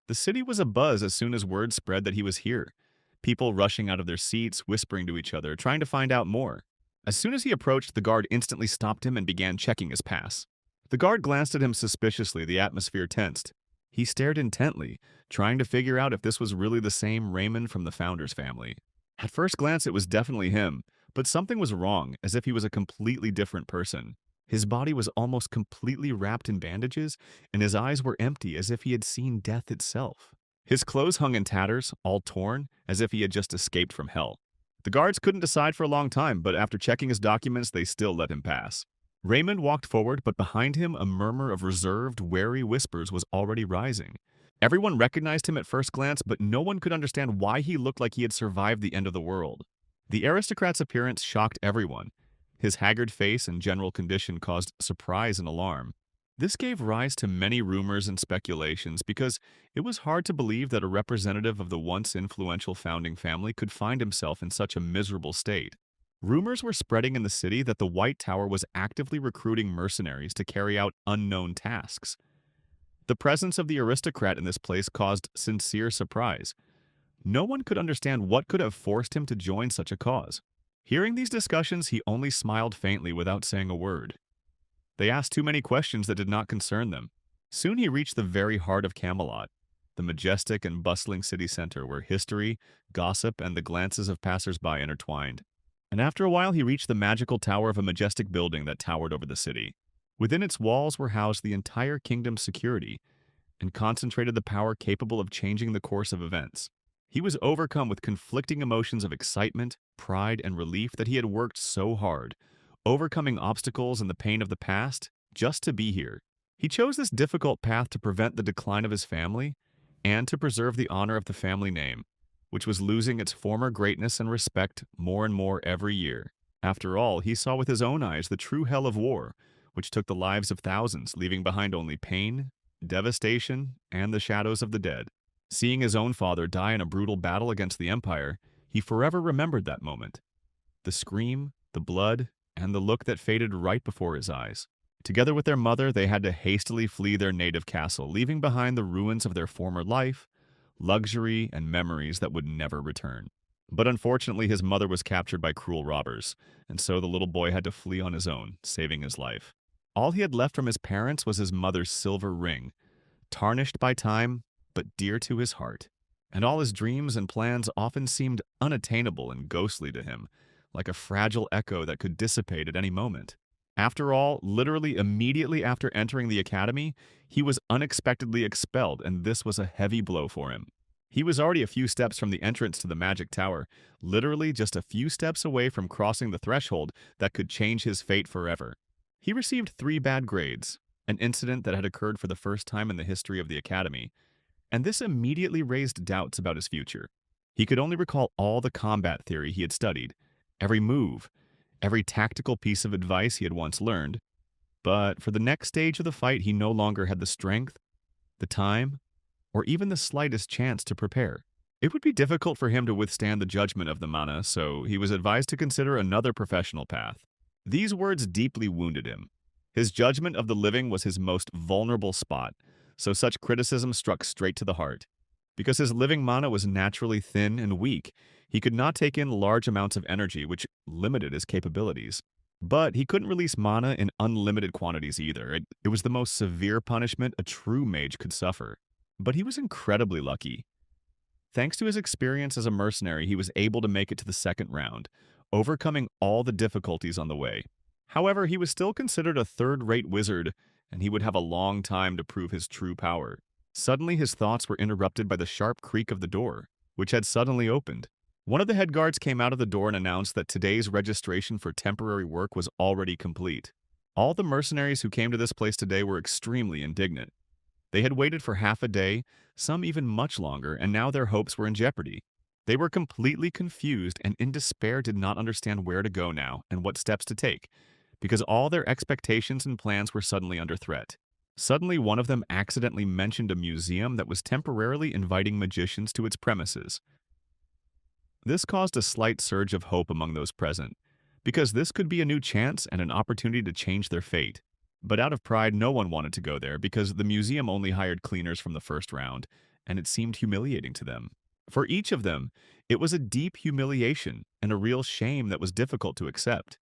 The city was abuzz as soon as word spread that he was here. People rushing out of their seats, whispering to each other, trying to find out more. As soon as he approached, the guard instantly stopped him and began checking his pass. The guard glanced at him suspiciously, the atmosphere tensed. He stared intently, trying to figure out if this was really the same Raymond from the founder's family. At first glance, it was definitely him, but something was wrong, as if he was a completely different person. His body was almost completely wrapped in bandages, and his eyes were empty as if he had seen death itself. His clothes hung in tatters, all torn, as if he had just escaped from hell. The guards couldn't decide for a long time, but after checking his documents, they still let him pass. Raymond walked forward, but behind him, a murmur of reserved, wary whispers was already rising. Everyone recognized him at first glance, but no one could understand why he looked like he had survived the end of the world. The aristocrat's appearance shocked everyone. His haggard face and general condition caused surprise and alarm. This gave rise to many rumors and speculations because it was hard to believe that a representative of the once influential founding family could find himself in such a miserable state. Rumors were spreading in the city that the White Tower was actively recruiting mercenaries to carry out unknown tasks. The presence of the aristocrat in this place caused sincere surprise. No one could understand what could have forced him to join such a cause. Hearing these discussions, he only smiled faintly without saying a word. They asked too many questions that did not concern them. Soon he reached the very heart of Camelot, the majestic and bustling city center where history, gossip, and the glances of passers-by intertwined. And after a while, he reached the magical tower of a majestic building that towered over the city. Within its walls were housed the entire kingdom's security and concentrated the power capable of changing the course of events. He was overcome with conflicting emotions of excitement, pride, and relief that he had worked so hard, overcoming obstacles and the pain of the past, just to be here. He chose this difficult path to prevent the decline of his family and to preserve the honor of the family name, which was losing its former greatness and respect more and more every year. After all, he saw with his own eyes the true hell of war, which took the lives of thousands, leaving behind only pain, devastation, and the shadows of the dead. Seeing his own father die in a brutal battle against the Empire, he forever remembered that moment. The scream, the blood, and the look that faded right before his eyes. Together with their mother, they had to hastily flee their native castle, leaving behind the ruins of their former life, luxury, and memories that would never return. But unfortunately, his mother was captured by cruel robbers, and so the little boy had to flee on his own, saving his life. All he had left from his parents was his mother's silver ring, tarnished by time, but dear to his heart. And all his dreams and plans often seemed unattainable and ghostly to him, like a fragile echo that could dissipate at any moment. After all, literally immediately after entering the academy, he was unexpectedly expelled, and this was a heavy blow for him. He was already a few steps from the entrance to the Magic Tower, literally just a few steps away from crossing the threshold that could change his fate forever. He received 3 bad grades, an incident that had occurred for the first time in the history of the academy, and this immediately raised doubts about his future. He could only recall all the combat theory he had studied, every move, every tactical piece of advice he had once learned, but for the next stage of the fight he no longer had the strength, the time, or even the slightest chance to prepare. It would be difficult for him to withstand the judgment of the mana, so he was advised to consider another professional path. These words deeply wounded him. His judgment of the living was his most vulnerable spot, so such criticism struck straight to the heart. Because his living mana was naturally thin and weak, he could not take in large amounts of energy, which limited his capabilities. But he couldn't release mana in unlimited quantities either. It was the most severe punishment a true mage could suffer. But he was incredibly lucky. Thanks to his experience as a mercenary, he was able to make it to the second round, overcoming all the difficulties on the way. However, he was still considered a third-rate wizard, and he would have a long time to prove his true power. Suddenly, his thoughts were interrupted by the sharp creak of the door, which had suddenly opened. One of the head guards came out of the door and announced that today's registration for temporary work was already complete. All the mercenaries who came to this place today were extremely indignant. They had waited for half a day, some even much longer, and now their hopes were in jeopardy. They were completely confused and in despair did not understand where to go now and what steps to take, because all their expectations and plans were suddenly under threat. Suddenly, one of them accidentally mentioned a museum that was temporarily inviting magicians to its premises. This caused a slight surge of hope among those present, because this could be a new chance and an opportunity to change their fate. But out of pride, no one wanted to go there because the museum only hired cleaners from the first round, and it seemed humiliating to them. For each of them, it was a deep humiliation and a real shame that was difficult to accept.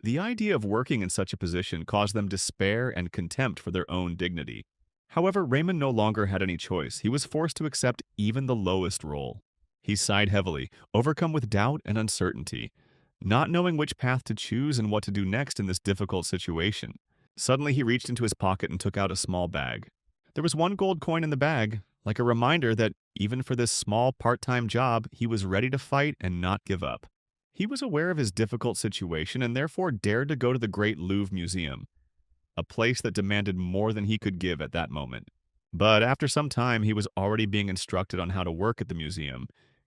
The idea of working in such a position caused them despair and contempt for their own dignity. However, Raymond no longer had any choice. He was forced to accept even the lowest role. He sighed heavily, overcome with doubt and uncertainty, not knowing which path to choose and what to do next in this difficult situation. Suddenly, he reached into his pocket and took out a small bag. There was one gold coin in the bag, like a reminder that even for this small part-time job, he was ready to fight and not give up. He was aware of his difficult situation and therefore dared to go to the Great Louvre Museum, a place that demanded more than he could give at that moment. But after some time, he was already being instructed on how to work at the museum,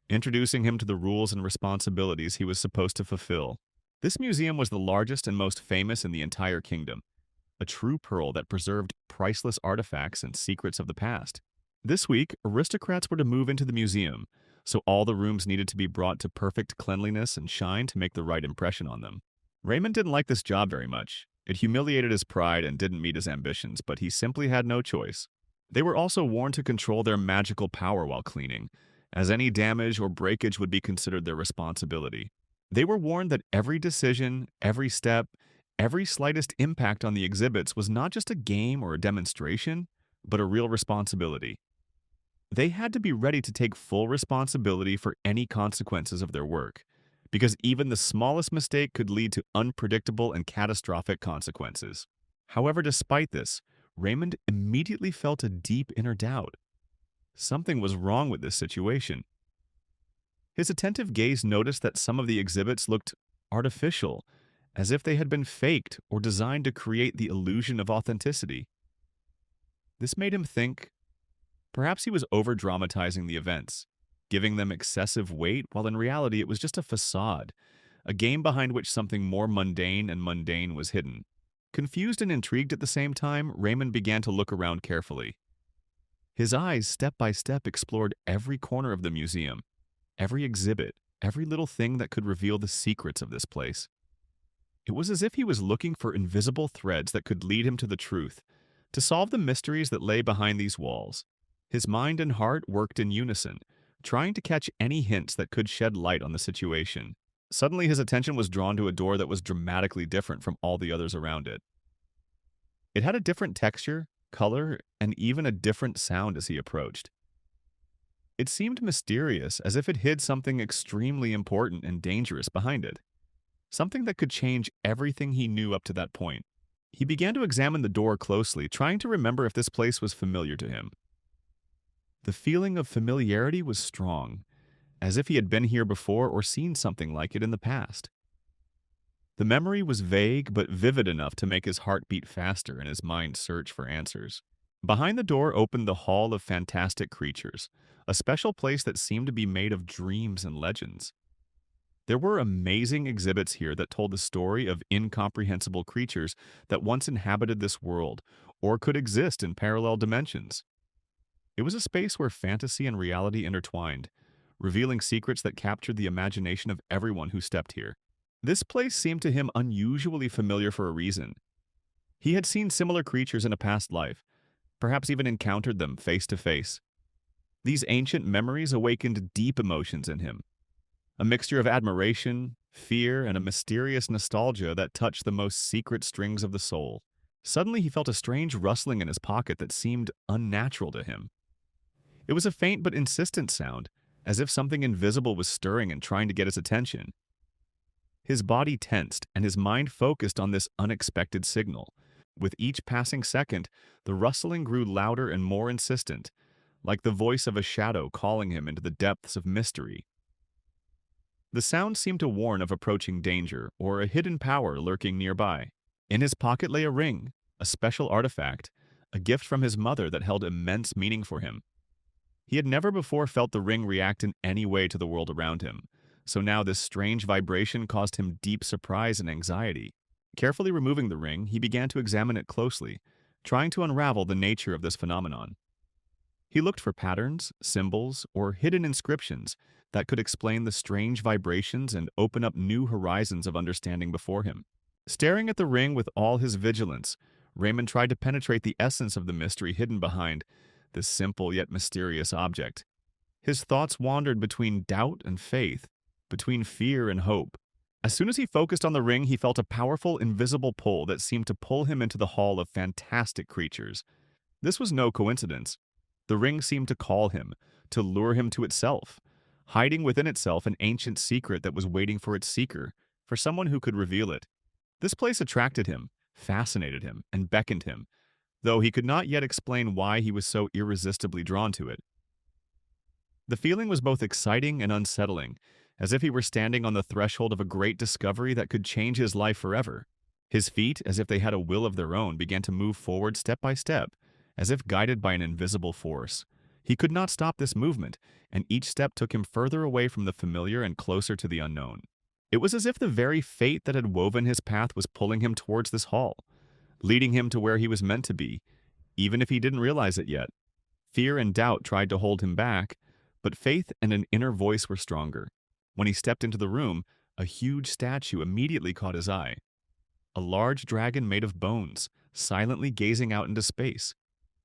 introducing him to the rules and responsibilities he was supposed to fulfill. This museum was the largest and most famous in the entire kingdom, a true pearl that preserved priceless artifacts and secrets of the past. This week, aristocrats were to move into the museum, so all the rooms needed to be brought to perfect cleanliness and shine to make the right impression on them. Raymond didn't like this job very much. It humiliated his pride and didn't meet his ambitions, but he simply had no choice. They were also warned to control their magical power while cleaning, as any damage or breakage would be considered their responsibility. They were warned that every decision, every step, every slightest impact on the exhibits was not just a game or a demonstration, but a real responsibility. They had to be ready to take full responsibility for any consequences of their work, because even the smallest mistake could lead to unpredictable and catastrophic consequences. However, despite this, Raymond immediately felt a deep inner doubt. Something was wrong with this situation. His attentive gaze noticed that some of the exhibits looked artificial, as if they had been faked or designed to create the illusion of authenticity. This made him think perhaps he was over-dramatizing the events, giving them excessive weight, while in reality it was just a facade, a game behind which something more mundane was hidden. Confused and intrigued at the same time, Raymond began to look around carefully. His eyes, step by step, explored every corner of the museum, every exhibit, every little thing that could reveal the secrets of this place. It was as if he was looking for invisible threads that could lead him to the truth, to solve the mysteries that lay behind these walls. His mind and heart worked in unison, trying to catch any hints that could shed light on the situation. Suddenly, his attention was drawn to a door that was dramatically different from all the others around it. It had a different texture, color, and even a different sound as he approached. It seemed mysterious, as if it hid something extremely important and dangerous behind it, something that could change everything he knew up to that point. He began to examine the door closely, trying to remember if this place was familiar to him. The feeling of familiarity was strong, as if he had been here before or seen something like it in the past. The memory was vague but vivid enough to make his heart beat faster and his mind search for answers. Behind the door opened the Hall of Fantastic Creatures, a special place that seemed to be made of dreams and legends. There were amazing exhibits here that told the story of incomprehensible creatures that once inhabited this world or could exist in parallel dimensions. It was a space where fantasy and reality intertwined, revealing secrets that captured the imagination of everyone who stepped here. This place seemed to him unusually familiar for a reason. He had seen similar creatures in a past life, perhaps even encountered them face to face. These ancient memories awakened deep emotions in him, a mixture of admiration, fear, and a mysterious nostalgia that touched the most secret strings of the soul. Suddenly, he felt a strange rustling in his pocket that seemed unnatural to him. It was a faint but insistent sound, as if something invisible was stirring and trying to get his attention. His body tensed, and his mind focused on this unexpected signal. With each passing second, the rustling grew louder and more insistent, like the voice of a shadow calling him into the depths of mystery. The sound seemed to warn of approaching danger or a hidden power lurking nearby. In his pocket lay a ring, a special artifact, a gift from his mother that held immense meaning for him. He had never before felt the ring react in any way to the world around him, so now this strange vibration caused him deep surprise and anxiety. Carefully removing the ring, he began to examine it closely, trying to unravel the nature of this phenomenon. He looked for patterns, symbols, or hidden inscriptions that could explain the strange vibrations and open up new horizons of understanding before him. Staring at the ring with all his vigilance, Raymond tried to penetrate the essence of the mystery hidden behind this simple yet mysterious object. His thoughts wandered between doubt and faith, between fear and hope. As soon as he focused on the ring, he felt a powerful, invisible pull that seemed to pull him into the hall of fantastic creatures. This was no coincidence. The ring seemed to call him, to lure him to itself, hiding within itself an ancient secret that was waiting for its seeker, for someone who could reveal it. This place attracted him, fascinated him, and beckoned him, though he could not yet explain why he was so irresistibly drawn to it. The feeling was both exciting and unsettling, as if he were standing on the threshold of a great discovery that could change his life forever. His feet, as if they had a will of their own, began to move forward step by step, as if guided by an invisible force. He could not stop this movement, and each step took him further away from the familiar and closer to the unknown. It was as if the very fate that had woven his path was pulling him towards this hall, leading him to where he was meant to be, even if he didn't realize it yet. Fear and doubt tried to hold him back, but faith and an inner voice were stronger. When he stepped into the room, a huge statue immediately caught his eye. A large dragon made of bones, silently gazing out into space,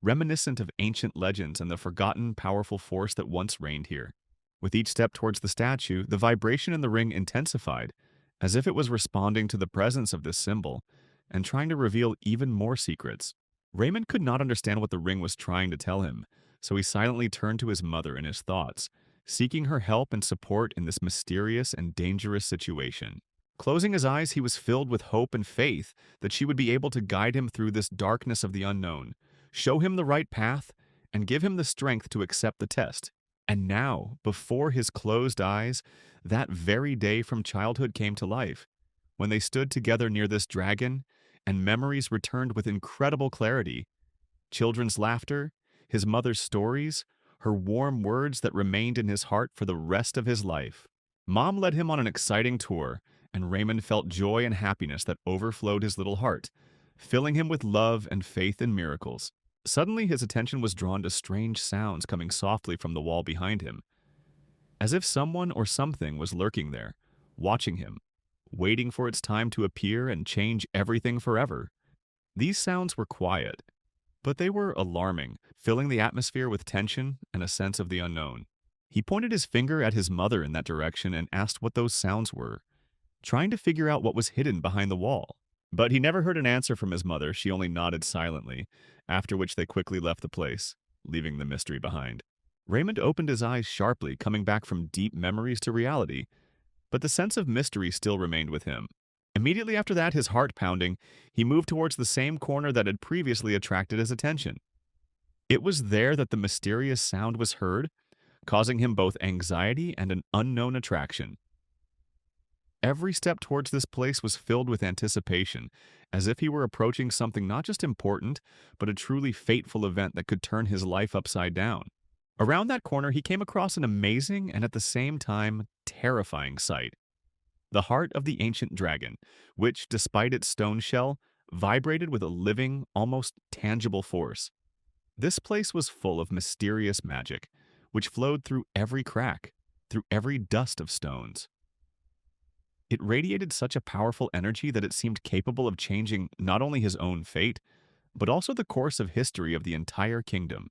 reminiscent of ancient legends and the forgotten, powerful force that once reigned here. With each step towards the statue, the vibration in the ring intensified, as if it was responding to the presence of this symbol and trying to reveal even more secrets. Raymond could not understand what the ring was trying to tell him, so he silently turned to his mother in his thoughts, seeking her help and support in this mysterious and dangerous situation. Closing his eyes, he was filled with hope and faith that she would be able to guide him through this darkness of the unknown, show him the right path, and give him the strength to accept the test. And now, before his closed eyes, that very day from childhood came to life, when they stood together near this dragon, and memories returned with incredible clarity. Children's laughter, his mother's stories, her warm words that remained in his heart for the rest of his life. Mom led him on an exciting tour, and Raymond felt joy and happiness that overflowed his little heart, filling him with love and faith in miracles. Suddenly his attention was drawn to strange sounds coming softly from the wall behind him, as if someone or something was lurking there, watching him, waiting for its time to appear and change everything forever. These sounds were quiet, but they were alarming, filling the atmosphere with tension and a sense of the unknown. He pointed his finger at his mother in that direction and asked what those sounds were, trying to figure out what was hidden behind the wall. But he never heard an answer from his mother. She only nodded silently, after which they quickly left the place, leaving the mystery behind. Raymond opened his eyes sharply, coming back from deep memories to reality, but the sense of mystery still remained with him. Immediately after that, his heart pounding, he moved towards the same corner that had previously attracted his attention. It was there that the mysterious sound was heard, causing him both anxiety and an unknown attraction. Every step towards this place was filled with anticipation, as if he were approaching something not just important, but a truly fateful event that could turn his life upside down. Around that corner, he came across an amazing and at the same time terrifying sight. The heart of the ancient dragon, which, despite its stone shell, vibrated with a living, almost tangible force. This place was full of mysterious magic, which flowed through every crack, through every dust of stones. It radiated such a powerful energy that it seemed capable of changing not only his own fate, but also the course of history of the entire kingdom.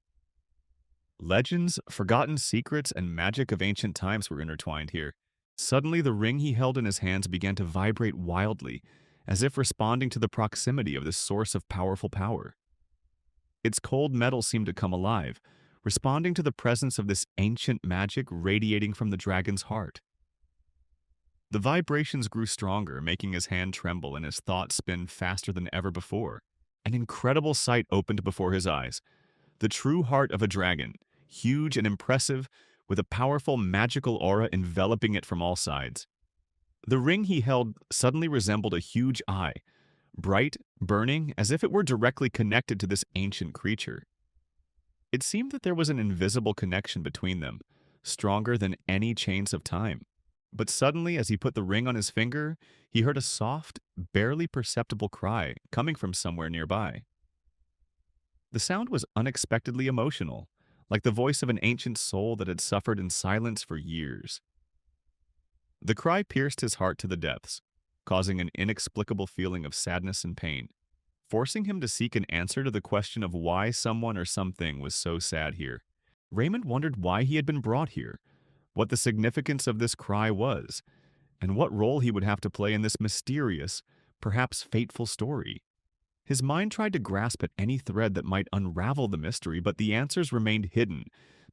Legends, forgotten secrets, and magic of ancient times were intertwined here. Suddenly, the ring he held in his hands began to vibrate wildly, as if responding to the proximity of this source of powerful power. Its cold metal seemed to come alive, responding to the presence of this ancient magic radiating from the dragon's heart. The vibrations grew stronger, making his hand tremble and his thoughts spin faster than ever before. An incredible sight opened before his eyes. The true heart of a dragon, huge and impressive, with a powerful magical aura enveloping it from all sides. The ring he held suddenly resembled a huge eye, bright, burning, as if it were directly connected to this ancient creature. It seemed that there was an invisible connection between them, stronger than any chains of time. But suddenly, as he put the ring on his finger, he heard a soft, barely perceptible cry coming from somewhere nearby. The sound was unexpectedly emotional, like the voice of an ancient soul that had suffered in silence for years. The cry pierced his heart to the depths, causing an inexplicable feeling of sadness and pain. forcing him to seek an answer to the question of why someone or something was so sad here. Raymond wondered why he had been brought here, what the significance of this cry was, and what role he would have to play in this mysterious, perhaps fateful story. His mind tried to grasp at any thread that might unravel the mystery, but the answers remained hidden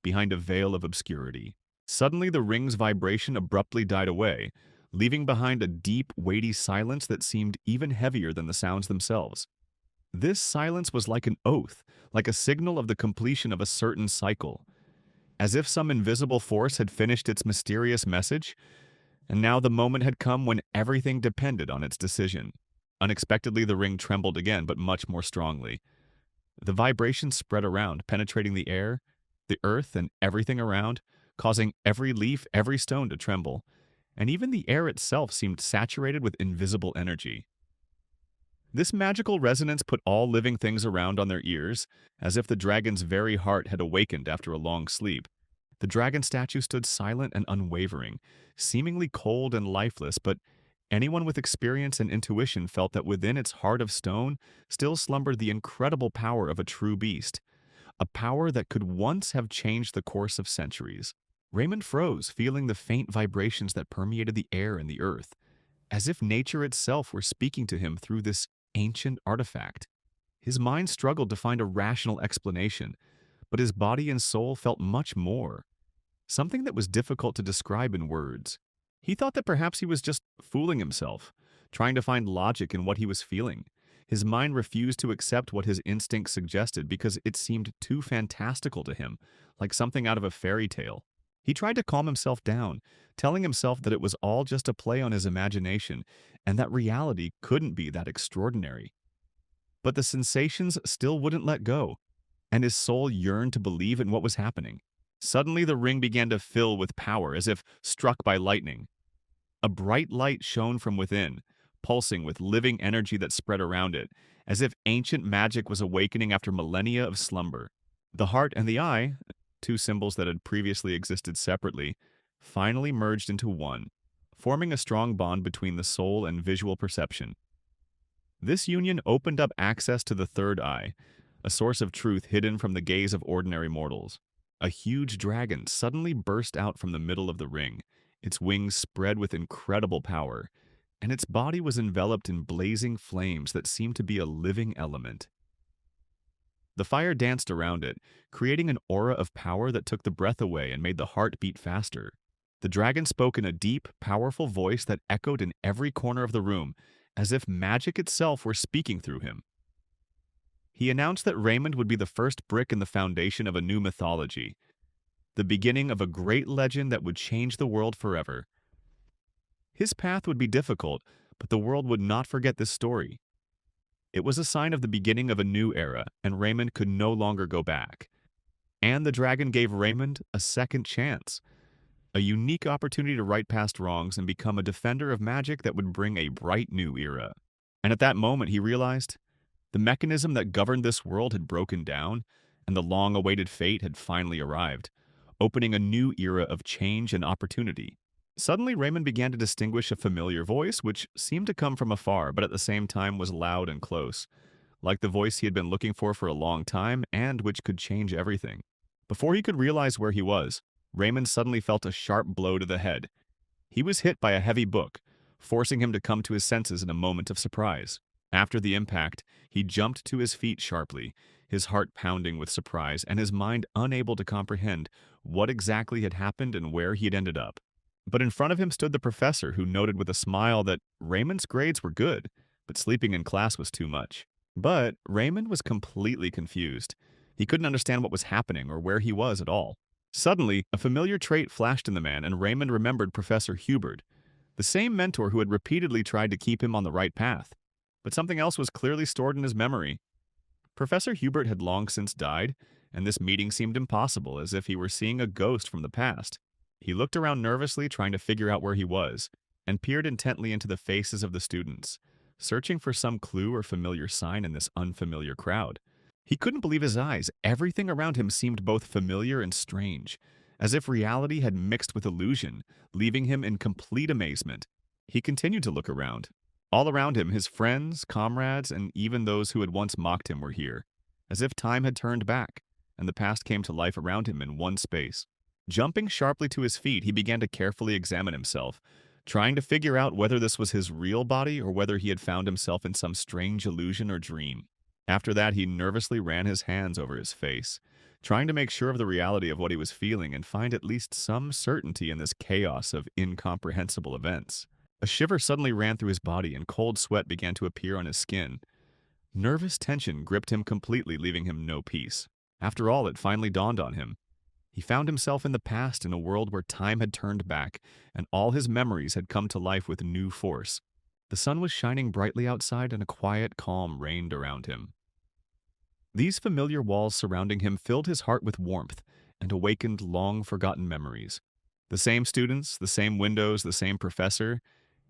behind a veil of obscurity. Suddenly, the ring's vibration abruptly died away, leaving behind a deep, weighty silence that seemed even heavier than the sounds themselves. This silence was like an oath, like a signal of the completion of a certain cycle, as if some invisible force had finished its mysterious message, and now the moment had come when everything depended on its decision. Unexpectedly, the ring trembled again, but much more strongly. The vibration spread around, penetrating the air, the earth, and everything around, causing every leaf, every stone to tremble, and even the air itself seemed saturated with invisible energy. This magical resonance put all living things around on their ears, as if the dragon's very heart had awakened after a long sleep. The dragon statue stood silent and unwavering, seemingly cold and lifeless, but anyone with experience and intuition felt that within its heart of stone still slumbered the incredible power of a true beast, a power that could once have changed the course of centuries. Raymond froze, feeling the faint vibrations that permeated the air and the earth, as if nature itself were speaking to him through this ancient artifact. His mind struggled to find a rational explanation, but his body and soul felt much more, something that was difficult to describe in words. He thought that perhaps he was just fooling himself, trying to find logic in what he was feeling. His mind refused to accept what his instincts suggested because it seemed too fantastical to him, like something out of a fairy tale. He tried to calm himself down, telling himself that it was all just a play on his imagination and that reality couldn't be that extraordinary. But the sensations still wouldn't let go, and his soul yearned to believe in what was happening. Suddenly, the ring began to fill with power, as if struck by lightning. A bright light shone from within, pulsing with living energy that spread around it, as if ancient magic was awakening after millennia of slumber. The heart and the eye, two symbols that had previously existed separately, finally merged into one, forming a strong bond between the soul and visual perception. This union opened up access to the third eye, a source of truth hidden from the gaze of ordinary mortals. A huge dragon suddenly burst out from the middle of the ring, its wings spread with incredible power, and its body was enveloped in blazing flames that seemed to be a living element. The fire danced around it, creating an aura of power that took the breath away and made the heart beat faster. The dragon spoke in a deep, powerful voice that echoed in every corner of the room, as if magic itself were speaking through him. He announced that Raymond would be the first brick in the foundation of a new mythology, the beginning of a great legend that would change the world forever. His path would be difficult, but the world would not forget this story. It was a sign of the beginning of a new era, and Raymond could no longer go back. And the dragon gave Raymond a second chance, a unique opportunity to right past wrongs and become a defender of magic that would bring a bright new era. And at that moment, he realized the mechanism that governed this world had broken down, and the long-awaited fate had finally arrived, opening a new era of change and opportunity. Suddenly, Raymond began to distinguish a familiar voice, which seemed to come from afar, but at the same time was loud and close, like the voice he had been looking for a long time and which could change everything. Before he could realize where he was, Raymond suddenly felt a sharp blow to the head. He was hit by a heavy book, forcing him to come to his senses in a moment of surprise. After the impact, he jumped to his feet sharply, his heart pounding with surprise and his mind unable to comprehend what exactly had happened and where he had ended up. But in front of him stood the professor, who noted with a smile that Raymond's grades were good, but sleeping in class was too much. But Raymond was completely confused. He couldn't understand what was happening or where he was at all. Suddenly, a familiar trait flashed in the man, and Raymond remembered Professor Hubert, the same mentor who had repeatedly tried to keep him on the right path. But something else was clearly stored in his memory. Professor Hubert had long since died, and this meeting seemed impossible, as if he were seeing a ghost from the past. He looked around nervously, trying to figure out where he was, and peered intently into the faces of the students, searching for some clue or familiar sign in this unfamiliar crowd. He couldn't believe his eyes. Everything around him seemed both familiar and strange, as if reality had mixed with illusion, leaving him in complete amazement. He continued to look around. All around him, his friends, comrades, and even those who had once mocked him were here, as if time had turned back, and the past came to life around him in one space. Jumping sharply to his feet, he began to carefully examine himself, trying to figure out whether this was his real body or whether he had found himself in some strange illusion or dream. After that, he nervously ran his hands over his face, trying to make sure of the reality of what he was feeling and find at least some certainty in this chaos of incomprehensible events. A shiver suddenly ran through his body and cold sweat began to appear on his skin. Nervous tension gripped him completely, leaving him no peace. After all, it finally dawned on him. He found himself in the past in a world where time had turned back, and all his memories had come to life with new force. The sun was shining brightly outside, and a quiet calm reigned around him. These familiar walls surrounding him filled his heart with warmth and awakened long-forgotten memories. The same students, the same windows, the same professor.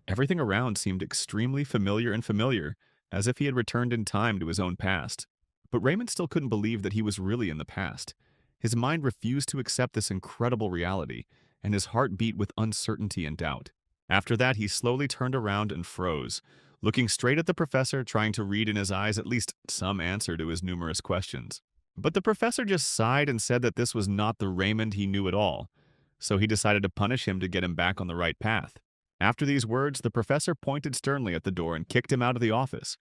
Everything around seemed extremely familiar, as if he had returned in time to his own past. But Raymond still couldn't believe that he was really in the past. His mind refused to accept this incredible reality, and his heart beat with uncertainty and doubt. After that, he slowly turned around and froze, looking straight at the professor, trying to read in his eyes at least some answer to his numerous questions. But the professor just sighed and said that this was not the Raymond he knew at all, so he decided to punish him to get him back on the right path. After these words, the professor pointed sternly at the door and kicked him out of the office,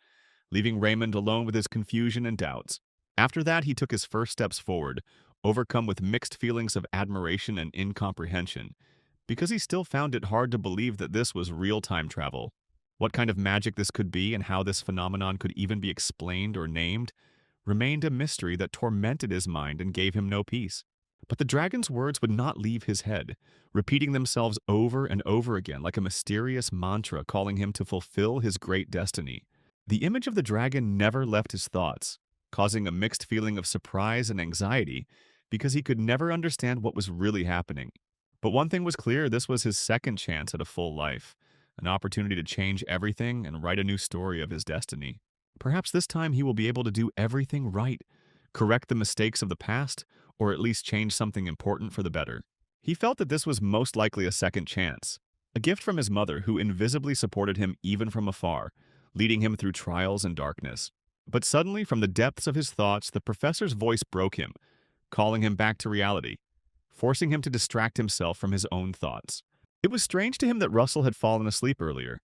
leaving Raymond alone with his confusion and doubts. After that, he took his first steps forward, overcome with mixed feelings of admiration and incomprehension, because he still found it hard to believe that this was real time travel. What kind of magic this could be and how this phenomenon could even be explained or named remained a mystery that tormented his mind and gave him no peace. But the dragon's words would not leave his head, repeating themselves over and over again like a mysterious mantra calling him to fulfill his great destiny. The image of the dragon never left his thoughts, causing a mixed feeling of surprise and anxiety because he could never understand what was really happening. But one thing was clear, this was his second chance at a full life, an opportunity to change everything and write a new story of his destiny. Perhaps this time he will be able to do everything right, correct the mistakes of the past, or at least change something important for the better. He felt that this was most likely a second chance, a gift from his mother who invisibly supported him even from afar, leading him through trials and darkness. But suddenly, from the depths of his thoughts, the professor's voice broke him, calling him back to reality, forcing him to distract himself from his own thoughts. It was strange to him that Russell had fallen asleep earlier.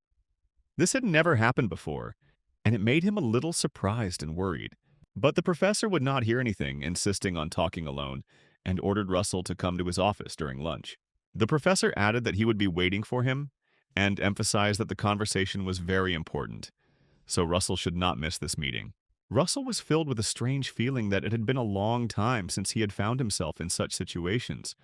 This had never happened before, and it made him a little surprised and worried. But the professor would not hear anything, insisting on talking alone, and ordered Russell to come to his office during lunch. The professor added that he would be waiting for him, and emphasized that the conversation was very important, so Russell should not miss this meeting. Russell was filled with a strange feeling that it had been a long time since he had found himself in such situations,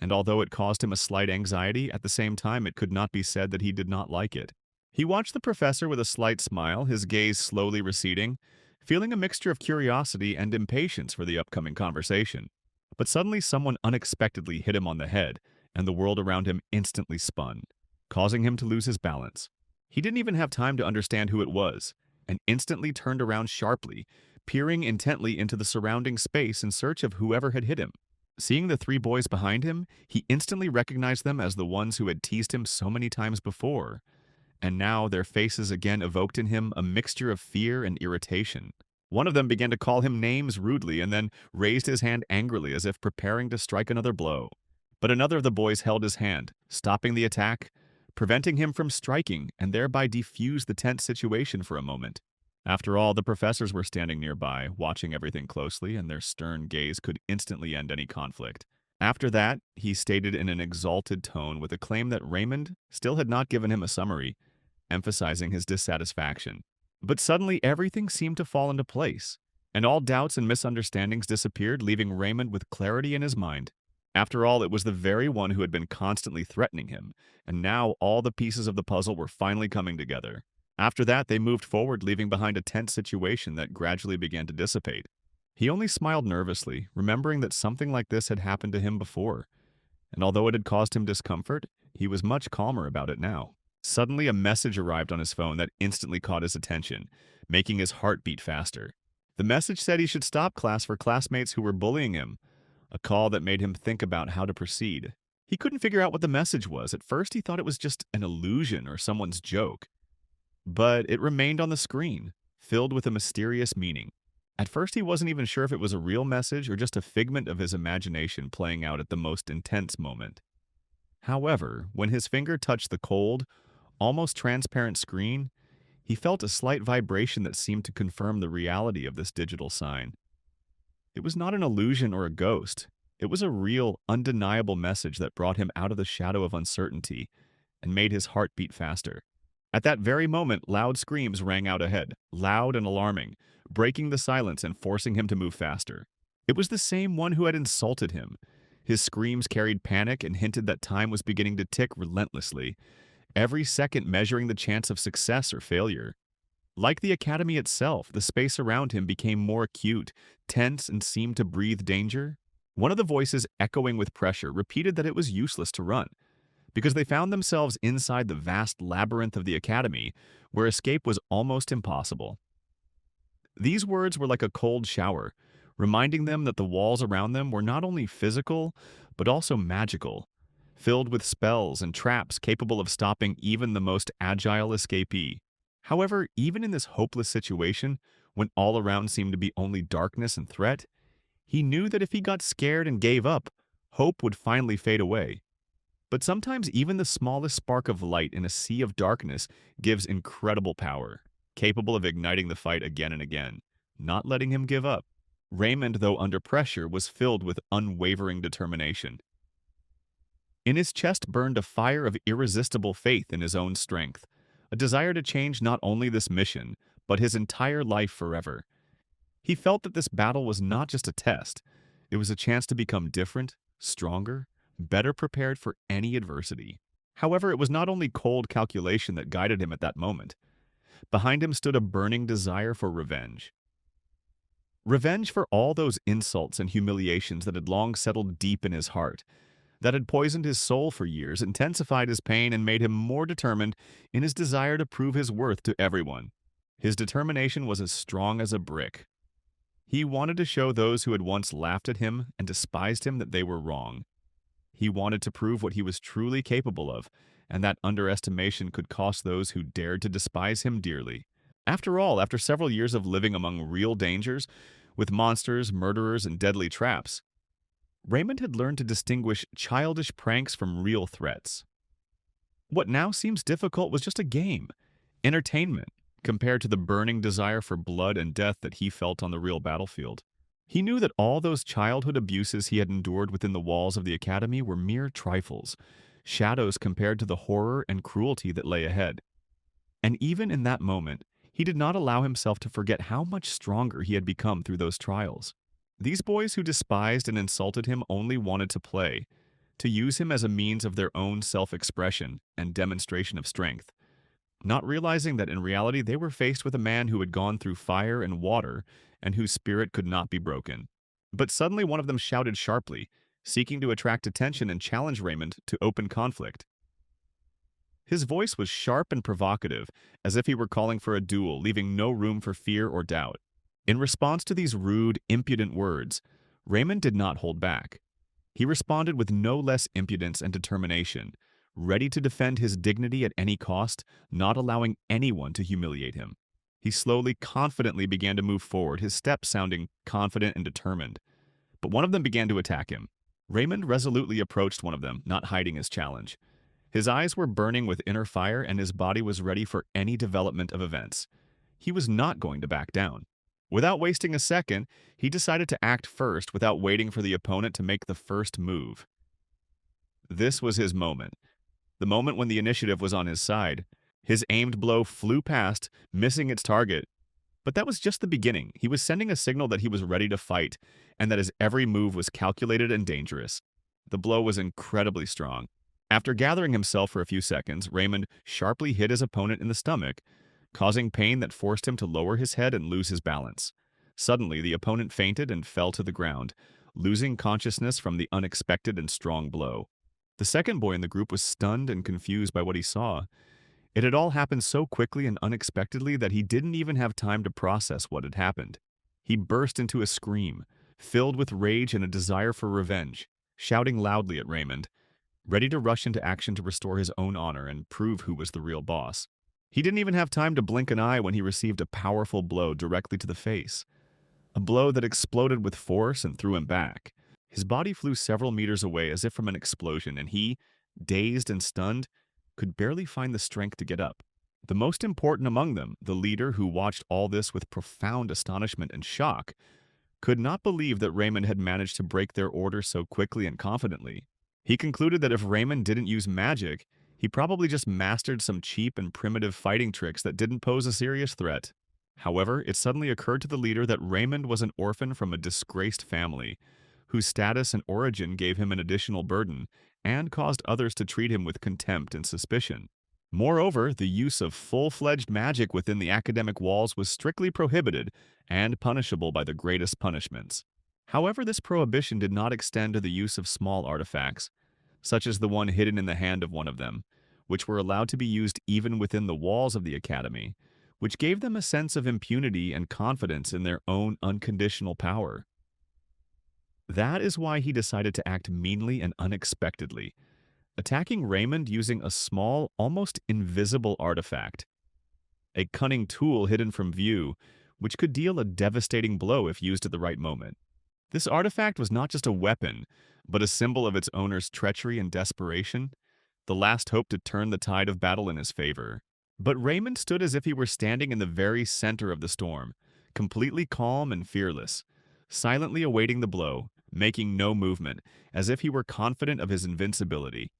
and although it caused him a slight anxiety, at the same time it could not be said that he did not like it. He watched the professor with a slight smile, his gaze slowly receding, feeling a mixture of curiosity and impatience for the upcoming conversation. But suddenly someone unexpectedly hit him on the head, and the world around him instantly spun, causing him to lose his balance. He didn't even have time to understand who it was, and instantly turned around sharply, peering intently into the surrounding space in search of whoever had hit him. Seeing the three boys behind him, he instantly recognized them as the ones who had teased him so many times before, and now their faces again evoked in him a mixture of fear and irritation. One of them began to call him names rudely and then raised his hand angrily as if preparing to strike another blow. But another of the boys held his hand, stopping the attack, preventing him from striking, and thereby defused the tense situation for a moment. After all, the professors were standing nearby, watching everything closely, and their stern gaze could instantly end any conflict. After that, he stated in an exalted tone with a claim that Raymond still had not given him a summary, emphasizing his dissatisfaction. But suddenly everything seemed to fall into place, and all doubts and misunderstandings disappeared, leaving Raymond with clarity in his mind. After all, it was the very one who had been constantly threatening him, and now all the pieces of the puzzle were finally coming together. After that, they moved forward, leaving behind a tense situation that gradually began to dissipate. He only smiled nervously, remembering that something like this had happened to him before, and although it had caused him discomfort, he was much calmer about it now. Suddenly, a message arrived on his phone that instantly caught his attention, making his heart beat faster. The message said he should stop class for classmates who were bullying him, a call that made him think about how to proceed. He couldn't figure out what the message was. At first, he thought it was just an illusion or someone's joke. but it remained on the screen, filled with a mysterious meaning. At first, he wasn't even sure if it was a real message or just a figment of his imagination playing out at the most intense moment. However, when his finger touched the cold, almost transparent screen, he felt a slight vibration that seemed to confirm the reality of this digital sign. It was not an illusion or a ghost. It was a real, undeniable message that brought him out of the shadow of uncertainty and made his heart beat faster. At that very moment, loud screams rang out ahead, loud and alarming, breaking the silence and forcing him to move faster. It was the same one who had insulted him. His screams carried panic and hinted that time was beginning to tick relentlessly, every second measuring the chance of success or failure. Like the academy itself, the space around him became more acute, tense, and seemed to breathe danger. One of the voices, echoing with pressure, repeated that it was useless to run, because they found themselves inside the vast labyrinth of the academy, where escape was almost impossible. These words were like a cold shower, reminding them that the walls around them were not only physical, but also magical, filled with spells and traps capable of stopping even the most agile escapee. However, even in this hopeless situation, when all around seemed to be only darkness and threat, he knew that if he got scared and gave up, hope would finally fade away. But sometimes even the smallest spark of light in a sea of darkness gives incredible power, capable of igniting the fight again and again, not letting him give up. Raymond, though under pressure, was filled with unwavering determination. In his chest burned a fire of irresistible faith in his own strength, a desire to change not only this mission, but his entire life forever. He felt that this battle was not just a test, it was a chance to become different, stronger, better prepared for any adversity. However, it was not only cold calculation that guided him at that moment. Behind him stood a burning desire for revenge. Revenge for all those insults and humiliations that had long settled deep in his heart, that had poisoned his soul for years, intensified his pain, and made him more determined in his desire to prove his worth to everyone. His determination was as strong as a brick. He wanted to show those who had once laughed at him and despised him that they were wrong. He wanted to prove what he was truly capable of, and that underestimation could cost those who dared to despise him dearly. After all, after several years of living among real dangers, with monsters, murderers, and deadly traps, Raymond had learned to distinguish childish pranks from real threats. What now seems difficult was just a game, entertainment, compared to the burning desire for blood and death that he felt on the real battlefield. He knew that all those childhood abuses he had endured within the walls of the academy were mere trifles, shadows compared to the horror and cruelty that lay ahead. And even in that moment, he did not allow himself to forget how much stronger he had become through those trials. These boys who despised and insulted him only wanted to play, to use him as a means of their own self-expression and demonstration of strength, not realizing that in reality they were faced with a man who had gone through fire and water and whose spirit could not be broken. But suddenly one of them shouted sharply, seeking to attract attention and challenge Raymond to open conflict. His voice was sharp and provocative, as if he were calling for a duel, leaving no room for fear or doubt. In response to these rude, impudent words, Raymond did not hold back. He responded with no less impudence and determination, ready to defend his dignity at any cost, not allowing anyone to humiliate him. He slowly, confidently began to move forward, his steps sounding confident and determined. But one of them began to attack him. Raymond resolutely approached one of them, not hiding his challenge. His eyes were burning with inner fire and his body was ready for any development of events. He was not going to back down. Without wasting a second, he decided to act first without waiting for the opponent to make the first move. This was his moment. The moment when the initiative was on his side. His aimed blow flew past, missing its target. But that was just the beginning. He was sending a signal that he was ready to fight, and that his every move was calculated and dangerous. The blow was incredibly strong. After gathering himself for a few seconds, Raymond sharply hit his opponent in the stomach, causing pain that forced him to lower his head and lose his balance. Suddenly, the opponent fainted and fell to the ground, losing consciousness from the unexpected and strong blow. The second boy in the group was stunned and confused by what he saw. It had all happened so quickly and unexpectedly that he didn't even have time to process what had happened. He burst into a scream, filled with rage and a desire for revenge, shouting loudly at Raymond, ready to rush into action to restore his own honor and prove who was the real boss. He didn't even have time to blink an eye when he received a powerful blow directly to the face. A blow that exploded with force and threw him back. His body flew several meters away as if from an explosion, and he, dazed and stunned, could barely find the strength to get up. The most important among them, the leader who watched all this with profound astonishment and shock, could not believe that Raymond had managed to break their order so quickly and confidently. He concluded that if Raymond didn't use magic, he probably just mastered some cheap and primitive fighting tricks that didn't pose a serious threat. However, it suddenly occurred to the leader that Raymond was an orphan from a disgraced family, whose status and origin gave him an additional burden and caused others to treat him with contempt and suspicion. Moreover, the use of full-fledged magic within the academic walls was strictly prohibited and punishable by the greatest punishments. However, this prohibition did not extend to the use of small artifacts, such as the one hidden in the hand of one of them, which were allowed to be used even within the walls of the academy, which gave them a sense of impunity and confidence in their own unconditional power. That is why he decided to act meanly and unexpectedly, attacking Raymond using a small, almost invisible artifact, a cunning tool hidden from view, which could deal a devastating blow if used at the right moment. This artifact was not just a weapon, but a symbol of its owner's treachery and desperation, the last hope to turn the tide of battle in his favor. But Raymond stood as if he were standing in the very center of the storm, completely calm and fearless, silently awaiting the blow, making no movement, as if he were confident of his invincibility.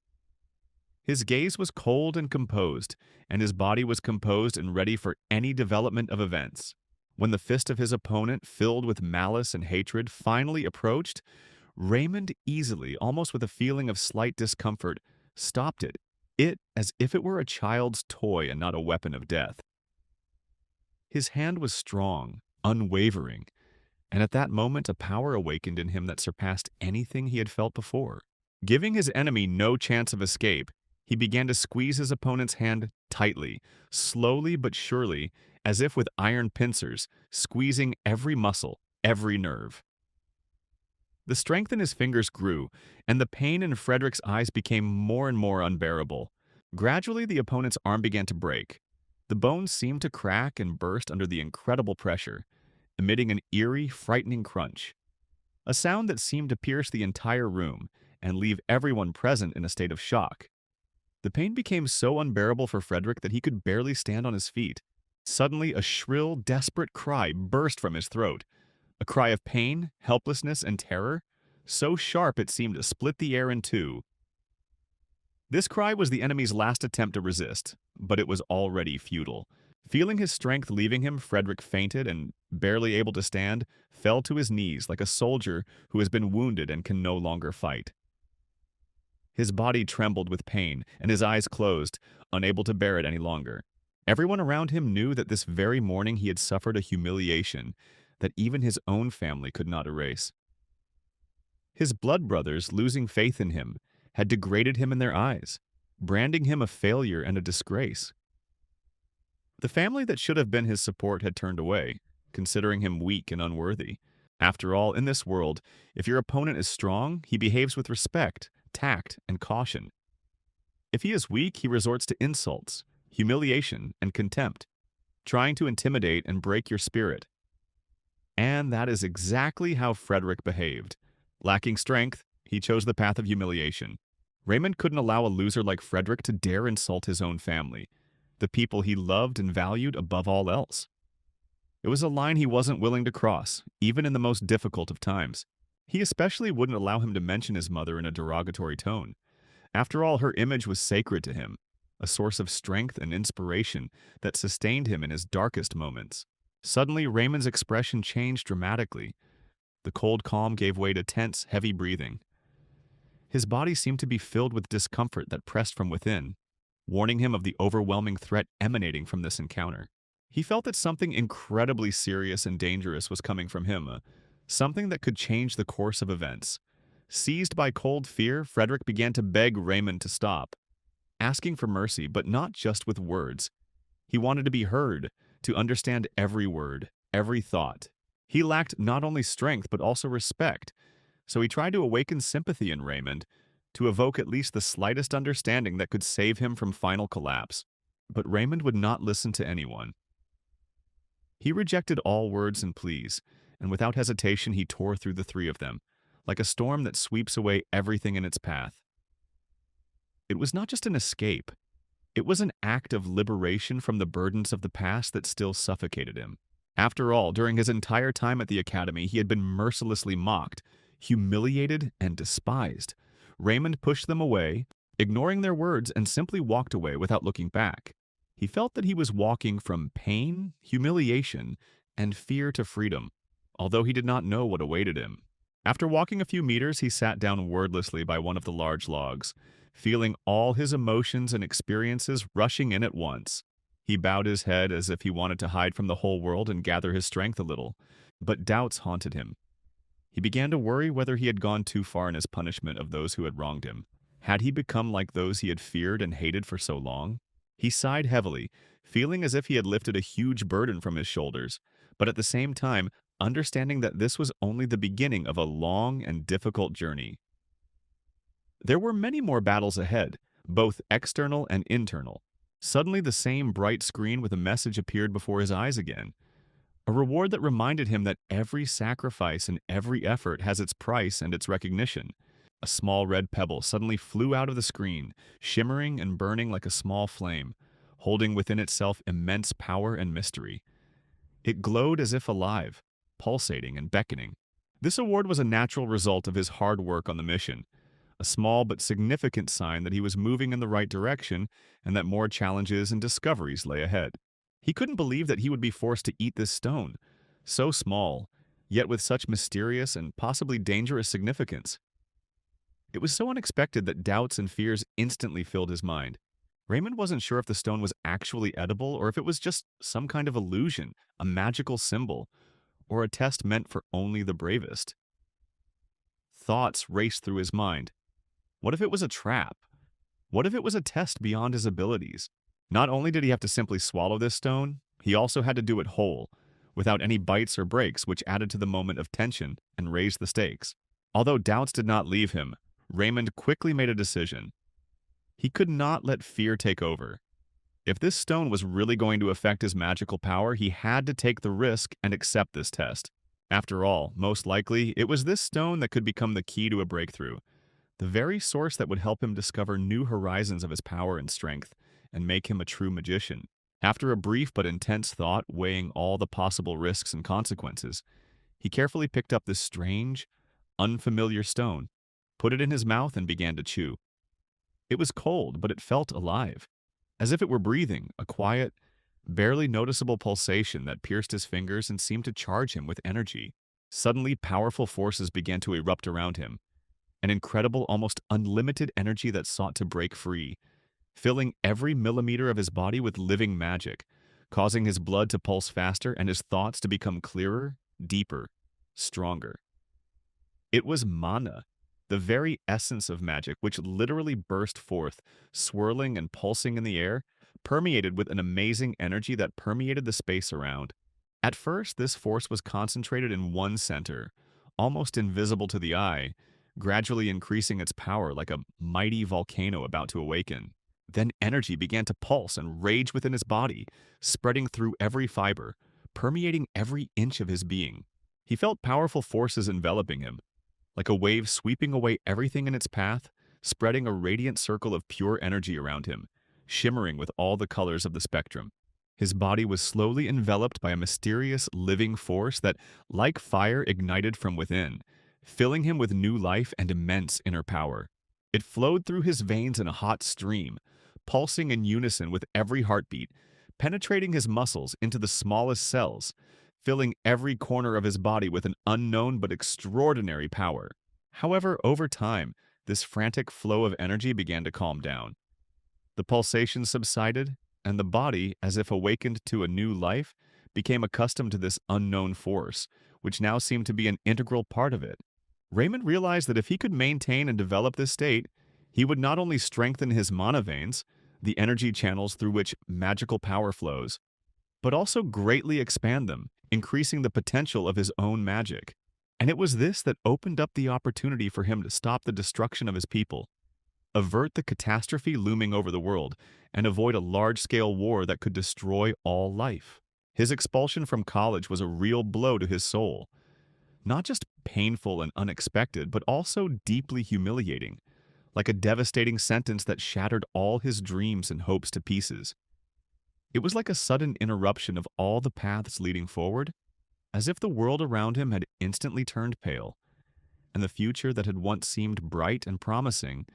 His gaze was cold and composed, and his body was composed and ready for any development of events. When the fist of his opponent, filled with malice and hatred, finally approached, Raymond easily, almost with a feeling of slight discomfort, stopped it, as if it were a child's toy and not a weapon of death. His hand was strong, unwavering, and at that moment a power awakened in him that surpassed anything he had felt before. Giving his enemy no chance of escape, he began to squeeze his opponent's hand tightly, slowly but surely, as if with iron pincers, squeezing every muscle, every nerve. The strength in his fingers grew, and the pain in Frederick's eyes became more and more unbearable. Gradually, the opponent's arm began to break. The bones seemed to crack and burst under the incredible pressure, emitting an eerie, frightening crunch, a sound that seemed to pierce the entire room and leave everyone present in a state of shock. The pain became so unbearable for Frederick that he could barely stand on his feet. Suddenly, a shrill, desperate cry burst from his throat, a cry of pain, helplessness, and terror, so sharp it seemed to split the air in two. This cry was the enemy's last attempt to resist, but it was already futile. Feeling his strength leaving him, Frederick fainted and, barely able to stand, fell to his knees like a soldier who has been wounded and can no longer fight. His body trembled with pain, and his eyes closed, unable to bear it any longer. Everyone around him knew that this very morning he had suffered a humiliation that even his own family could not erase. His blood brothers, losing faith in him, had degraded him in their eyes, branding him a failure and a disgrace. The family that should have been his support had turned away, considering him weak and unworthy. After all, in this world, if your opponent is strong, he behaves with respect, tact, and caution. If he is weak, he resorts to insults, humiliation, and contempt, trying to intimidate and break your spirit. And that is exactly how Frederick behaved. Lacking strength, he chose the path of humiliation. Raymond couldn't allow a loser like Frederick to dare insult his own family, the people he loved and valued above all else. It was a line he wasn't willing to cross, even in the most difficult of times. He especially wouldn't allow him to mention his mother in a derogatory tone. After all, her image was sacred to him, a source of strength and inspiration that sustained him in his darkest moments. Suddenly, Raymond's expression changed dramatically. The cold calm gave way to tense, heavy breathing. His body seemed to be filled with discomfort that pressed from within, warning him of the overwhelming threat emanating from this encounter. He felt that something incredibly serious and dangerous was coming from him, something that could change the course of events. Seized by cold fear, Frederick began to beg Raymond to stop, asking for mercy, but not just with words. He wanted to be heard, to understand every word, every thought. He lacked not only strength, but also respect, so he tried to awaken sympathy in Raymond, to evoke at least the slightest understanding that could save him from final collapse. But Raymond would not listen to anyone. He rejected all words and pleas, and without hesitation he tore through the three of them, like a storm that sweeps away everything in its path. It was not just an escape. It was an act of liberation from the burdens of the past that still suffocated him. After all, during his entire time at the academy, he had been mercilessly mocked, humiliated, and despised. Raymond pushed them away, ignoring their words, and simply walked away without looking back. He felt that he was walking from pain, humiliation, and fear to freedom, although he did not know what awaited him. After walking a few meters, he sat down wordlessly by one of the large logs, feeling all his emotions and experiences rushing in at once. He bowed his head as if he wanted to hide from the whole world and gather his strength a little, but doubts haunted him. He began to worry whether he had gone too far in his punishment of those who had wronged him. Had he become like those he had feared and hated for so long? He sighed heavily, feeling as if he had lifted a huge burden from his shoulders, but at the same time, understanding that this was only the beginning of a long and difficult journey. There were many more battles ahead, both external and internal. Suddenly, the same bright screen with a message appeared before his eyes again. A reward that reminded him that every sacrifice and every effort has its price and its recognition. A small red pebble suddenly flew out of the screen, shimmering and burning like a small flame, holding within itself immense power and mystery. It glowed as if alive, pulsating and beckoning. This award was a natural result of his hard work on the mission, a small but significant sign that he was moving in the right direction and that more challenges and discoveries lay ahead. He couldn't believe that he would be forced to eat this stone, so small, yet with such mysterious and possibly dangerous significance. It was so unexpected that doubts and fears instantly filled his mind. Raymond wasn't sure if the stone was actually edible or if it was just some kind of illusion, a magical symbol, or a test meant for only the bravest. Thoughts raced through his mind. What if it was a trap? What if it was a test beyond his abilities? Not only did he have to simply swallow this stone, he also had to do it whole, without any bites or breaks, which added to the moment of tension and raised the stakes. Although doubts did not leave him, Raymond quickly made a decision. He could not let fear take over. If this stone was really going to affect his magical power, he had to take the risk and accept this test. After all, most likely, it was this stone that could become the key to a breakthrough, the very source that would help him discover new horizons of his power and strength and make him a true magician. After a brief but intense thought weighing all the possible risks and consequences, he carefully picked up this strange, unfamiliar stone, put it in his mouth, and began to chew. It was cold, but it felt alive, as if it were breathing, a quiet, barely noticeable pulsation that pierced his fingers and seemed to charge him with energy. Suddenly, powerful forces began to erupt around him, an incredible, almost unlimited energy that sought to break free, filling every millimeter of his body with living magic, causing his blood to pulse faster and his thoughts to become clearer, deeper, stronger. It was mana, the very essence of magic, which literally burst forth, swirling and pulsing in the air, permeated with an amazing energy that permeated the space around. At first, this force was concentrated in one center, almost invisible to the eye, gradually increasing its power like a mighty volcano about to awaken. Then energy began to pulse and rage within his body, spreading through every fiber, permeating every inch of his being. He felt powerful forces enveloping him, like a wave sweeping away everything in its path, spreading a radiant circle of pure energy around him, shimmering with all the colors of the spectrum. His body was slowly enveloped by a mysterious living force that, like fire, ignited from within, filling him with new life and immense inner power. It flowed through his veins in a hot stream, pulsing in unison with every heartbeat, penetrating his muscles into the smallest cells, filling every corner of his body with an unknown but extraordinary power. However, over time, this frantic flow of energy began to calm down. The pulsations subsided, and the body, as if awakened to a new life, became accustomed to this unknown force, which now seemed to be an integral part of it. Raymond realized that if he could maintain and develop this state, he would not only strengthen his mana veins, the energy channels through which magical power flows, but also greatly expand them, increasing the potential of his own magic. And it was this that opened up the opportunity for him to stop the destruction of his people. avert the catastrophe looming over the world, and avoid a large-scale war that could destroy all life. His expulsion from college was a real blow to his soul. Not just painful and unexpected, but also deeply humiliating, like a devastating sentence that shattered all his dreams and hopes to pieces. It was like a sudden interruption of all the paths leading forward, as if the world around him had instantly turned pale, and the future that had once seemed bright and promising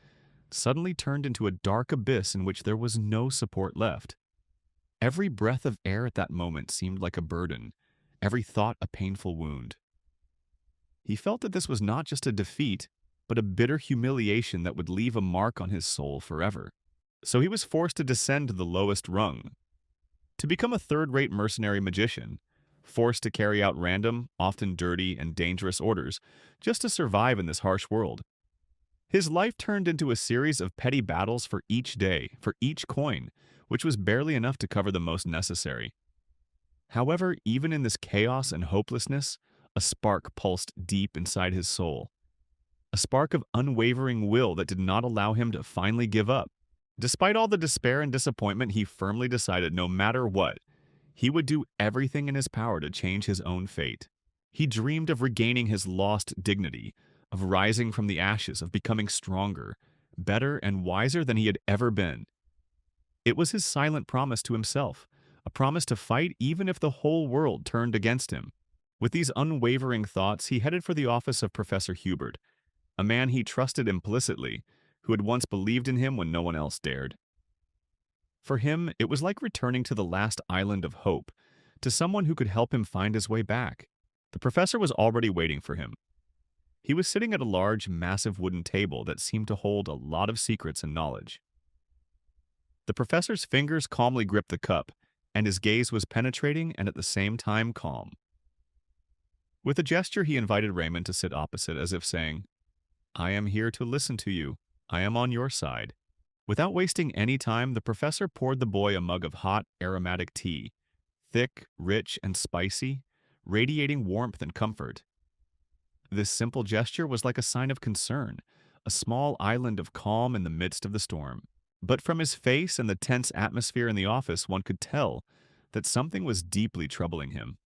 suddenly turned into a dark abyss in which there was no support left. Every breath of air at that moment seemed like a burden, every thought a painful wound. He felt that this was not just a defeat, but a bitter humiliation that would leave a mark on his soul forever. So he was forced to descend to the lowest rung, to become a third-rate mercenary magician, forced to carry out random, often dirty and dangerous orders just to survive in this harsh world. His life turned into a series of petty battles for each day, for each coin, which was barely enough to cover the most necessary. However, even in this chaos and hopelessness, a spark pulsed deep inside his soul. A spark of unwavering will that did not allow him to finally give up. Despite all the despair and disappointment, he firmly decided no matter what, he would do everything in his power to change his own fate. He dreamed of regaining his lost dignity, of rising from the ashes, of becoming stronger, better, and wiser than he had ever been. It was his silent promise to himself, a promise to fight even if the whole world turned against him. With these unwavering thoughts, he headed for the office of Professor Hubert, a man he trusted implicitly, who had once believed in him when no one else dared. For him, it was like returning to the last island of hope, to someone who could help him find his way back. The professor was already waiting for him. He was sitting at a large, massive wooden table that seemed to hold a lot of secrets and knowledge. The professor's fingers calmly gripped the cup, and his gaze was penetrating and at the same time calm. With a gesture, he invited Raymond to sit opposite, as if saying, "I am here to listen to you. I am on your side." Without wasting any time, the professor poured the boy a mug of hot, aromatic tea, thick, rich, and spicy, radiating warmth and comfort. This simple gesture was like a sign of concern, a small island of calm in the midst of the storm. But from his face and the tense atmosphere in the office, one could tell that something was deeply troubling him.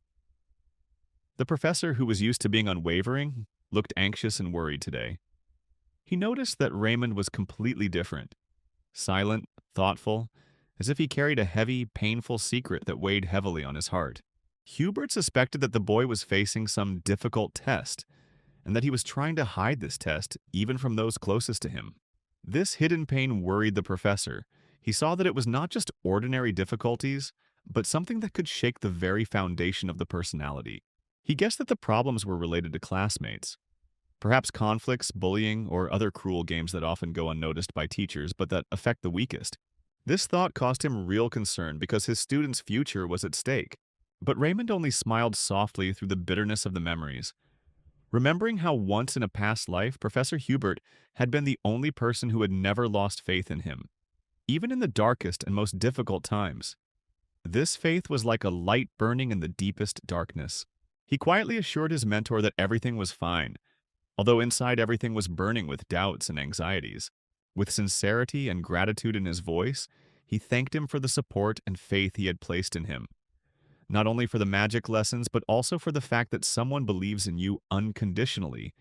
The professor, who was used to being unwavering, looked anxious and worried today. He noticed that Raymond was completely different. Silent, thoughtful, as if he carried a heavy, painful secret that weighed heavily on his heart. Hubert suspected that the boy was facing some difficult test, and that he was trying to hide this test even from those closest to him. This hidden pain worried the professor. He saw that it was not just ordinary difficulties, but something that could shake the very foundation of the personality. He guessed that the problems were related to classmates. Perhaps conflicts, bullying, or other cruel games that often go unnoticed by teachers but that affect the weakest. This thought caused him real concern because his student's future was at stake. But Raymond only smiled softly through the bitterness of the memories. Remembering how once in a past life, Professor Hubert had been the only person who had never lost faith in him, even in the darkest and most difficult times. This faith was like a light burning in the deepest darkness. He quietly assured his mentor that everything was fine, although inside everything was burning with doubts and anxieties. With sincerity and gratitude in his voice, he thanked him for the support and faith he had placed in him. Not only for the magic lessons, but also for the fact that someone believes in you unconditionally,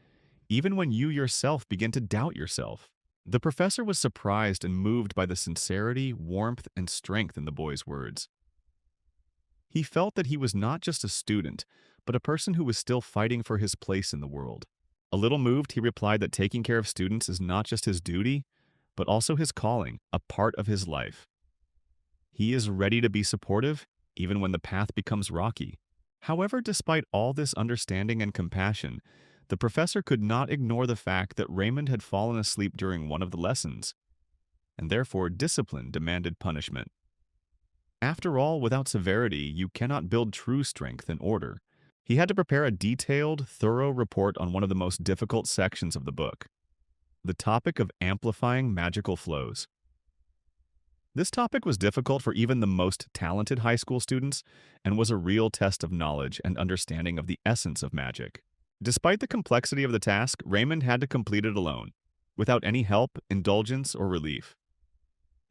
even when you yourself begin to doubt yourself. The professor was surprised and moved by the sincerity, warmth, and strength in the boy's words. He felt that he was not just a student, but a person who was still fighting for his place in the world. A little moved, he replied that taking care of students is not just his duty, but also his calling, a part of his life. He is ready to be supportive, even when the path becomes rocky. However, despite all this understanding and compassion, the professor could not ignore the fact that Raymond had fallen asleep during one of the lessons, and therefore discipline demanded punishment. After all, without severity, you cannot build true strength and order. He had to prepare a detailed, thorough report on one of the most difficult sections of the book, the topic of amplifying magical flows. This topic was difficult for even the most talented high school students and was a real test of knowledge and understanding of the essence of magic. Despite the complexity of the task, Raymond had to complete it alone. without any help, indulgence, or relief.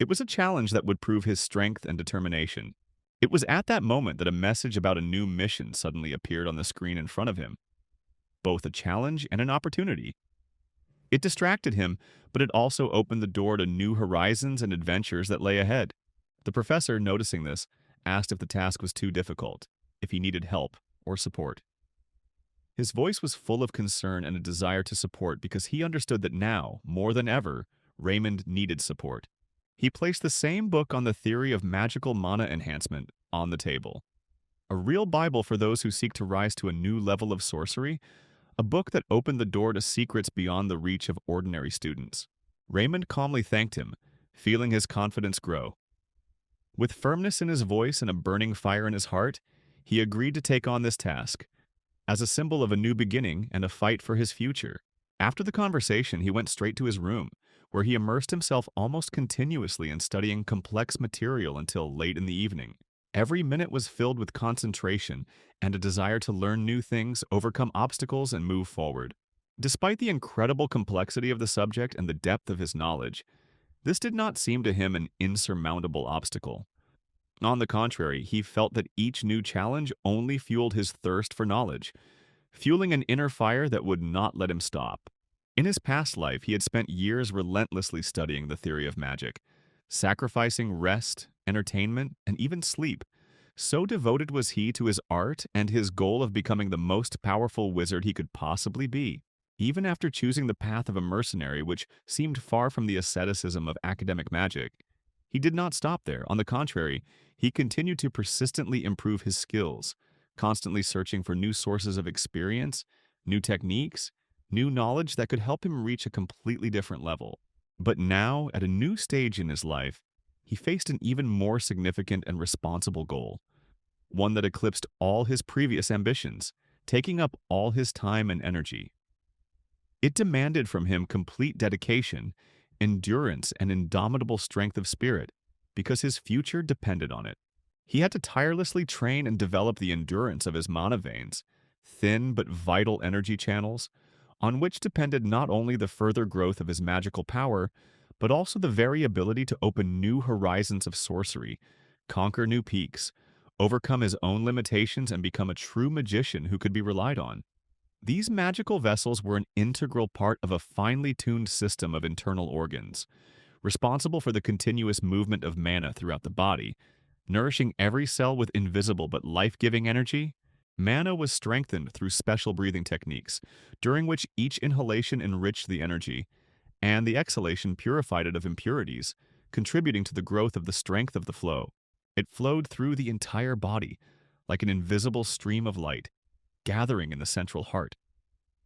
It was a challenge that would prove his strength and determination. It was at that moment that a message about a new mission suddenly appeared on the screen in front of him, both a challenge and an opportunity. It distracted him, but it also opened the door to new horizons and adventures that lay ahead. The professor, noticing this, asked if the task was too difficult, if he needed help or support. His voice was full of concern and a desire to support because he understood that now, more than ever, Raymond needed support. He placed the same book on the theory of magical mana enhancement on the table. A real Bible for those who seek to rise to a new level of sorcery, a book that opened the door to secrets beyond the reach of ordinary students. Raymond calmly thanked him, feeling his confidence grow. With firmness in his voice and a burning fire in his heart, he agreed to take on this task, as a symbol of a new beginning and a fight for his future. After the conversation, he went straight to his room, where he immersed himself almost continuously in studying complex material until late in the evening. Every minute was filled with concentration and a desire to learn new things, overcome obstacles, and move forward. Despite the incredible complexity of the subject and the depth of his knowledge, this did not seem to him an insurmountable obstacle. On the contrary, he felt that each new challenge only fueled his thirst for knowledge, fueling an inner fire that would not let him stop. In his past life, he had spent years relentlessly studying the theory of magic, sacrificing rest, entertainment, and even sleep. So devoted was he to his art and his goal of becoming the most powerful wizard he could possibly be. Even after choosing the path of a mercenary, which seemed far from the asceticism of academic magic, he did not stop there. On the contrary, he continued to persistently improve his skills, constantly searching for new sources of experience, new techniques, new knowledge that could help him reach a completely different level. But now, at a new stage in his life, he faced an even more significant and responsible goal, one that eclipsed all his previous ambitions, taking up all his time and energy. It demanded from him complete dedication, endurance, and indomitable strength of spirit, because his future depended on it. He had to tirelessly train and develop the endurance of his mana veins, thin but vital energy channels, on which depended not only the further growth of his magical power, but also the very ability to open new horizons of sorcery, conquer new peaks, overcome his own limitations, and become a true magician who could be relied on. These magical vessels were an integral part of a finely tuned system of internal organs, responsible for the continuous movement of mana throughout the body, nourishing every cell with invisible but life-giving energy. Mana was strengthened through special breathing techniques, during which each inhalation enriched the energy, and the exhalation purified it of impurities, contributing to the growth of the strength of the flow. It flowed through the entire body, like an invisible stream of light, gathering in the central heart,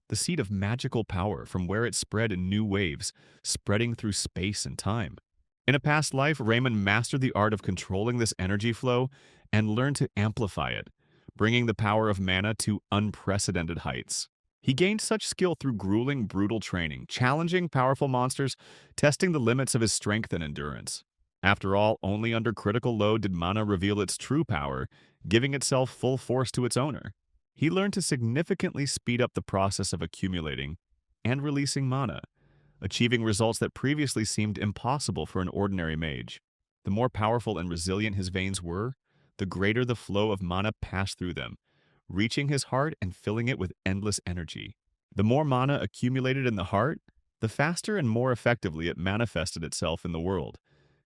the seat of magical power from where it spread in new waves, spreading through space and time. In a past life, Raymond mastered the art of controlling this energy flow and learned to amplify it, bringing the power of mana to unprecedented heights. He gained such skill through grueling, brutal training, challenging powerful monsters, testing the limits of his strength and endurance. After all, only under critical load did mana reveal its true power, giving itself full force to its owner. He learned to significantly speed up the process of accumulating and releasing mana, achieving results that previously seemed impossible for an ordinary mage. The more powerful and resilient his veins were, the greater the flow of mana passed through them, reaching his heart and filling it with endless energy. The more mana accumulated in the heart, the faster and more effectively it manifested itself in the world,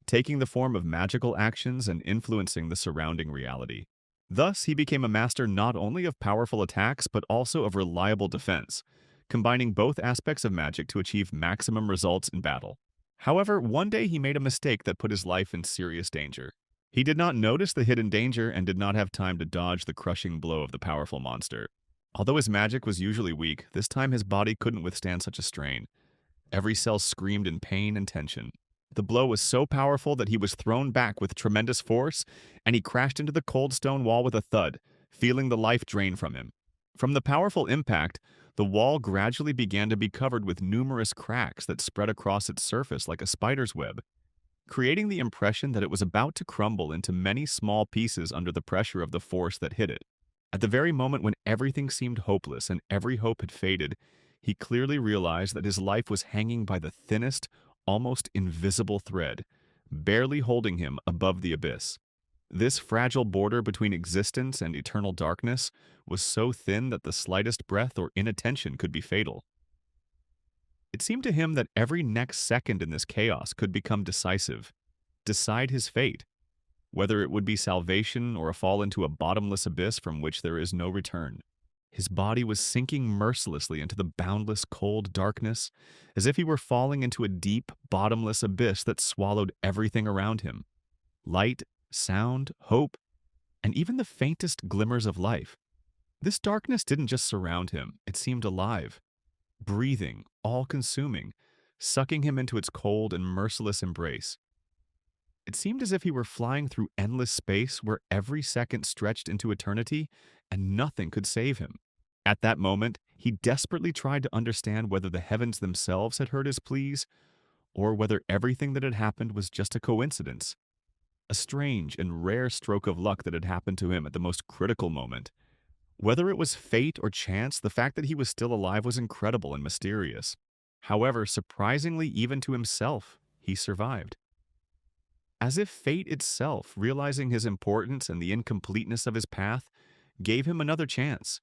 taking the form of magical actions and influencing the surrounding reality. Thus, he became a master not only of powerful attacks but also of reliable defense, combining both aspects of magic to achieve maximum results in battle. However, one day he made a mistake that put his life in serious danger. He did not notice the hidden danger and did not have time to dodge the crushing blow of the powerful monster. Although his magic was usually weak, this time his body couldn't withstand such a strain. Every cell screamed in pain and tension. The blow was so powerful that he was thrown back with tremendous force, and he crashed into the cold stone wall with a thud, feeling the life drain from him. From the powerful impact, the wall gradually began to be covered with numerous cracks that spread across its surface like a spider's web, creating the impression that it was about to crumble into many small pieces under the pressure of the force that hit it. At the very moment when everything seemed hopeless and every hope had faded, he clearly realized that his life was hanging by the thinnest, almost invisible thread, barely holding him above the abyss. This fragile border between existence and eternal darkness was so thin that the slightest breath or inattention could be fatal. It seemed to him that every next second in this chaos could become decisive, decide his fate, whether it would be salvation or a fall into a bottomless abyss from which there is no return. His body was sinking mercilessly into the boundless cold darkness, as if he were falling into a deep, bottomless abyss that swallowed everything around him. Light, sound, hope, and even the faintest glimmers of life. This darkness didn't just surround him, it seemed alive, breathing, all-consuming, sucking him into its cold and merciless embrace. It seemed as if he were flying through endless space where every second stretched into eternity and nothing could save him. At that moment, he desperately tried to understand whether the heavens themselves had heard his pleas, or whether everything that had happened was just a coincidence, a strange and rare stroke of luck that had happened to him at the most critical moment. Whether it was fate or chance, the fact that he was still alive was incredible and mysterious. However, surprisingly even to himself, he survived. As if fate itself, realizing his importance and the incompleteness of his path, gave him another chance.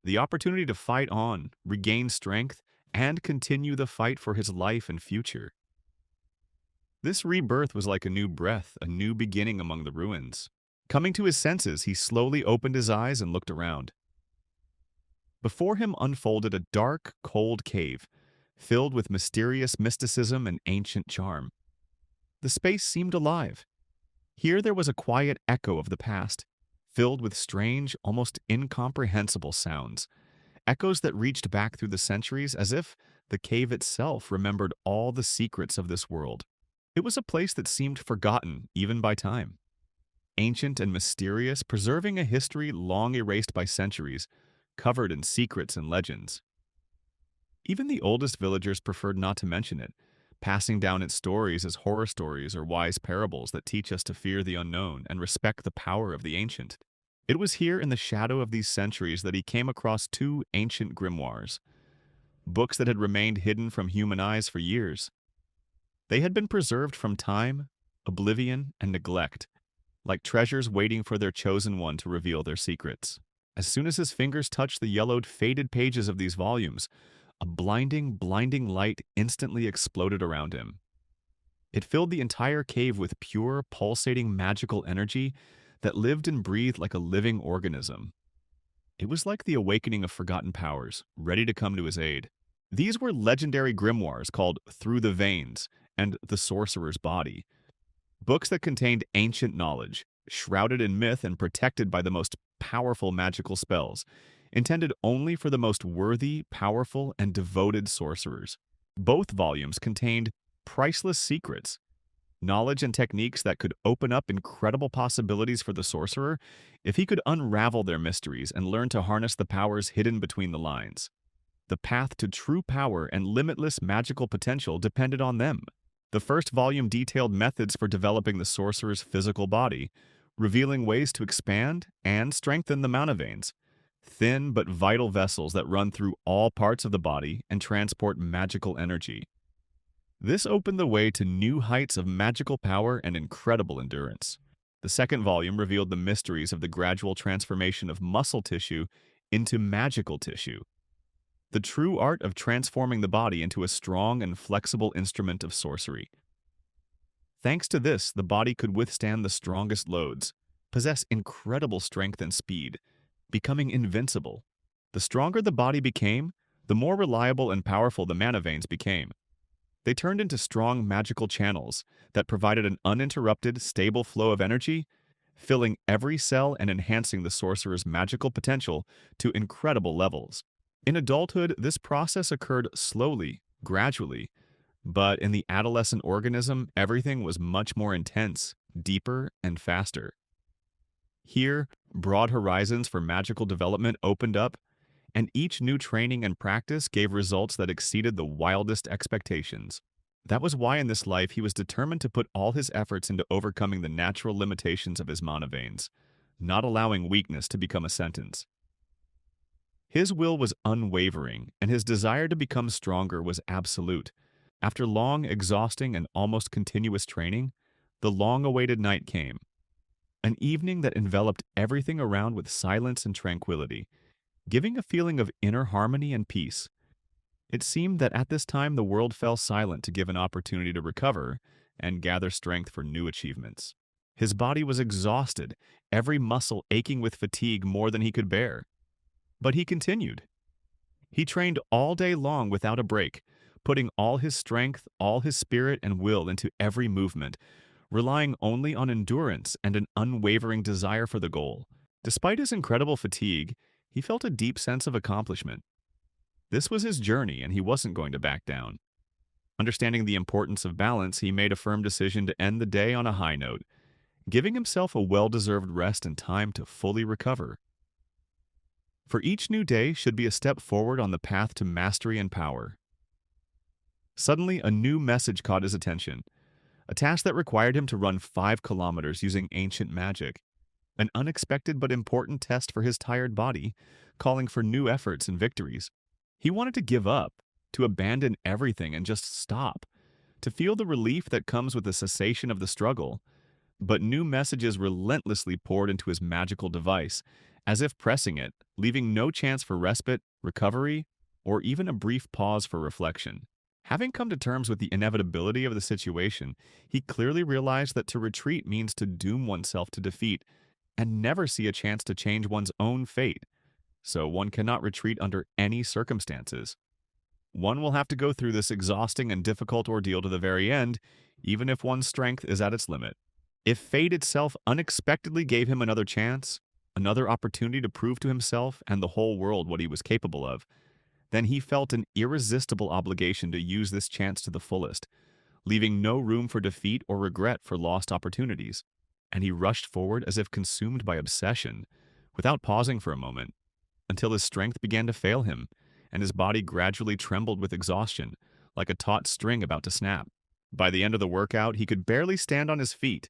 The opportunity to fight on, regain strength, and continue the fight for his life and future. This rebirth was like a new breath, a new beginning among the ruins. Coming to his senses, he slowly opened his eyes and looked around. Before him unfolded a dark, cold cave, filled with mysterious mysticism and ancient charm. The space seemed alive. Here there was a quiet echo of the past, filled with strange, almost incomprehensible sounds, echoes that reached back through the centuries as if the cave itself remembered all the secrets of this world. It was a place that seemed forgotten even by time. Ancient and mysterious, preserving a history long erased by centuries, covered in secrets and legends. Even the oldest villagers preferred not to mention it, passing down its stories as horror stories or wise parables that teach us to fear the unknown and respect the power of the ancient. It was here in the shadow of these centuries that he came across two ancient grimoires, books that had remained hidden from human eyes for years. They had been preserved from time, oblivion, and neglect, like treasures waiting for their chosen one to reveal their secrets. As soon as his fingers touched the yellowed, faded pages of these volumes, a blinding, blinding light instantly exploded around him. It filled the entire cave with pure, pulsating, magical energy that lived and breathed like a living organism. It was like the awakening of forgotten powers, ready to come to his aid. These were legendary grimoires called Through the Veins and The Sorcerer's Body, books that contained ancient knowledge, shrouded in myth and protected by the most powerful magical spells, intended only for the most worthy, powerful, and devoted sorcerers. Both volumes contained priceless secrets, knowledge and techniques that could open up incredible possibilities for the sorcerer if he could unravel their mysteries and learn to harness the powers hidden between the lines. The path to true power and limitless magical potential depended on them. The first volume detailed methods for developing the sorcerer's physical body, revealing ways to expand and strengthen the mana veins, thin but vital vessels that run through all parts of the body and transport magical energy. This opened the way to new heights of magical power and incredible endurance. The second volume revealed the mysteries of the gradual transformation of muscle tissue into magical tissue, the true art of transforming the body into a strong and flexible instrument of sorcery. Thanks to this, the body could withstand the strongest loads, possess incredible strength and speed, becoming invincible. The stronger the body became, the more reliable and powerful the mana veins became. They turned into strong magical channels that provided an uninterrupted, stable flow of energy, filling every cell and enhancing the sorcerer's magical potential to incredible levels. In adulthood, this process occurred slowly, gradually, but in the adolescent organism, everything was much more intense, deeper, and faster. Here, broad horizons for magical development opened up, and each new training and practice gave results that exceeded the wildest expectations. That was why in this life he was determined to put all his efforts into overcoming the natural limitations of his mana veins, not allowing weakness to become a sentence. His will was unwavering, and his desire to become stronger was absolute. After long, exhausting, and almost continuous training, the long-awaited night came, an evening that enveloped everything around with silence and tranquility, giving a feeling of inner harmony and peace. It seemed that at this time the world fell silent to give an opportunity to recover and gather strength for new achievements. His body was exhausted, every muscle aching with fatigue more than he could bear. But he continued. He trained all day long without a break, putting all his strength, all his spirit and will into every movement, relying only on endurance and an unwavering desire for the goal. Despite his incredible fatigue, he felt a deep sense of accomplishment. This was his journey, and he wasn't going to back down. Understanding the importance of balance, he made a firm decision to end the day on a high note, giving himself a well-deserved rest and time to fully recover. For each new day should be a step forward on the path to mastery and power. Suddenly, a new message caught his attention, a task that required him to run 5 kilometers using ancient magic. An unexpected but important test for his tired body, calling for new efforts and victories. He wanted to give up, to abandon everything and just stop, to feel the relief that comes with the cessation of the struggle. But new messages relentlessly poured into his magical device, as if pressing it, leaving no chance for respite, recovery, or even a brief pause for reflection. Having come to terms with the inevitability of the situation, he clearly realized that to retreat means to doom oneself to defeat and never see a chance to change one's own fate. So one cannot retreat under any circumstances. One will have to go through this exhausting and difficult ordeal to the very end, even if one's strength is at its limit. If fate itself unexpectedly gave him another chance, another opportunity to prove to himself and the whole world what he was capable of, then he felt an irresistible obligation to use this chance to the fullest, leaving no room for defeat or regret for lost opportunities. And he rushed forward as if consumed by obsession, without pausing for a moment, until his strength began to fail him, and his body gradually trembled with exhaustion, like a taut string about to snap. By the end of the workout, he could barely stand on his feet.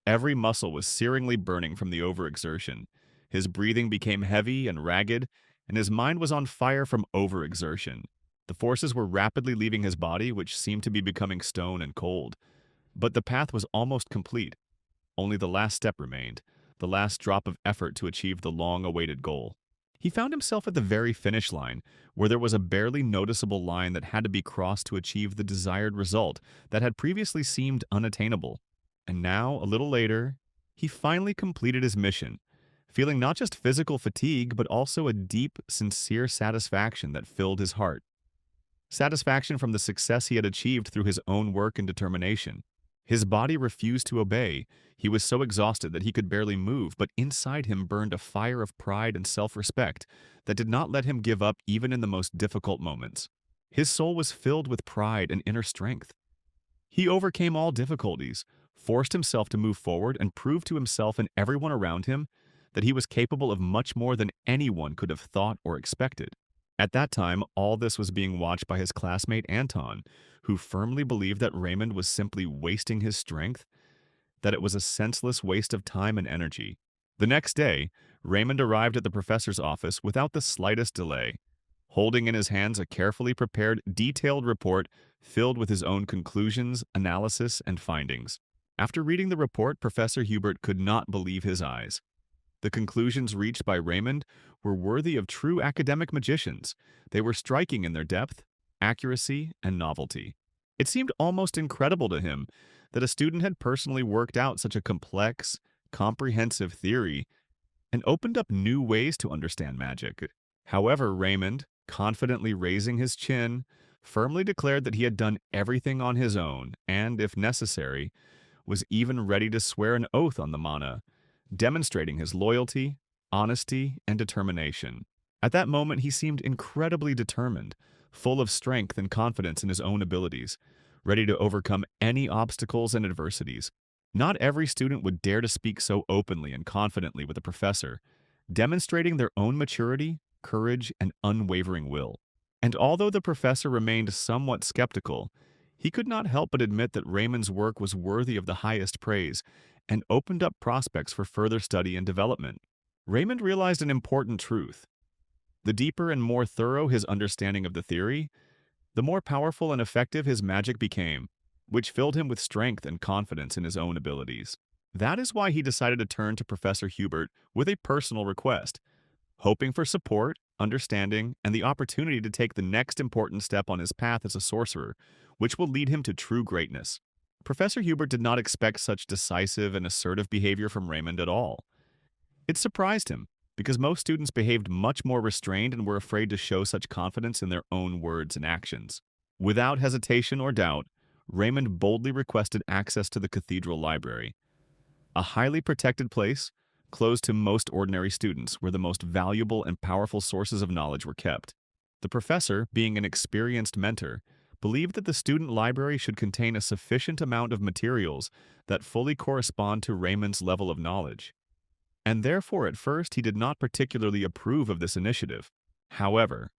Every muscle was searingly burning from the overexertion. His breathing became heavy and ragged, and his mind was on fire from overexertion. The forces were rapidly leaving his body, which seemed to be becoming stone and cold. But the path was almost complete. Only the last step remained, the last drop of effort to achieve the long-awaited goal. He found himself at the very finish line, where there was a barely noticeable line that had to be crossed to achieve the desired result that had previously seemed unattainable. And now, a little later, he finally completed his mission, feeling not just physical fatigue, but also a deep, sincere satisfaction that filled his heart. Satisfaction from the success he had achieved through his own work and determination. His body refused to obey. He was so exhausted that he could barely move, but inside him burned a fire of pride and self-respect that did not let him give up even in the most difficult moments. His soul was filled with pride and inner strength. He overcame all difficulties, forced himself to move forward, and proved to himself and everyone around him that he was capable of much more than anyone could have thought or expected. At that time, all this was being watched by his classmate Anton, who firmly believed that Raymond was simply wasting his strength, that it was a senseless waste of time and energy. The next day, Raymond arrived at the professor's office without the slightest delay, holding in his hands a carefully prepared, detailed report filled with his own conclusions, analysis, and findings. After reading the report, Professor Hubert could not believe his eyes. The conclusions reached by Raymond were worthy of true academic magicians. They were striking in their depth, accuracy, and novelty. It seemed almost incredible to him that a student had personally worked out such a complex, comprehensive theory and opened up new ways to understand magic. However, Raymond, confidently raising his chin, firmly declared that he had done everything on his own and, if necessary, was even ready to swear an oath on the mana, demonstrating his loyalty, honesty, and determination. At that moment, he seemed incredibly determined, full of strength and confidence in his own abilities, ready to overcome any obstacles and adversities. Not every student would dare to speak so openly and confidently with a professor, demonstrating their own maturity, courage, and unwavering will. And although the professor remained somewhat skeptical, he could not help but admit that Raymond's work was worthy of the highest praise and opened up prospects for further study and development. Raymond realized an important truth. The deeper and more thorough his understanding of the theory, the more powerful and effective his magic became, which filled him with strength and confidence in his own abilities. That is why he decided to turn to Professor Hubert with a personal request, hoping for support, understanding, and the opportunity to take the next important step on his path as a sorcerer, which will lead him to true greatness. Professor Hubert did not expect such decisive and assertive behavior from Raymond at all. It surprised him, because most students behaved much more restrained and were afraid to show such confidence in their own words and actions. Without hesitation or doubt, Raymond boldly requested access to the cathedral library, a highly protected place, closed to most ordinary students, where the most valuable and powerful sources of knowledge were kept. The professor, being an experienced mentor, believed that the student library should contain a sufficient amount of materials that fully correspond to Raymond's level of knowledge. And therefore at first he did not particularly approve of this initiative. However,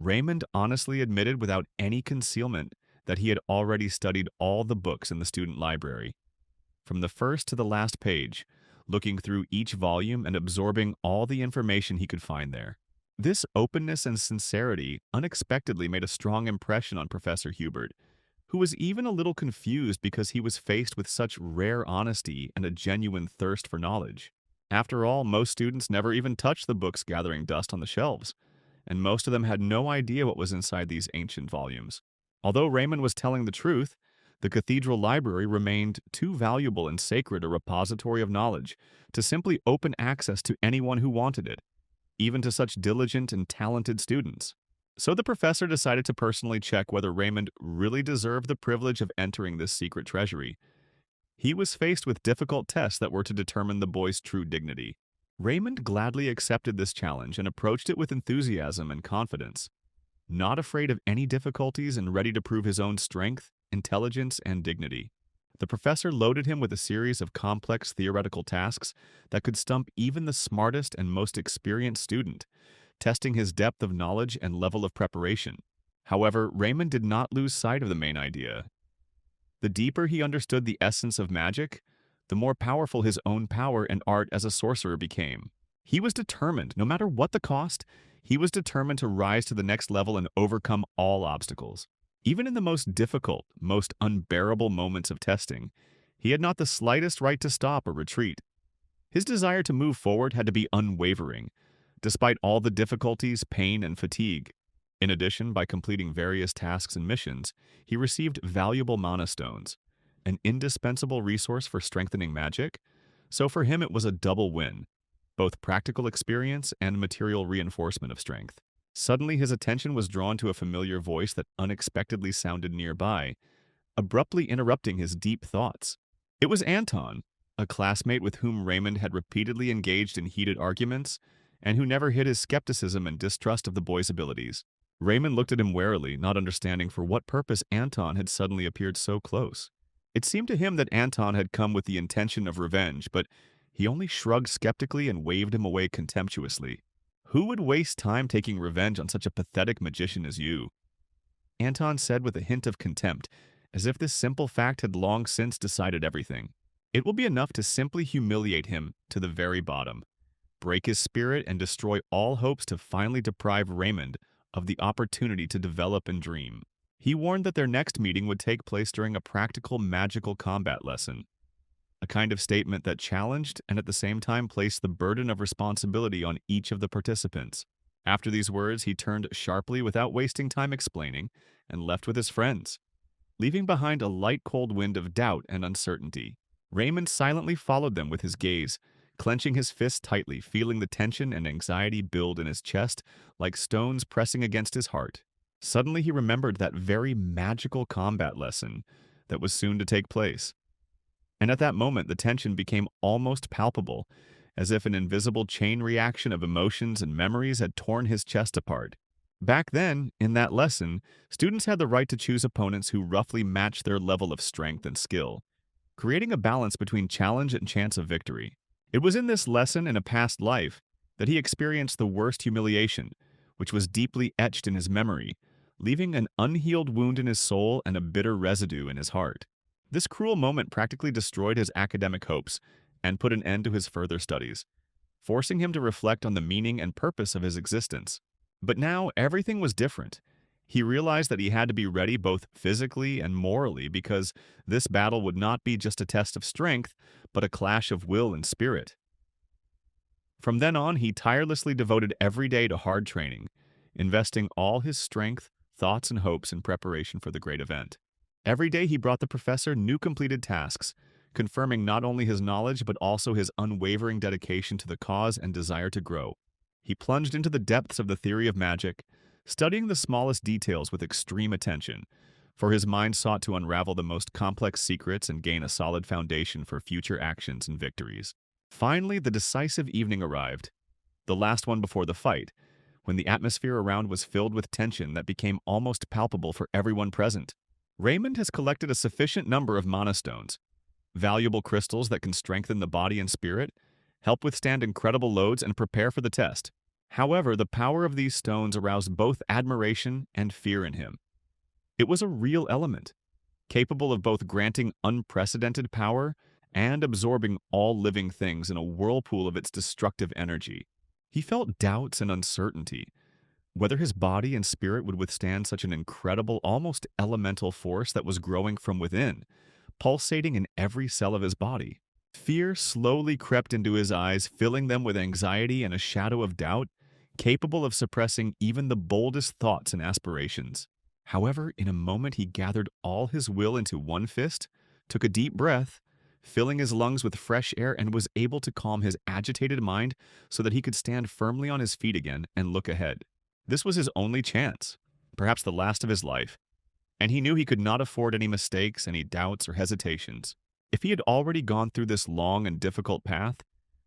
Raymond honestly admitted without any concealment that he had already studied all the books in the student library, from the first to the last page, looking through each volume and absorbing all the information he could find there. This openness and sincerity unexpectedly made a strong impression on Professor Hubert, who was even a little confused because he was faced with such rare honesty and a genuine thirst for knowledge. After all, most students never even touched the books gathering dust on the shelves, and most of them had no idea what was inside these ancient volumes. Although Raymond was telling the truth, the cathedral library remained too valuable and sacred a repository of knowledge to simply open access to anyone who wanted it, even to such diligent and talented students. So the professor decided to personally check whether Raymond really deserved the privilege of entering this secret treasury. He was faced with difficult tests that were to determine the boy's true dignity. Raymond gladly accepted this challenge and approached it with enthusiasm and confidence, not afraid of any difficulties and ready to prove his own strength, intelligence, and dignity. The professor loaded him with a series of complex theoretical tasks that could stump even the smartest and most experienced student, testing his depth of knowledge and level of preparation. However, Raymond did not lose sight of the main idea. The deeper he understood the essence of magic, the more powerful his own power and art as a sorcerer became. He was determined, no matter what the cost, he was determined to rise to the next level and overcome all obstacles. Even in the most difficult, most unbearable moments of testing, he had not the slightest right to stop or retreat. His desire to move forward had to be unwavering, despite all the difficulties, pain, and fatigue. In addition, by completing various tasks and missions, he received valuable mana stones, an indispensable resource for strengthening magic. So for him it was a double win, both practical experience and material reinforcement of strength. Suddenly his attention was drawn to a familiar voice that unexpectedly sounded nearby, abruptly interrupting his deep thoughts. It was Anton, a classmate with whom Raymond had repeatedly engaged in heated arguments, and who never hid his skepticism and distrust of the boy's abilities. Raymond looked at him warily, not understanding for what purpose Anton had suddenly appeared so close. It seemed to him that Anton had come with the intention of revenge, but he only shrugged skeptically and waved him away contemptuously. "Who would waste time taking revenge on such a pathetic magician as you?" Anton said with a hint of contempt, as if this simple fact had long since decided everything. "It will be enough to simply humiliate him to the very bottom, break his spirit, and destroy all hopes to finally deprive Raymond of the opportunity to develop and dream." He warned that their next meeting would take place during a practical magical combat lesson, a kind of statement that challenged and at the same time placed the burden of responsibility on each of the participants. After these words, he turned sharply without wasting time explaining and left with his friends, leaving behind a light cold wind of doubt and uncertainty. Raymond silently followed them with his gaze, clenching his fists tightly, feeling the tension and anxiety build in his chest like stones pressing against his heart. Suddenly he remembered that very magical combat lesson that was soon to take place. And at that moment the tension became almost palpable, as if an invisible chain reaction of emotions and memories had torn his chest apart. Back then, in that lesson, students had the right to choose opponents who roughly matched their level of strength and skill, creating a balance between challenge and chance of victory. It was in this lesson in a past life that he experienced the worst humiliation, which was deeply etched in his memory, leaving an unhealed wound in his soul and a bitter residue in his heart. This cruel moment practically destroyed his academic hopes and put an end to his further studies, forcing him to reflect on the meaning and purpose of his existence. But now everything was different. He realized that he had to be ready both physically and morally because this battle would not be just a test of strength, but a clash of will and spirit. From then on, he tirelessly devoted every day to hard training, investing all his strength, thoughts, and hopes in preparation for the great event. Every day he brought the professor new completed tasks, confirming not only his knowledge but also his unwavering dedication to the cause and desire to grow. He plunged into the depths of the theory of magic, studying the smallest details with extreme attention, for his mind sought to unravel the most complex secrets and gain a solid foundation for future actions and victories. Finally, the decisive evening arrived, the last one before the fight, when the atmosphere around was filled with tension that became almost palpable for everyone present. Raymond has collected a sufficient number of mana stones, valuable crystals that can strengthen the body and spirit, help withstand incredible loads, and prepare for the test. However, the power of these stones aroused both admiration and fear in him. It was a real element, capable of both granting unprecedented power and absorbing all living things in a whirlpool of its destructive energy. He felt doubts and uncertainty, whether his body and spirit would withstand such an incredible, almost elemental force that was growing from within, pulsating in every cell of his body. Fear slowly crept into his eyes, filling them with anxiety and a shadow of doubt, capable of suppressing even the boldest thoughts and aspirations. However, in a moment he gathered all his will into one fist, took a deep breath, filling his lungs with fresh air, and was able to calm his agitated mind so that he could stand firmly on his feet again and look ahead. This was his only chance, perhaps the last of his life, and he knew he could not afford any mistakes, any doubts, or hesitations. If he had already gone through this long and difficult path,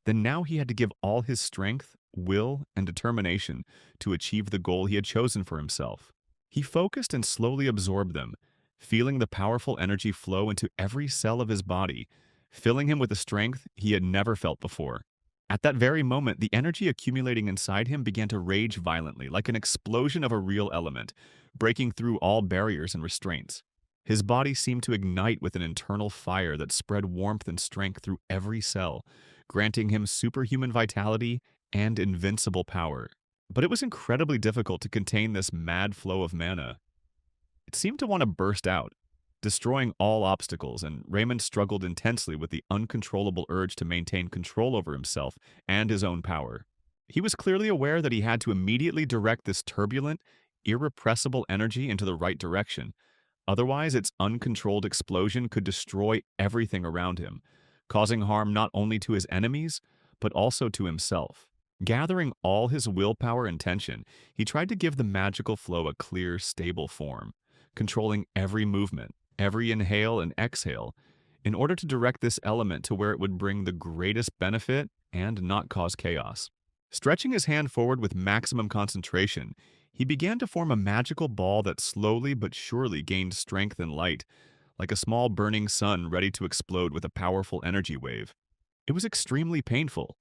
then now he had to give all his strength, will, and determination to achieve the goal he had chosen for himself. He focused and slowly absorbed them, feeling the powerful energy flow into every cell of his body, filling him with a strength he had never felt before. At that very moment, the energy accumulating inside him began to rage violently, like an explosion of a real element, breaking through all barriers and restraints. His body seemed to ignite with an internal fire that spread warmth and strength through every cell, granting him superhuman vitality and invincible power. But it was incredibly difficult to contain this mad flow of mana. It seemed to want to burst out, destroying all obstacles, and Raymond struggled intensely with the uncontrollable urge to maintain control over himself and his own power. He was clearly aware that he had to immediately direct this turbulent, irrepressible energy into the right direction. Otherwise, its uncontrolled explosion could destroy everything around him, causing harm not only to his enemies, but also to himself. Gathering all his willpower and tension, he tried to give the magical flow a clear, stable form, controlling every movement, every inhale and exhale, in order to direct this element to where it would bring the greatest benefit and not cause chaos. Stretching his hand forward with maximum concentration, he began to form a magical ball that slowly but surely gained strength and light, like a small burning sun ready to explode with a powerful energy wave. It was extremely painful.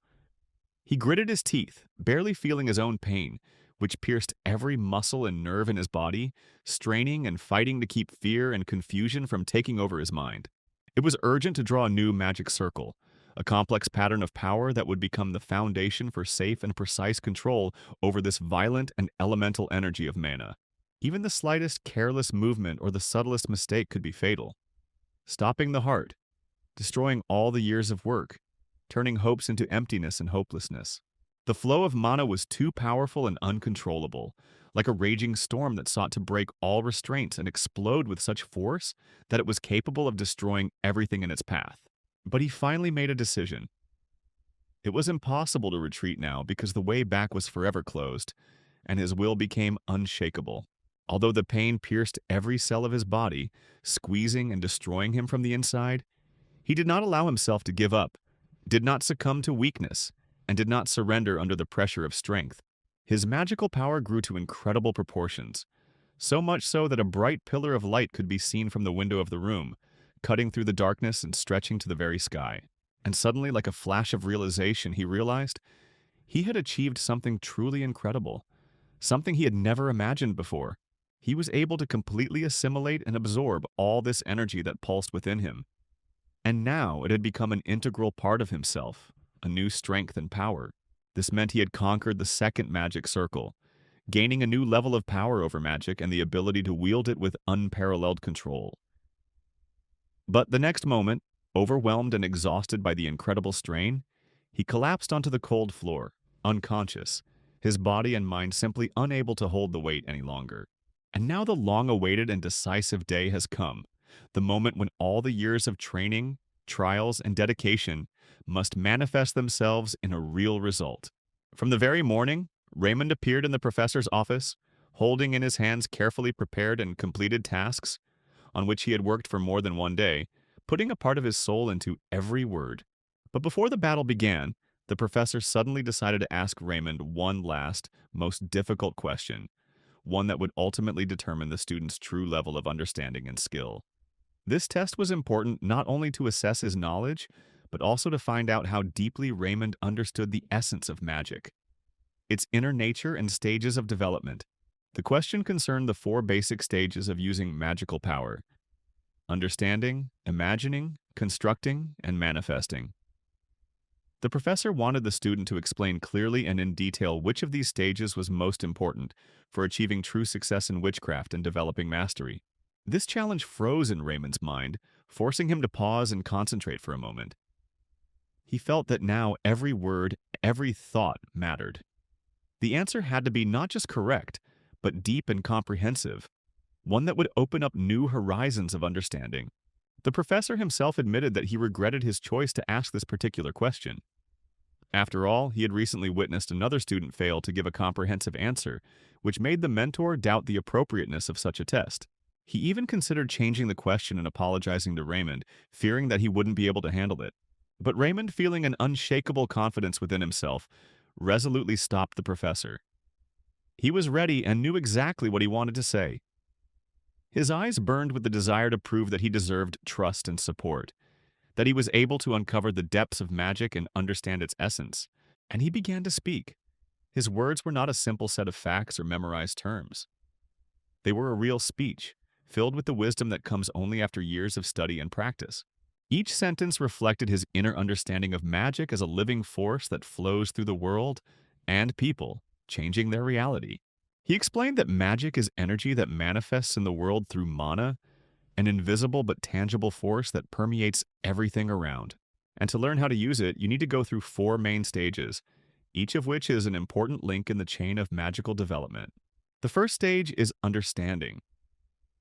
He gritted his teeth, barely feeling his own pain, which pierced every muscle and nerve in his body, straining and fighting to keep fear and confusion from taking over his mind. It was urgent to draw a new magic circle, a complex pattern of power that would become the foundation for safe and precise control over this violent and elemental energy of mana. Even the slightest careless movement or the subtlest mistake could be fatal, stopping the heart, destroying all the years of work, turning hopes into emptiness and hopelessness. The flow of mana was too powerful and uncontrollable, like a raging storm that sought to break all restraints and explode with such force that it was capable of destroying everything in its path. But he finally made a decision. It was impossible to retreat now because the way back was forever closed, and his will became unshakable. Although the pain pierced every cell of his body, squeezing and destroying him from the inside, he did not allow himself to give up, did not succumb to weakness, and did not surrender under the pressure of strength. His magical power grew to incredible proportions, so much so that a bright pillar of light could be seen from the window of the room, cutting through the darkness and stretching to the very sky. And suddenly, like a flash of realization, he realized he had achieved something truly incredible, something he had never imagined before. He was able to completely assimilate and absorb all this energy that pulsed within him. And now it had become an integral part of himself, a new strength and power. This meant he had conquered the second magic circle, gaining a new level of power over magic and the ability to wield it with unparalleled control. But the next moment, overwhelmed and exhausted by the incredible strain, he collapsed onto the cold floor, unconscious, his body and mind simply unable to hold the weight any longer. And now the long-awaited and decisive day has come, the moment when all the years of training, trials, and dedication must manifest themselves in a real result. From the very morning, Raymond appeared in the professor's office, holding in his hands carefully prepared and completed tasks on which he had worked for more than one day, putting a part of his soul into every word. But before the battle began, the professor suddenly decided to ask Raymond one last, most difficult question, one that would ultimately determine the student's true level of understanding and skill. This test was important not only to assess his knowledge, but also to find out how deeply Raymond understood the essence of magic, its inner nature and stages of development. The question concerned the four basic stages of using magical power: understanding, imagining, constructing, and manifesting. The professor wanted the student to explain clearly and in detail which of these stages was most important for achieving true success in witchcraft and developing mastery. This challenge froze in Raymond's mind, forcing him to pause and concentrate for a moment. He felt that now every word, every thought mattered. The answer had to be not just correct, but deep and comprehensive, one that would open up new horizons of understanding. The professor himself admitted that he regretted his choice to ask this particular question. After all, he had recently witnessed another student fail to give a comprehensive answer, which made the mentor doubt the appropriateness of such a test. He even considered changing the question and apologizing to Raymond, fearing that he wouldn't be able to handle it. But Raymond, feeling an unshakable confidence within himself, resolutely stopped the professor. He was ready and knew exactly what he wanted to say. His eyes burned with the desire to prove that he deserved trust and support, that he was able to uncover the depths of magic and understand its essence. And he began to speak. His words were not a simple set of facts or memorized terms. They were a real speech, filled with the wisdom that comes only after years of study and practice. Each sentence reflected his inner understanding of magic as a living force that flows through the world and people, changing their reality. He explained that magic is energy that manifests in the world through mana, an invisible but tangible force that permeates everything around. And to learn how to use it, you need to go through four main stages, each of which is an important link in the chain of magical development. The first stage is understanding.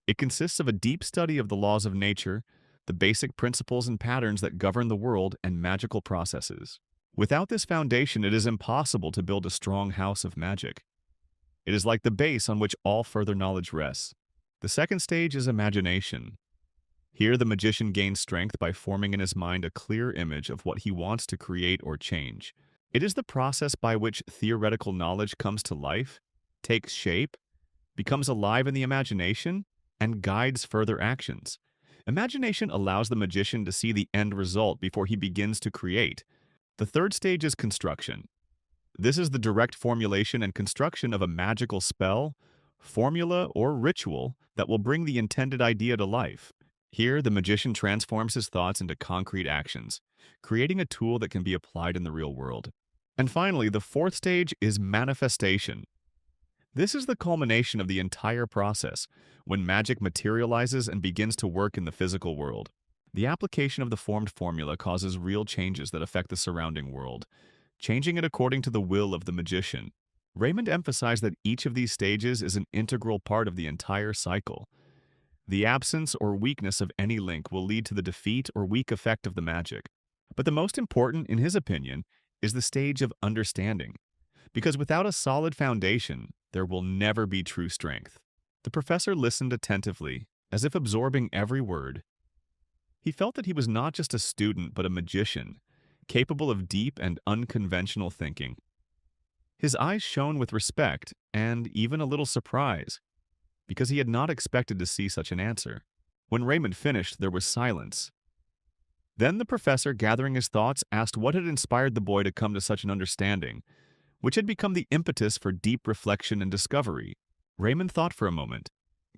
It consists of a deep study of the laws of nature, the basic principles and patterns that govern the world and magical processes. Without this foundation, it is impossible to build a strong house of magic. It is like the base on which all further knowledge rests. The second stage is imagination. Here, the magician gains strength by forming in his mind a clear image of what he wants to create or change. It is the process by which theoretical knowledge comes to life, takes shape, becomes alive in the imagination, and guides further actions. Imagination allows the magician to see the end result before he begins to create. The third stage is construction. This is the direct formulation and construction of a magical spell, formula, or ritual that will bring the intended idea to life. Here, the magician transforms his thoughts into concrete actions, creating a tool that can be applied in the real world. And finally, the fourth stage is manifestation. This is the culmination of the entire process, when magic materializes and begins to work in the physical world. The application of the formed formula causes real changes that affect the surrounding world, changing it according to the will of the magician. Raymond emphasized that each of these stages is an integral part of the entire cycle. The absence or weakness of any link will lead to the defeat or weak effect of the magic. But the most important, in his opinion, is the stage of understanding, because without a solid foundation, there will never be true strength. The professor listened attentively, as if absorbing every word. He felt that he was not just a student, but a magician, capable of deep and unconventional thinking. His eyes shone with respect and even a little surprise, because he had not expected to see such an answer. When Raymond finished, there was silence. Then the professor, gathering his thoughts, asked what had inspired the boy to come to such an understanding, which had become the impetus for deep reflection and discovery. Raymond thought for a moment,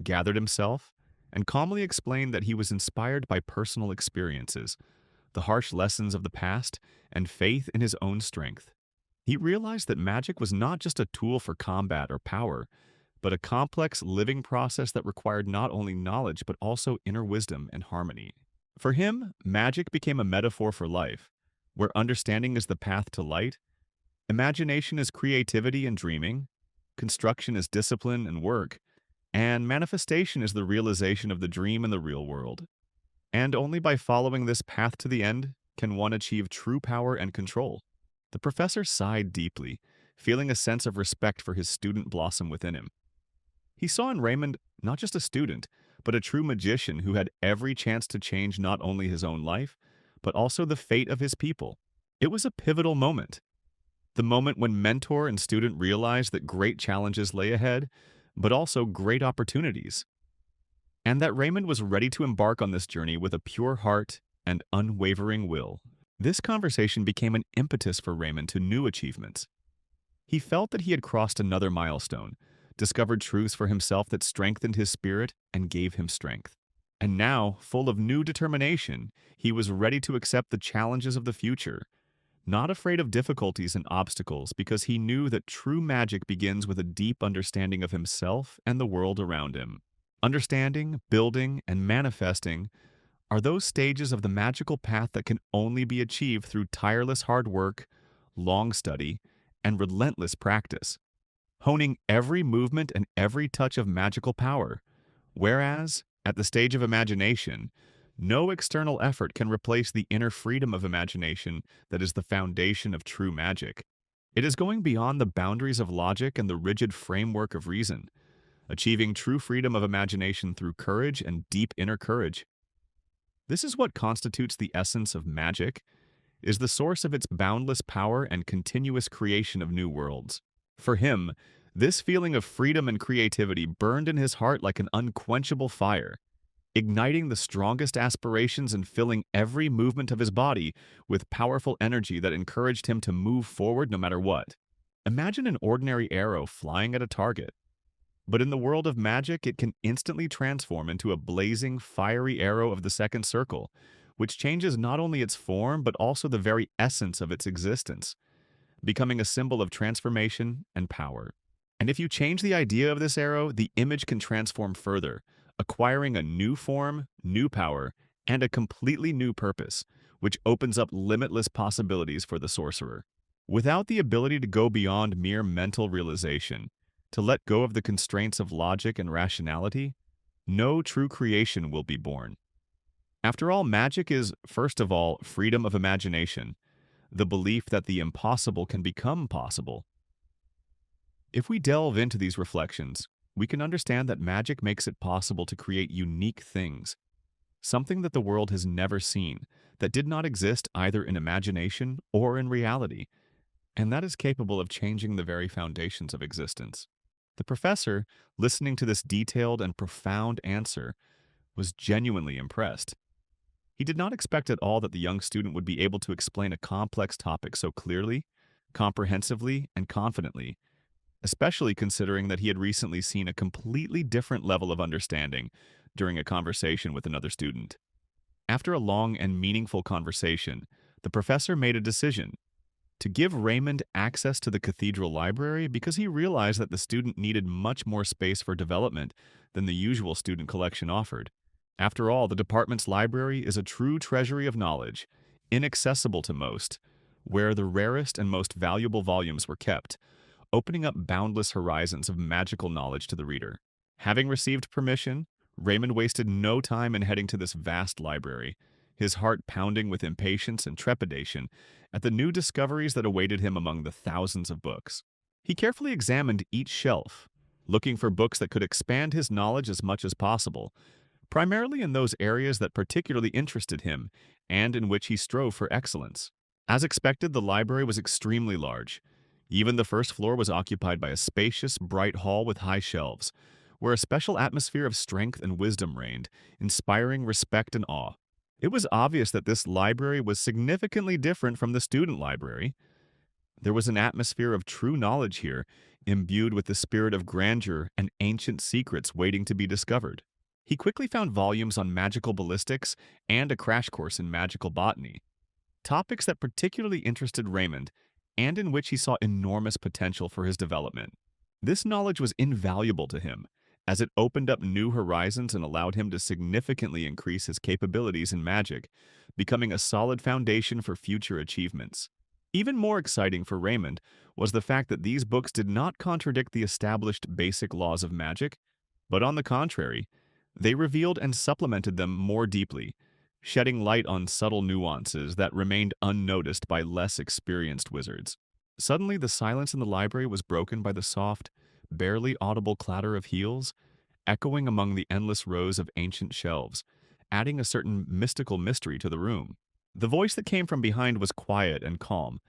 gathered himself, and calmly explained that he was inspired by personal experiences, the harsh lessons of the past, and faith in his own strength. He realized that magic was not just a tool for combat or power, but a complex living process that required not only knowledge but also inner wisdom and harmony. For him, magic became a metaphor for life, where understanding is the path to light, imagination is creativity and dreaming, construction is discipline and work, and manifestation is the realization of the dream in the real world. And only by following this path to the end can one achieve true power and control. The professor sighed deeply, feeling a sense of respect for his student blossom within him. He saw in Raymond not just a student, but a true magician who had every chance to change not only his own life, but also the fate of his people. It was a pivotal moment, the moment when mentor and student realized that great challenges lay ahead, but also great opportunities, and that Raymond was ready to embark on this journey with a pure heart and unwavering will. This conversation became an impetus for Raymond to new achievements. He felt that he had crossed another milestone, discovered truths for himself that strengthened his spirit and gave him strength. And now, full of new determination, he was ready to accept the challenges of the future, not afraid of difficulties and obstacles because he knew that true magic begins with a deep understanding of himself and the world around him. Understanding, building, and manifesting are those stages of the magical path that can only be achieved through tireless hard work, long study, and relentless practice, honing every movement and every touch of magical power. Whereas, at the stage of imagination, no external effort can replace the inner freedom of imagination that is the foundation of true magic. It is going beyond the boundaries of logic and the rigid framework of reason, achieving true freedom of imagination through courage and deep inner courage. This is what constitutes the essence of magic, is the source of its boundless power and continuous creation of new worlds. For him, this feeling of freedom and creativity burned in his heart like an unquenchable fire, igniting the strongest aspirations and filling every movement of his body with powerful energy that encouraged him to move forward no matter what. Imagine an ordinary arrow flying at a target, but in the world of magic, it can instantly transform into a blazing, fiery arrow of the second circle, which changes not only its form but also the very essence of its existence, becoming a symbol of transformation and power. And if you change the idea of this arrow, the image can transform further, acquiring a new form, new power, and a completely new purpose, which opens up limitless possibilities for the sorcerer. Without the ability to go beyond mere mental realization, to let go of the constraints of logic and rationality, no true creation will be born. After all, magic is, first of all, freedom of imagination, the belief that the impossible can become possible. If we delve into these reflections, we can understand that magic makes it possible to create unique things, something that the world has never seen, that did not exist either in imagination or in reality, and that is capable of changing the very foundations of existence. The professor, listening to this detailed and profound answer, was genuinely impressed. He did not expect at all that the young student would be able to explain a complex topic so clearly, comprehensively, and confidently, especially considering that he had recently seen a completely different level of understanding during a conversation with another student. After a long and meaningful conversation, the professor made a decision to give Raymond access to the cathedral library because he realized that the student needed much more space for development than the usual student collection offered. After all, the department's library is a true treasury of knowledge, inaccessible to most, where the rarest and most valuable volumes were kept, opening up boundless horizons of magical knowledge to the reader. Having received permission, Raymond wasted no time in heading to this vast library, his heart pounding with impatience and trepidation at the new discoveries that awaited him among the thousands of books. He carefully examined each shelf, looking for books that could expand his knowledge as much as possible, primarily in those areas that particularly interested him and in which he strove for excellence. As expected, the library was extremely large. Even the first floor was occupied by a spacious, bright hall with high shelves, where a special atmosphere of strength and wisdom reigned, inspiring respect and awe. It was obvious that this library was significantly different from the student library. There was an atmosphere of true knowledge here, imbued with the spirit of grandeur and ancient secrets waiting to be discovered. He quickly found volumes on magical ballistics and a crash course in magical botany, topics that particularly interested Raymond and in which he saw enormous potential for his development. This knowledge was invaluable to him, as it opened up new horizons and allowed him to significantly increase his capabilities in magic, becoming a solid foundation for future achievements. Even more exciting for Raymond was the fact that these books did not contradict the established basic laws of magic, but on the contrary, they revealed and supplemented them more deeply, shedding light on subtle nuances that remained unnoticed by less experienced wizards. Suddenly, the silence in the library was broken by the soft, barely audible clatter of heels, echoing among the endless rows of ancient shelves, adding a certain mystical mystery to the room. The voice that came from behind was quiet and calm,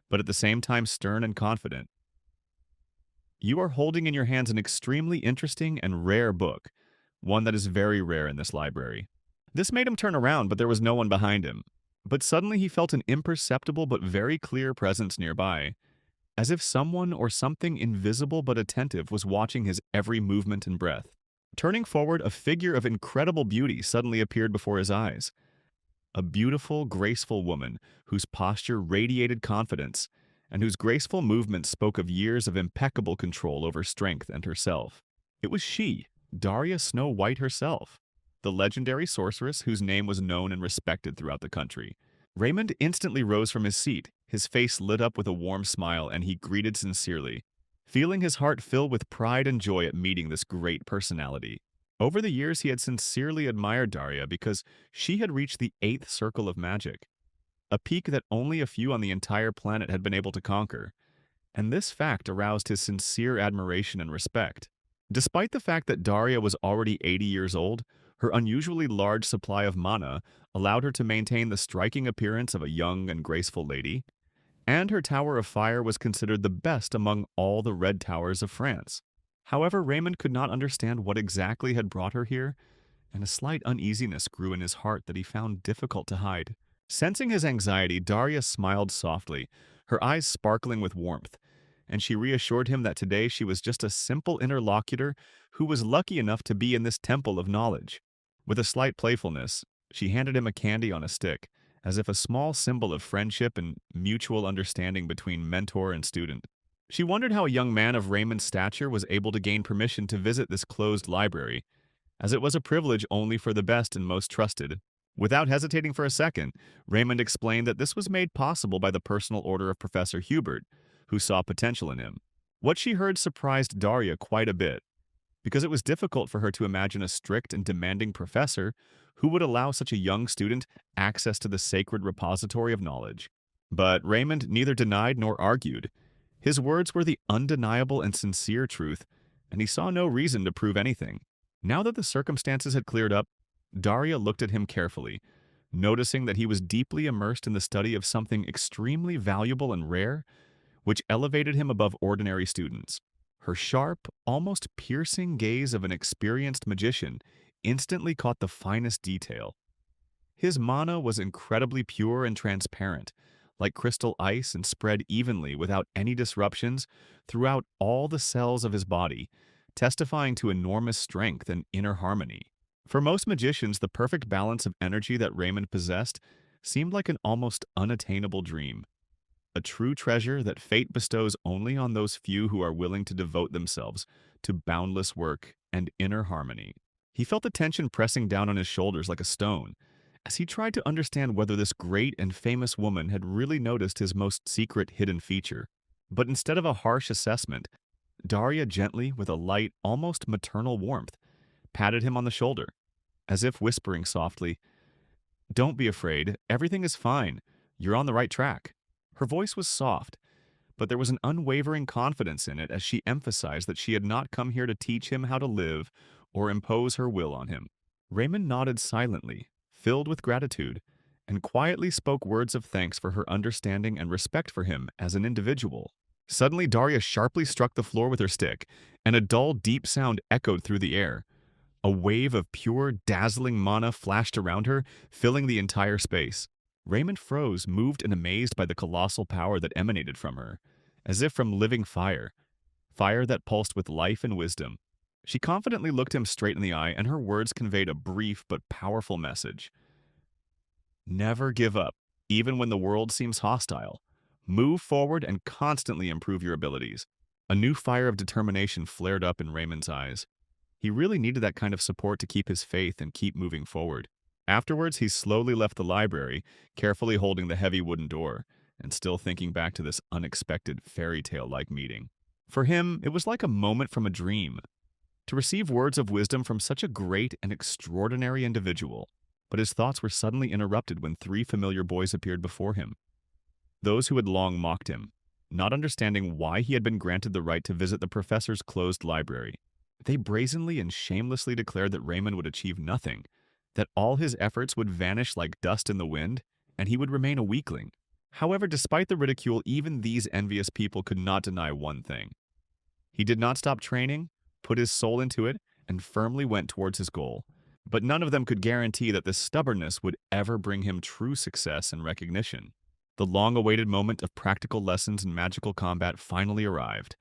but at the same time stern and confident. You are holding in your hands an extremely interesting and rare book, one that is very rare in this library. This made him turn around, but there was no one behind him. But suddenly he felt an imperceptible but very clear presence nearby, as if someone or something invisible but attentive was watching his every movement and breath. Turning forward, a figure of incredible beauty suddenly appeared before his eyes. A beautiful, graceful woman whose posture radiated confidence and whose graceful movements spoke of years of impeccable control over strength and herself. It was she, Daria Snow White herself, the legendary sorceress whose name was known and respected throughout the country. Raymond instantly rose from his seat, his face lit up with a warm smile, and he greeted sincerely, feeling his heart fill with pride and joy at meeting this great personality. Over the years, he had sincerely admired Daria because she had reached the 8th circle of magic, a peak that only a few on the entire planet had been able to conquer, and this fact aroused his sincere admiration and respect. Despite the fact that Daria was already 80 years old, her unusually large supply of mana allowed her to maintain the striking appearance of a young and graceful lady, and her Tower of Fire was considered the best among all the red towers of France. However, Raymond could not understand what exactly had brought her here, and a slight uneasiness grew in his heart that he found difficult to hide. Sensing his anxiety, Daria smiled softly, her eyes sparkling with warmth, and she reassured him that today she was just a simple interlocutor who was lucky enough to be in this temple of knowledge. With a slight playfulness, she handed him a candy on a stick, as if a small symbol of friendship and mutual understanding between mentor and student. She wondered how a young man of Raymond's stature was able to gain permission to visit this closed library, as it was a privilege only for the best and most trusted. Without hesitating for a second, Raymond explained that this was made possible by the personal order of Professor Hubert, who saw potential in him. What she heard surprised Daria quite a bit, because it was difficult for her to imagine a strict and demanding professor who would allow such a young student access to the sacred repository of knowledge. But Raymond neither denied nor argued. His words were the undeniable and sincere truth, and he saw no reason to prove anything. Now that the circumstances had cleared up, Daria looked at him carefully, noticing that he was deeply immersed in the study of something extremely valuable and rare, which elevated him above ordinary students. Her sharp, almost piercing gaze of an experienced magician instantly caught the finest detail. His mana was incredibly pure and transparent, like crystal ice, and spread evenly without any disruptions throughout all the cells of his body, testifying to enormous strength and inner harmony. For most magicians, the perfect balance of energy that Raymond possessed seemed like an almost unattainable dream, a true treasure that fate bestows only on those few who are willing to devote themselves to boundless work and inner harmony. He felt the tension pressing down on his shoulders like a stone, as he tried to understand whether this great and famous woman had really noticed his most secret hidden feature. But instead of a harsh assessment, Daria gently, with a light, almost maternal warmth, patted him on the shoulder, as if whispering softly, "Don't be afraid, everything is fine, you're on the right track." Her voice was soft, but there was an unwavering confidence in it as she emphasized that she had not come here to teach him how to live or impose her will on him. Raymond nodded silently, filled with gratitude, and quietly spoke words of thanks for her understanding and respect for him as an individual. Suddenly, Daria sharply struck the floor with her stick, and a dull, deep sound echoed through the air. A wave of pure, dazzling mana flashed around her, filling the entire space. Raymond froze, moved and amazed by the colossal power that emanated from her, as if from living fire, fire that pulsed with life and wisdom. She confidently looked him straight in the eye, and her words conveyed a brief but powerful message. Never give up, even when the world seems hostile. Move forward and constantly improve your abilities. A new fire of determination flared up in Raymond's eyes. He really needed that kind of support to keep his faith and keep moving forward. Afterwards, he slowly left the library, carefully holding the heavy wooden door, and still thinking back to this unexpected fairy tale-like meeting. For him, it was like a moment from a dream, to receive words of wisdom from such a great and extraordinary individual. But his thoughts were suddenly interrupted when three familiar boys appeared before him. Those who had long mocked him, not understanding why he had been granted the right to visit the professor's closed library. They brazenly and shamelessly declared that Raymond would achieve nothing, that all his efforts would vanish like dust in the wind, and he would remain a weakling. However, despite the ridicule, even these envious people could not deny one thing. He did not stop training, put his soul into it, and firmly went towards his goal. But none of them could guarantee that this stubbornness would ever bring him true success and recognition. The long-awaited moment of practical lessons in magical combat finally arrived.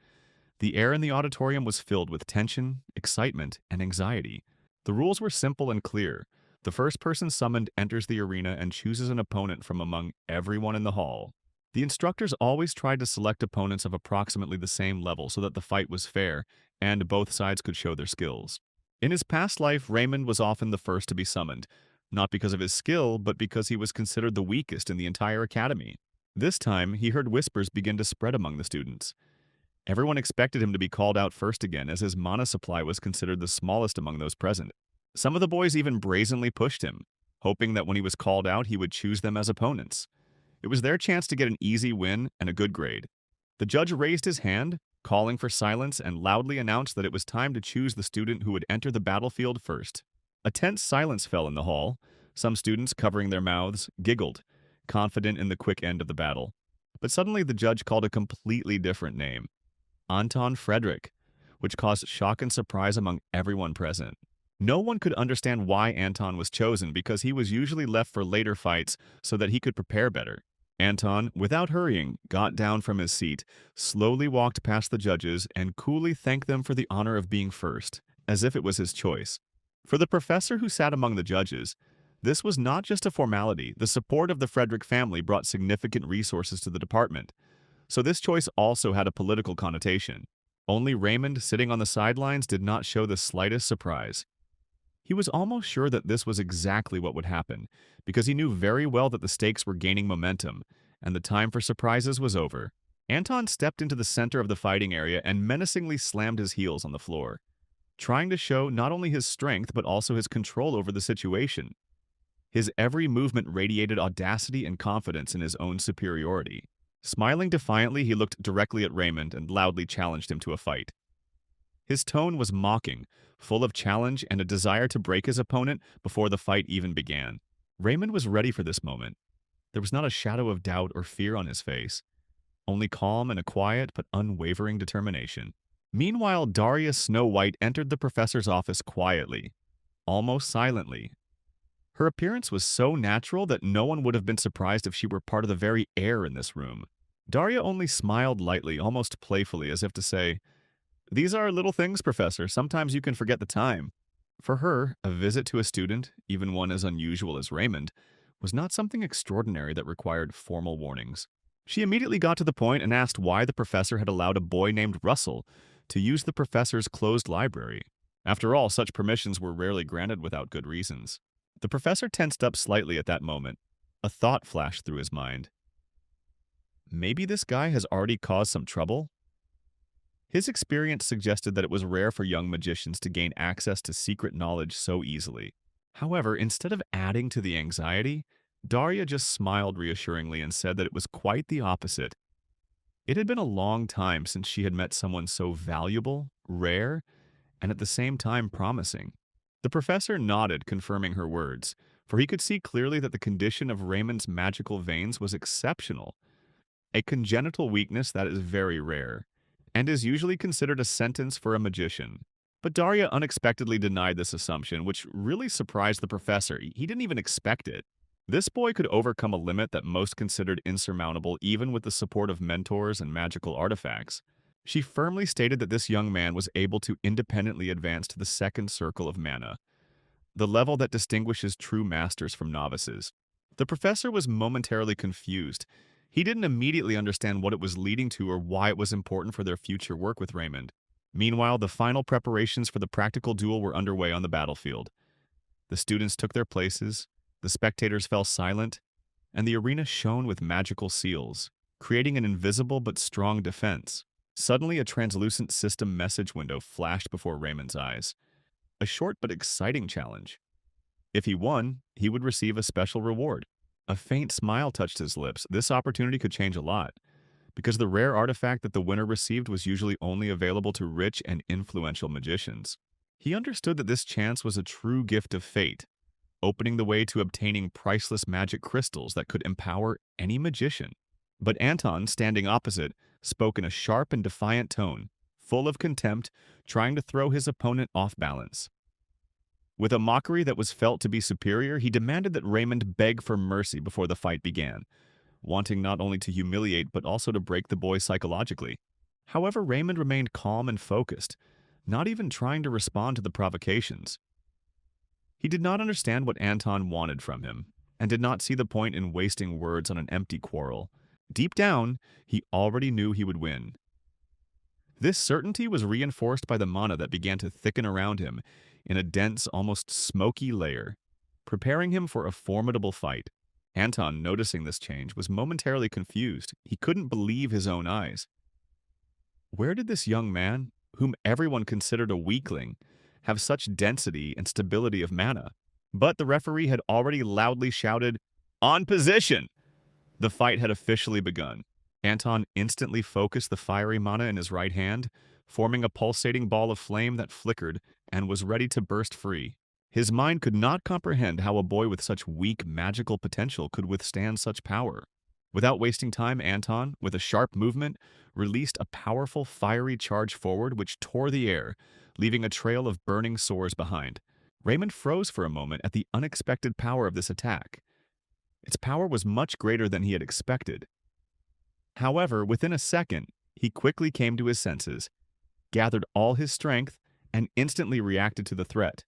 The air in the auditorium was filled with tension, excitement, and anxiety. The rules were simple and clear. The first person summoned enters the arena and chooses an opponent from among everyone in the hall. The instructors always tried to select opponents of approximately the same level so that the fight was fair and both sides could show their skills. In his past life, Raymond was often the first to be summoned, not because of his skill, but because he was considered the weakest in the entire academy. This time, he heard whispers begin to spread among the students. Everyone expected him to be called out first again, as his mana supply was considered the smallest among those present. Some of the boys even brazenly pushed him, hoping that when he was called out, he would choose them as opponents. It was their chance to get an easy win and a good grade. The judge raised his hand, calling for silence, and loudly announced that it was time to choose the student who would enter the battlefield first. A tense silence fell in the hall. Some students, covering their mouths, giggled, confident in the quick end of the battle. But suddenly the judge called a completely different name, Anton Frederick, which caused shock and surprise among everyone present. No one could understand why Anton was chosen because he was usually left for later fights so that he could prepare better. Anton, without hurrying, got down from his seat, slowly walked past the judges, and coolly thanked them for the honor of being first, as if it was his choice. For the professor who sat among the judges, this was not just a formality. The support of the Frederick family brought significant resources to the department. So this choice also had a political connotation. Only Raymond, sitting on the sidelines, did not show the slightest surprise. He was almost sure that this was exactly what would happen, because he knew very well that the stakes were gaining momentum, and the time for surprises was over. Anton stepped into the center of the fighting area and menacingly slammed his heels on the floor, trying to show not only his strength but also his control over the situation. His every movement radiated audacity and confidence in his own superiority. Smiling defiantly, he looked directly at Raymond and loudly challenged him to a fight. His tone was mocking, full of challenge and a desire to break his opponent before the fight even began. Raymond was ready for this moment. There was not a shadow of doubt or fear on his face, only calm and a quiet but unwavering determination. Meanwhile, Daria Snow White entered the professor's office quietly, almost silently. Her appearance was so natural that no one would have been surprised if she were part of the very air in this room. Daria only smiled lightly, almost playfully, as if to say, "These are little things, Professor. Sometimes you can forget the time." For her, a visit to a student, even one as unusual as Raymond, was not something extraordinary that required formal warnings. She immediately got to the point and asked why the professor had allowed a boy named Russell to use the professor's closed library. After all, such permissions were rarely granted without good reasons. The professor tensed up slightly at that moment. A thought flashed through his mind. Maybe this guy has already caused some trouble? His experience suggested that it was rare for young magicians to gain access to secret knowledge so easily. However, instead of adding to the anxiety, Daria just smiled reassuringly and said that it was quite the opposite. It had been a long time since she had met someone so valuable, rare, and at the same time promising. The professor nodded, confirming her words, for he could see clearly that the condition of Raymond's magical veins was exceptional, a congenital weakness that is very rare, and is usually considered a sentence for a magician. But Daria unexpectedly denied this assumption, which really surprised the professor. He didn't even expect it. This boy could overcome a limit that most considered insurmountable even with the support of mentors and magical artifacts. She firmly stated that this young man was able to independently advance to the second circle of mana, the level that distinguishes true masters from novices. The professor was momentarily confused. He didn't immediately understand what it was leading to or why it was important for their future work with Raymond. Meanwhile, the final preparations for the practical duel were underway on the battlefield. The students took their places, the spectators fell silent, and the arena shone with magical seals, creating an invisible but strong defense. Suddenly, a translucent system message window flashed before Raymond's eyes. A short but exciting challenge. If he won, he would receive a special reward. A faint smile touched his lips. This opportunity could change a lot, because the rare artifact that the winner received was usually only available to rich and influential magicians. He understood that this chance was a true gift of fate, opening the way to obtaining priceless magic crystals that could empower any magician. But Anton, standing opposite, spoke in a sharp and defiant tone, full of contempt, trying to throw his opponent off balance. With a mockery that was felt to be superior, he demanded that Raymond beg for mercy before the fight began, wanting not only to humiliate but also to break the boy psychologically. However, Raymond remained calm and focused, not even trying to respond to the provocations. He did not understand what Anton wanted from him, and did not see the point in wasting words on an empty quarrel. Deep down, he already knew he would win. This certainty was reinforced by the mana that began to thicken around him in a dense, almost smoky layer, preparing him for a formidable fight. Anton, noticing this change, was momentarily confused. He couldn't believe his own eyes. Where did this young man, whom everyone considered a weakling, have such density and stability of mana? But the referee had already loudly shouted, "On position!" The fight had officially begun. Anton instantly focused the fiery mana in his right hand, forming a pulsating ball of flame that flickered and was ready to burst free. His mind could not comprehend how a boy with such weak magical potential could withstand such power. Without wasting time, Anton, with a sharp movement, released a powerful fiery charge forward which tore the air, leaving a trail of burning sores behind. Raymond froze for a moment at the unexpected power of this attack. Its power was much greater than he had expected. However, within a second, he quickly came to his senses, gathered all his strength, and instantly reacted to the threat,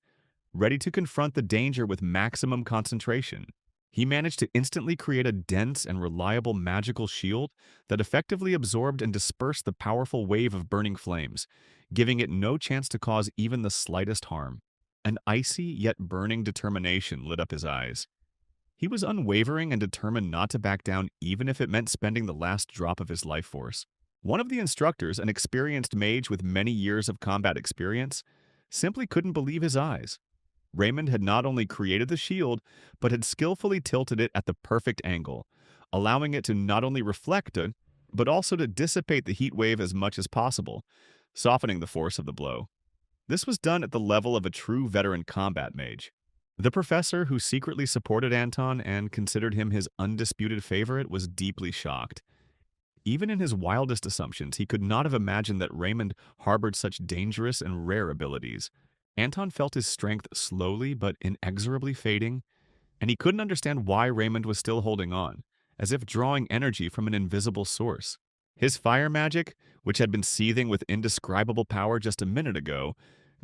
ready to confront the danger with maximum concentration. He managed to instantly create a dense and reliable magical shield that effectively absorbed and dispersed the powerful wave of burning flames, giving it no chance to cause even the slightest harm. An icy yet burning determination lit up his eyes. He was unwavering and determined not to back down even if it meant spending the last drop of his life force. One of the instructors, an experienced mage with many years of combat experience, simply couldn't believe his eyes. Raymond had not only created the shield, but had skillfully tilted it at the perfect angle, allowing it to not only reflect it, but also to dissipate the heat wave as much as possible, softening the force of the blow. This was done at the level of a true veteran combat mage. The professor, who secretly supported Anton and considered him his undisputed favorite, was deeply shocked. Even in his wildest assumptions, he could not have imagined that Raymond harbored such dangerous and rare abilities. Anton felt his strength slowly but inexorably fading, and he couldn't understand why Raymond was still holding on, as if drawing energy from an invisible source. His fire magic, which had been seething with indescribable power just a minute ago,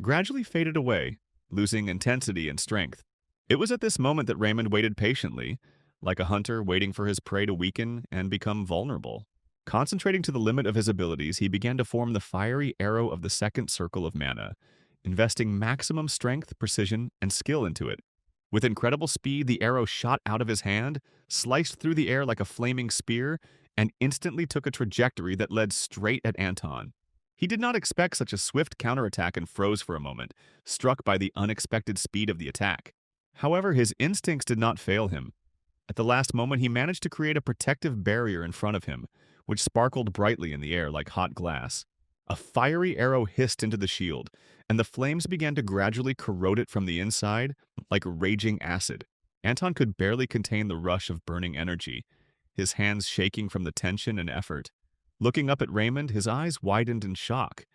gradually faded away, losing intensity and strength. It was at this moment that Raymond waited patiently, like a hunter waiting for his prey to weaken and become vulnerable. Concentrating to the limit of his abilities, he began to form the fiery arrow of the second circle of mana, investing maximum strength, precision, and skill into it. With incredible speed, the arrow shot out of his hand, sliced through the air like a flaming spear, and instantly took a trajectory that led straight at Anton. He did not expect such a swift counterattack and froze for a moment, struck by the unexpected speed of the attack. However, his instincts did not fail him. At the last moment, he managed to create a protective barrier in front of him, which sparkled brightly in the air like hot glass. A fiery arrow hissed into the shield, and the flames began to gradually corrode it from the inside like raging acid. Anton could barely contain the rush of burning energy, his hands shaking from the tension and effort. Looking up at Raymond, his eyes widened in shock.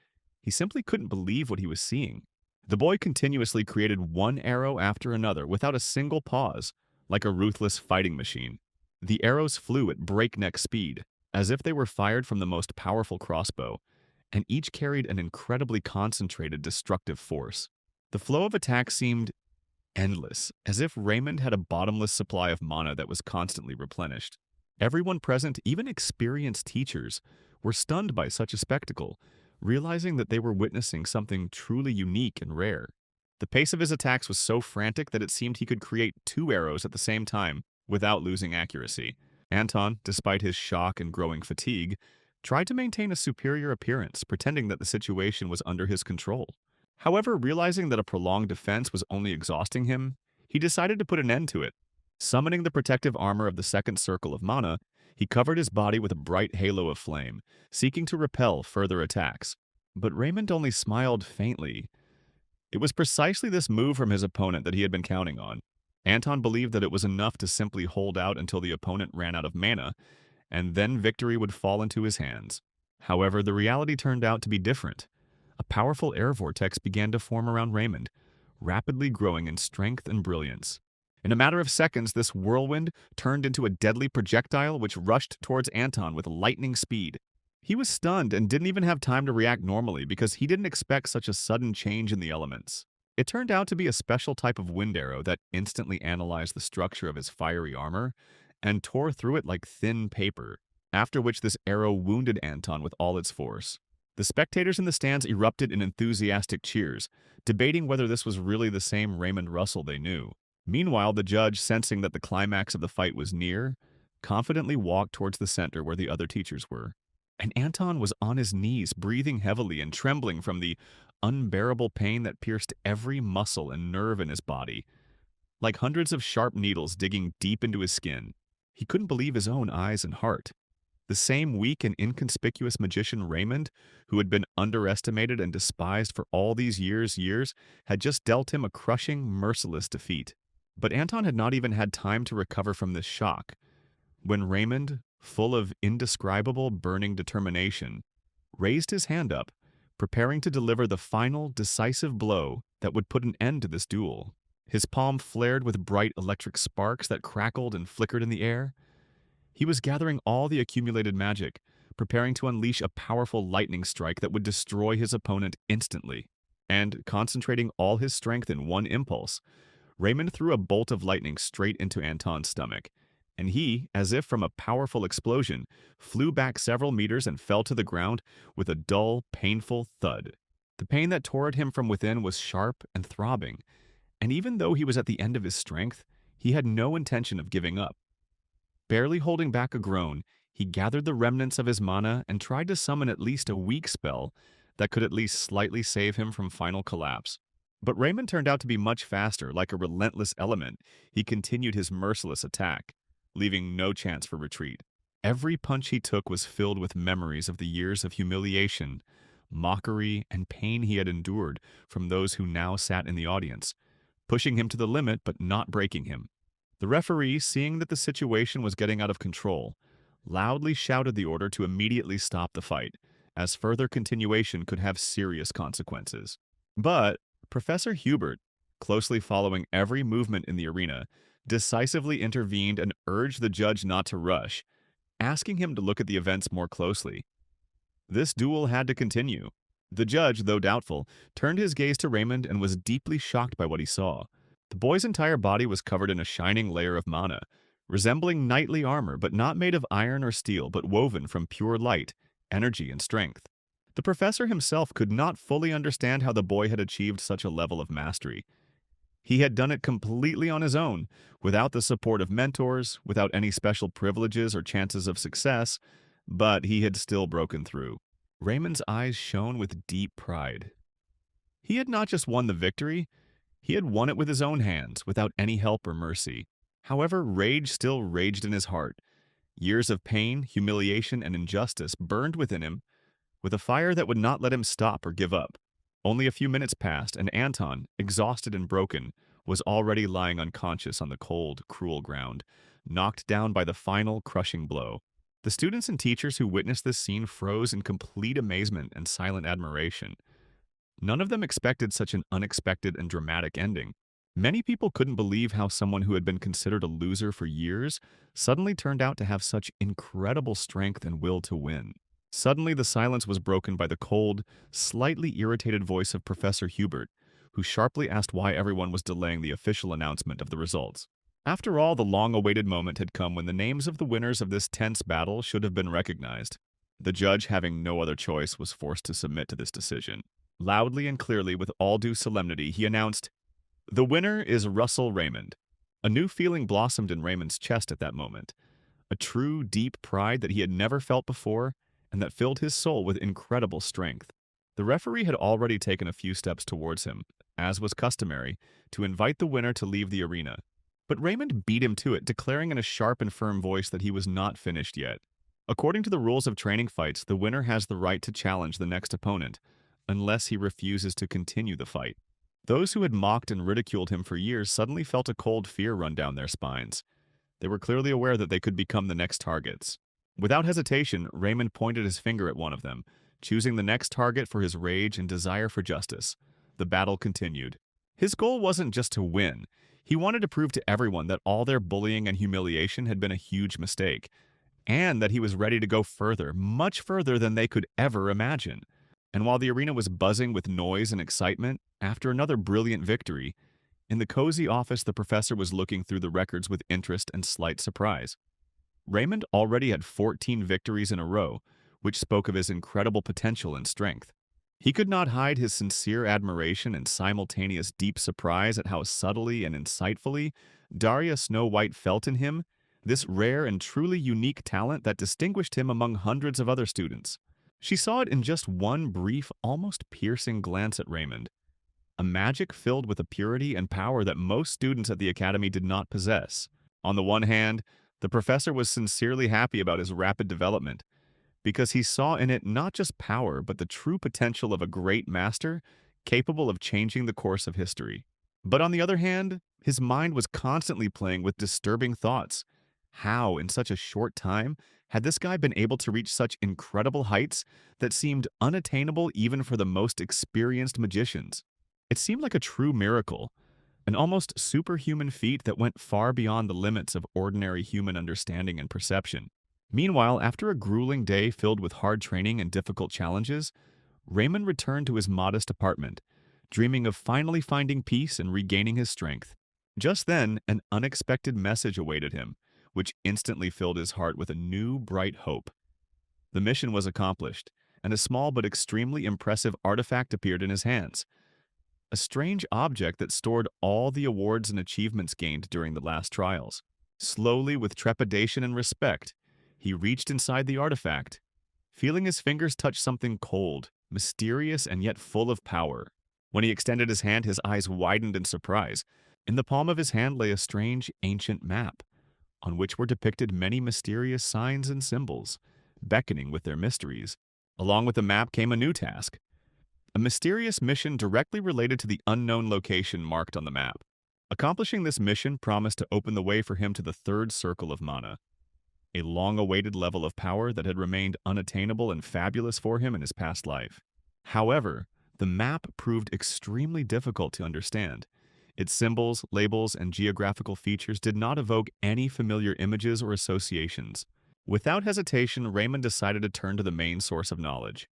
He simply couldn't believe what he was seeing. The boy continuously created one arrow after another without a single pause, like a ruthless fighting machine. The arrows flew at breakneck speed, as if they were fired from the most powerful crossbow, and each carried an incredibly concentrated destructive force. The flow of attacks seemed endless, as if Raymond had a bottomless supply of mana that was constantly replenished. Everyone present, even experienced teachers, were stunned by such a spectacle, realizing that they were witnessing something truly unique and rare. The pace of his attacks was so frantic that it seemed he could create two arrows at the same time without losing accuracy. Anton, despite his shock and growing fatigue, tried to maintain a superior appearance, pretending that the situation was under his control. However, realizing that a prolonged defense was only exhausting him, he decided to put an end to it. Summoning the protective armor of the second circle of mana, he covered his body with a bright halo of flame, seeking to repel further attacks. But Raymond only smiled faintly. It was precisely this move from his opponent that he had been counting on. Anton believed that it was enough to simply hold out until the opponent ran out of mana, and then victory would fall into his hands. However, the reality turned out to be different. A powerful air vortex began to form around Raymond, rapidly growing in strength and brilliance. In a matter of seconds, this whirlwind turned into a deadly projectile which rushed towards Anton with lightning speed. He was stunned and didn't even have time to react normally because he didn't expect such a sudden change in the elements. It turned out to be a special type of wind arrow that instantly analyzed the structure of his fiery armor and tore through it like thin paper, after which this arrow wounded Anton with all its force. The spectators in the stands erupted in enthusiastic cheers, debating whether this was really the same Raymond Russell they knew. Meanwhile, the judge, sensing that the climax of the fight was near, confidently walked towards the center where the other teachers were. And Anton was on his knees, breathing heavily and trembling from the unbearable pain that pierced every muscle and nerve in his body, like hundreds of sharp needles digging deep into his skin. He couldn't believe his own eyes and heart. The same weak and inconspicuous magician Raymond, who had been underestimated and despised for all these years, had just dealt him a crushing, merciless defeat. But Anton had not even had time to recover from this shock, when Raymond, full of indescribable burning determination, raised his hand up, preparing to deliver the final, decisive blow that would put an end to this duel. His palm flared with bright electric sparks that crackled and flickered in the air. He was gathering all the accumulated magic, preparing to unleash a powerful lightning strike that would destroy his opponent instantly. And, concentrating all his strength in one impulse, Raymond threw a bolt of lightning straight into Anton's stomach, and he, as if from a powerful explosion, flew back several meters and fell to the ground with a dull, painful thud. The pain that tore at him from within was sharp and throbbing, and even though he was at the end of his strength, he had no intention of giving up. Barely holding back a groan, he gathered the remnants of his mana and tried to summon at least a weak spell that could at least slightly save him from final collapse. But Raymond turned out to be much faster. Like a relentless element, he continued his merciless attack, leaving no chance for retreat. Every punch he took was filled with memories of the years of humiliation, mockery, and pain he had endured from those who now sat in the audience, pushing him to the limit but not breaking him. The referee, seeing that the situation was getting out of control, loudly shouted the order to immediately stop the fight, as further continuation could have serious consequences. But Professor Hubert, closely following every movement in the arena, decisively intervened and urged the judge not to rush, asking him to look at the events more closely. This duel had to continue. The judge, though doubtful, turned his gaze to Raymond and was deeply shocked by what he saw. The boy's entire body was covered in a shining layer of mana, resembling knightly armor but not made of iron or steel but woven from pure light, energy, and strength. The professor himself could not fully understand how the boy had achieved such a level of mastery. He had done it completely on his own, without the support of mentors, without any special privileges or chances of success, but he had still broken through. Raymond's eyes shone with deep pride. He had not just won the victory, he had won it with his own hands, without any help or mercy. However, rage still raged in his heart. Years of pain, humiliation, and injustice burned within him, with a fire that would not let him stop or give up. Only a few minutes passed, and Anton, exhausted and broken, was already lying unconscious on the cold, cruel ground, knocked down by the final, crushing blow. The students and teachers who witnessed this scene froze in complete amazement and silent admiration. None of them expected such an unexpected and dramatic ending. Many people couldn't believe how someone who had been considered a loser for years suddenly turned out to have such incredible strength and will to win. Suddenly, the silence was broken by the cold, slightly irritated voice of Professor Hubert, who sharply asked why everyone was delaying the official announcement of the results. After all, the long-awaited moment had come when the names of the winners of this tense battle should have been recognized. The judge, having no other choice, was forced to submit to this decision. Loudly and clearly, with all due solemnity, he announced, "The winner is Russell Raymond." A new feeling blossomed in Raymond's chest at that moment, a true, deep pride that he had never felt before and that filled his soul with incredible strength. The referee had already taken a few steps towards him, as was customary, to invite the winner to leave the arena. But Raymond beat him to it, declaring in a sharp and firm voice that he was not finished yet. According to the rules of training fights, the winner has the right to challenge the next opponent, unless he refuses to continue the fight. Those who had mocked and ridiculed him for years suddenly felt a cold fear run down their spines. They were clearly aware that they could become the next targets. Without hesitation, Raymond pointed his finger at one of them, choosing the next target for his rage and desire for justice. The battle continued. His goal wasn't just to win. He wanted to prove to everyone that all their bullying and humiliation had been a huge mistake, and that he was ready to go further, much further than they could ever imagine. And while the arena was buzzing with noise and excitement, after another brilliant victory, in the cozy office the professor was looking through the records with interest and slight surprise. Raymond already had 14 victories in a row, which spoke of his incredible potential and strength. He could not hide his sincere admiration and simultaneous deep surprise at how subtly and insightfully Daria Snow White felt in him, this rare and truly unique talent that distinguished him among hundreds of other students. She saw it in just one brief, almost piercing glance at Raymond, a magic filled with a purity and power that most students at the academy did not possess. On the one hand, the professor was sincerely happy about his rapid development, because he saw in it not just power, but the true potential of a great master capable of changing the course of history. But on the other hand, his mind was constantly playing with disturbing thoughts. How, in such a short time, had this guy been able to reach such incredible heights that seemed unattainable even for the most experienced magicians? It seemed like a true miracle, an almost superhuman feat that went far beyond the limits of ordinary human understanding and perception. Meanwhile, after a grueling day filled with hard training and difficult challenges, Raymond returned to his modest apartment, dreaming of finally finding peace and regaining his strength. Just then, an unexpected message awaited him, which instantly filled his heart with a new, bright hope. The mission was accomplished, and a small but extremely impressive artifact appeared in his hands. A strange object that stored all the awards and achievements gained during the last trials. Slowly, with trepidation and respect, he reached inside the artifact, feeling his fingers touch something cold, mysterious, and yet full of power. When he extended his hand, his eyes widened in surprise. In the palm of his hand lay a strange, ancient map, on which were depicted many mysterious signs and symbols, beckoning with their mysteries. Along with the map came a new task, a mysterious mission directly related to the unknown location marked on the map. Accomplishing this mission promised to open the way for him to the third circle of mana, a long-awaited level of power that had remained unattainable and fabulous for him in his past life. However, the map proved extremely difficult to understand. Its symbols, labels, and geographical features did not evoke any familiar images or associations. Without hesitation, Raymond decided to turn to the main source of knowledge,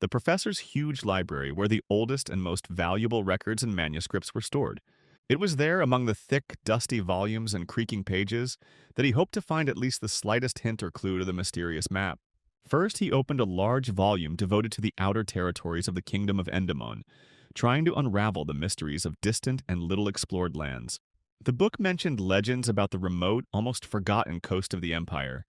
the professor's huge library, where the oldest and most valuable records and manuscripts were stored. It was there, among the thick, dusty volumes and creaking pages, that he hoped to find at least the slightest hint or clue to the mysterious map. First, he opened a large volume devoted to the outer territories of the Kingdom of Endemon, trying to unravel the mysteries of distant and little-explored lands. The book mentioned legends about the remote, almost forgotten coast of the Empire,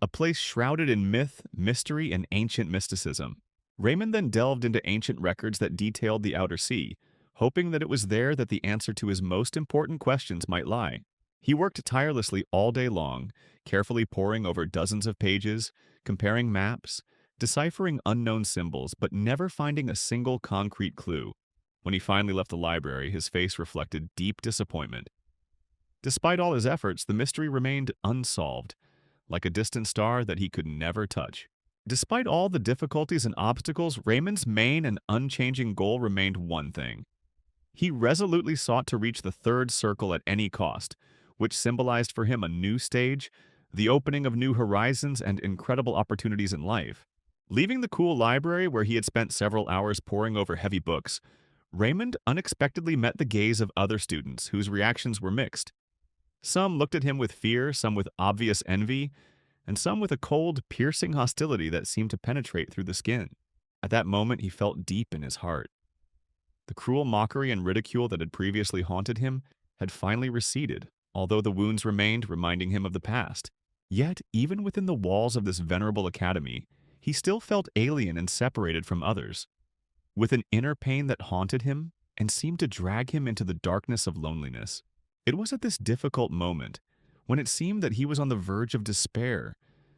a place shrouded in myth, mystery, and ancient mysticism. Raymond then delved into ancient records that detailed the outer sea, hoping that it was there that the answer to his most important questions might lie. He worked tirelessly all day long, carefully poring over dozens of pages, comparing maps, deciphering unknown symbols, but never finding a single concrete clue. When he finally left the library, his face reflected deep disappointment. Despite all his efforts, the mystery remained unsolved, like a distant star that he could never touch. Despite all the difficulties and obstacles, Raymond's main and unchanging goal remained one thing. He resolutely sought to reach the third circle at any cost, which symbolized for him a new stage, the opening of new horizons, and incredible opportunities in life. Leaving the cool library where he had spent several hours poring over heavy books, Raymond unexpectedly met the gaze of other students whose reactions were mixed. Some looked at him with fear, some with obvious envy, and some with a cold, piercing hostility that seemed to penetrate through the skin. At that moment, he felt deep in his heart. The cruel mockery and ridicule that had previously haunted him had finally receded, although the wounds remained, reminding him of the past. Yet, even within the walls of this venerable academy, he still felt alien and separated from others, with an inner pain that haunted him and seemed to drag him into the darkness of loneliness. It was at this difficult moment, when it seemed that he was on the verge of despair,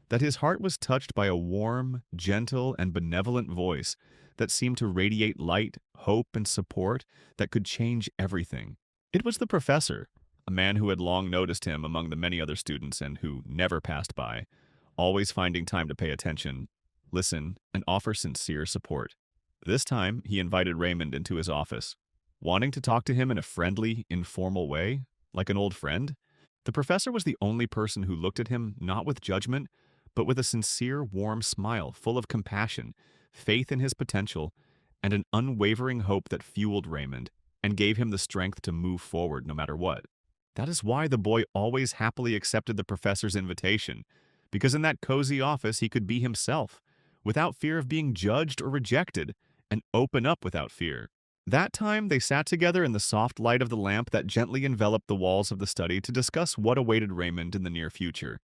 that his heart was touched by a warm, gentle, and benevolent voice that seemed to radiate light, hope, and support that could change everything. It was the professor, a man who had long noticed him among the many other students and who never passed by, always finding time to pay attention, listen, and offer sincere support. This time, he invited Raymond into his office, wanting to talk to him in a friendly, informal way, like an old friend. The professor was the only person who looked at him not with judgment, but with a sincere, warm smile full of compassion, faith in his potential, and an unwavering hope that fueled Raymond and gave him the strength to move forward no matter what. That is why the boy always happily accepted the professor's invitation, because in that cozy office he could be himself, without fear of being judged or rejected, and open up without fear. That time, they sat together in the soft light of the lamp that gently enveloped the walls of the study to discuss what awaited Raymond in the near future,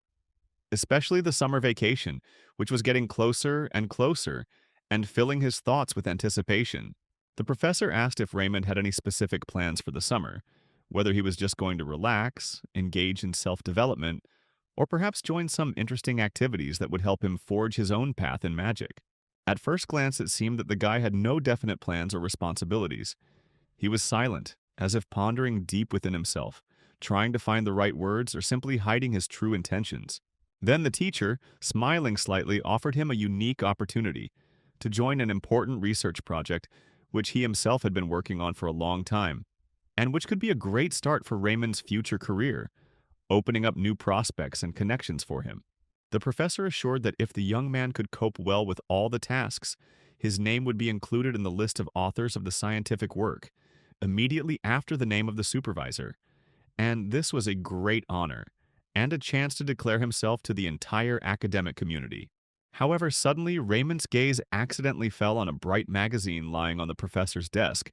especially the summer vacation, which was getting closer and closer and filling his thoughts with anticipation. The professor asked if Raymond had any specific plans for the summer, whether he was just going to relax, engage in self-development, or perhaps join some interesting activities that would help him forge his own path in magic. At first glance, it seemed that the guy had no definite plans or responsibilities. He was silent, as if pondering deep within himself, trying to find the right words or simply hiding his true intentions. Then the teacher, smiling slightly, offered him a unique opportunity to join an important research project which he himself had been working on for a long time, and which could be a great start for Raymond's future career, opening up new prospects and connections for him. The professor assured that if the young man could cope well with all the tasks, his name would be included in the list of authors of the scientific work, immediately after the name of the supervisor. And this was a great honor, and a chance to declare himself to the entire academic community. However, suddenly Raymond's gaze accidentally fell on a bright magazine lying on the professor's desk,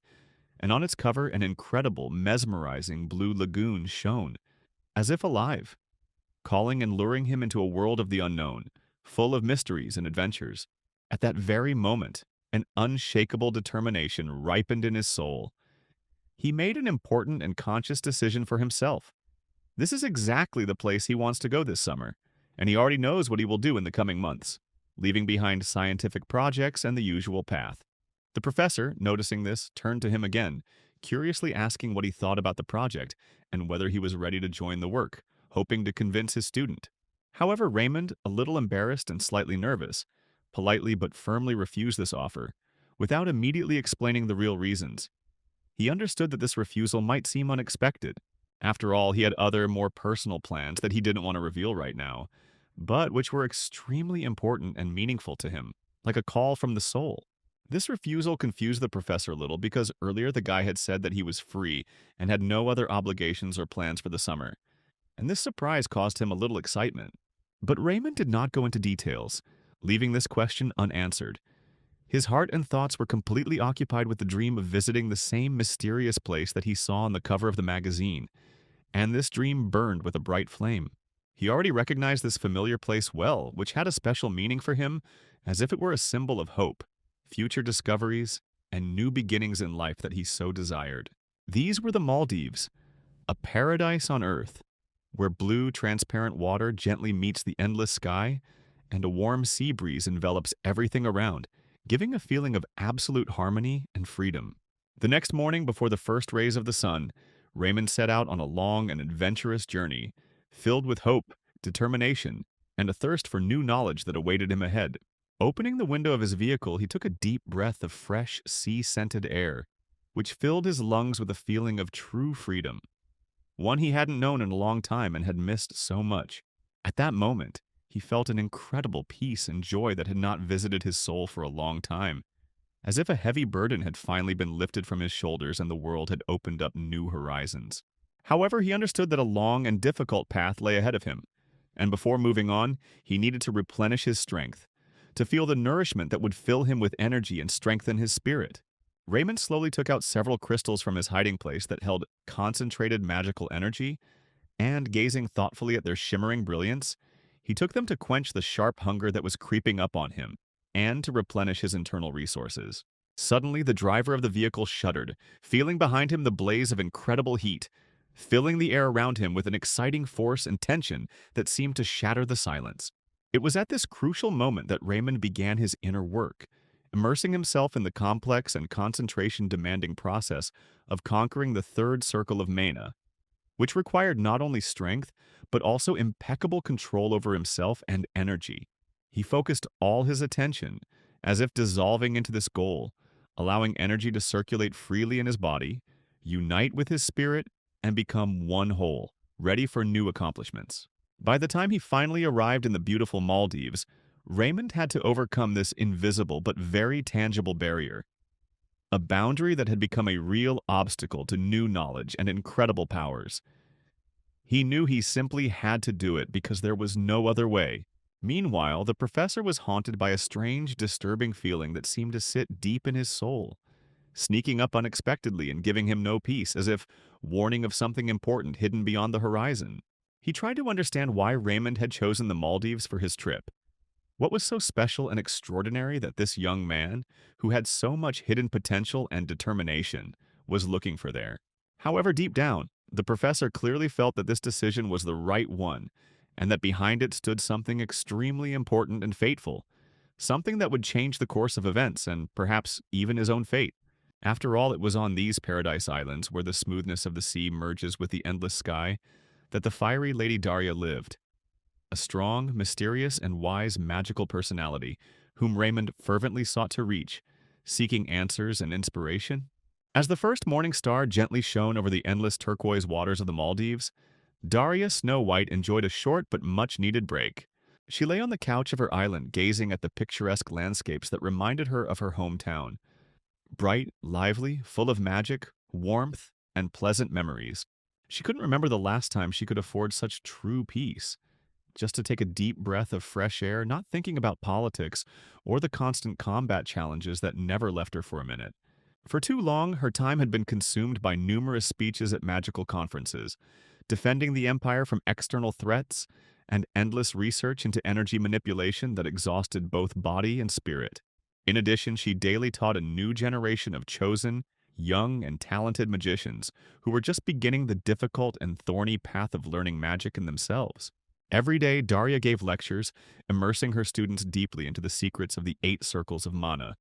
and on its cover an incredible, mesmerizing blue lagoon shone, as if alive, calling and luring him into a world of the unknown, full of mysteries and adventures. At that very moment, an unshakable determination ripened in his soul. He made an important and conscious decision for himself. This is exactly the place he wants to go this summer, and he already knows what he will do in the coming months, leaving behind scientific projects and the usual path. The professor, noticing this, turned to him again, curiously asking what he thought about the project and whether he was ready to join the work, hoping to convince his student. However, Raymond, a little embarrassed and slightly nervous, politely but firmly refused this offer, without immediately explaining the real reasons. He understood that this refusal might seem unexpected. After all, he had other, more personal plans that he didn't want to reveal right now, but which were extremely important and meaningful to him, like a call from the soul. This refusal confused the professor a little because earlier the guy had said that he was free and had no other obligations or plans for the summer, and this surprise caused him a little excitement. But Raymond did not go into details, leaving this question unanswered. His heart and thoughts were completely occupied with the dream of visiting the same mysterious place that he saw on the cover of the magazine, and this dream burned with a bright flame. He already recognized this familiar place well, which had a special meaning for him, as if it were a symbol of hope, future discoveries, and new beginnings in life that he so desired. These were the Maldives, a paradise on earth, where blue, transparent water gently meets the endless sky, and a warm sea breeze envelops everything around, giving a feeling of absolute harmony and freedom. The next morning, before the first rays of the sun, Raymond set out on a long and adventurous journey, filled with hope, determination, and a thirst for new knowledge that awaited him ahead. Opening the window of his vehicle, he took a deep breath of fresh, sea-scented air, which filled his lungs with a feeling of true freedom, one he hadn't known in a long time and had missed so much. At that moment, he felt an incredible peace and joy that had not visited his soul for a long time, as if a heavy burden had finally been lifted from his shoulders and the world had opened up new horizons. However, he understood that a long and difficult path lay ahead of him, and before moving on, he needed to replenish his strength, to feel the nourishment that would fill him with energy and strengthen his spirit. Raymond slowly took out several crystals from his hiding place that held concentrated magical energy, and gazing thoughtfully at their shimmering brilliance, he took them to quench the sharp hunger that was creeping up on him, and to replenish his internal resources. Suddenly, the driver of the vehicle shuddered, feeling behind him the blaze of incredible heat, filling the air around him with an exciting force and tension that seemed to shatter the silence. It was at this crucial moment that Raymond began his inner work, immersing himself in the complex and concentration-demanding process of conquering the third circle of Mana, which required not only strength, but also impeccable control over himself and energy. He focused all his attention, as if dissolving into this goal, allowing energy to circulate freely in his body, unite with his spirit, and become one whole, ready for new accomplishments. By the time he finally arrived in the beautiful Maldives, Raymond had to overcome this invisible but very tangible barrier, a boundary that had become a real obstacle to new knowledge and incredible powers. He knew he simply had to do it because there was no other way. Meanwhile, the professor was haunted by a strange, disturbing feeling that seemed to sit deep in his soul, sneaking up unexpectedly and giving him no peace, as if warning of something important hidden beyond the horizon. He tried to understand why Raymond had chosen the Maldives for his trip. What was so special and extraordinary that this young man, who had so much hidden potential and determination, was looking for there? However, deep down, the professor clearly felt that this decision was the right one, and that behind it stood something extremely important and fateful, something that would change the course of events and perhaps even his own fate. After all, it was on these paradise islands, where the smoothness of the sea merges with the endless sky, that the fiery Lady Daria lived, a strong, mysterious, and wise magical personality whom Raymond fervently sought to reach, seeking answers and inspiration. As the first morning star gently shone over the endless turquoise waters of the Maldives, Daria Snow White enjoyed a short but much-needed break. She lay on the couch of her island, gazing at the picturesque landscapes that reminded her of her hometown, bright, lively, full of magic, warmth, and pleasant memories. She couldn't remember the last time she could afford such true peace, just to take a deep breath of fresh air, not thinking about politics or the constant combat challenges that never left her for a minute. For too long, her time had been consumed by numerous speeches at magical conferences, defending the Empire from external threats, and endless research into energy manipulation that exhausted both body and spirit. In addition, she daily taught a new generation of chosen, young, and talented magicians who were just beginning the difficult and thorny path of learning magic in themselves. Every day, Daria gave lectures, immersing her students deeply into the secrets of the 8 circles of mana,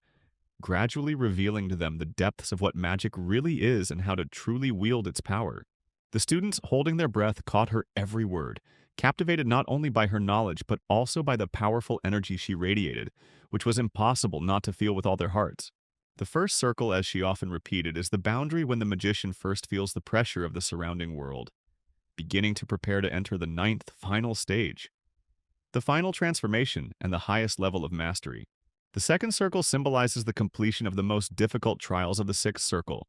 gradually revealing to them the depths of what magic really is and how to truly wield its power. The students, holding their breath, caught her every word, captivated not only by her knowledge but also by the powerful energy she radiated, which was impossible not to feel with all their hearts. The first circle, as she often repeated, is the boundary when the magician first feels the pressure of the surrounding world, beginning to prepare to enter the 9th, final stage, the final transformation and the highest level of mastery. The second circle symbolizes the completion of the most difficult trials of the 6th circle.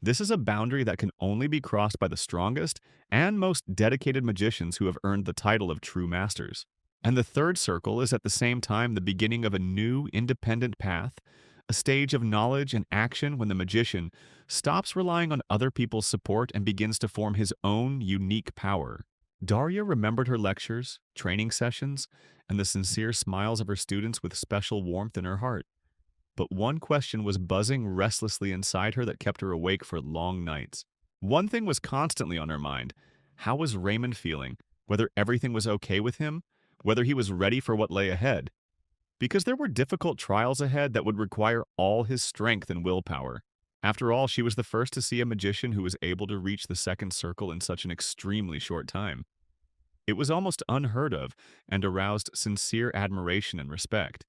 This is a boundary that can only be crossed by the strongest and most dedicated magicians who have earned the title of true masters. And the third circle is at the same time the beginning of a new, independent path, a stage of knowledge and action when the magician stops relying on other people's support and begins to form his own unique power. Daria remembered her lectures, training sessions, and the sincere smiles of her students with special warmth in her heart. But one question was buzzing restlessly inside her that kept her awake for long nights. One thing was constantly on her mind. How was Raymond feeling? Whether everything was okay with him? Whether he was ready for what lay ahead? Because there were difficult trials ahead that would require all his strength and willpower. After all, she was the first to see a magician who was able to reach the 2nd circle in such an extremely short time. It was almost unheard of and aroused sincere admiration and respect.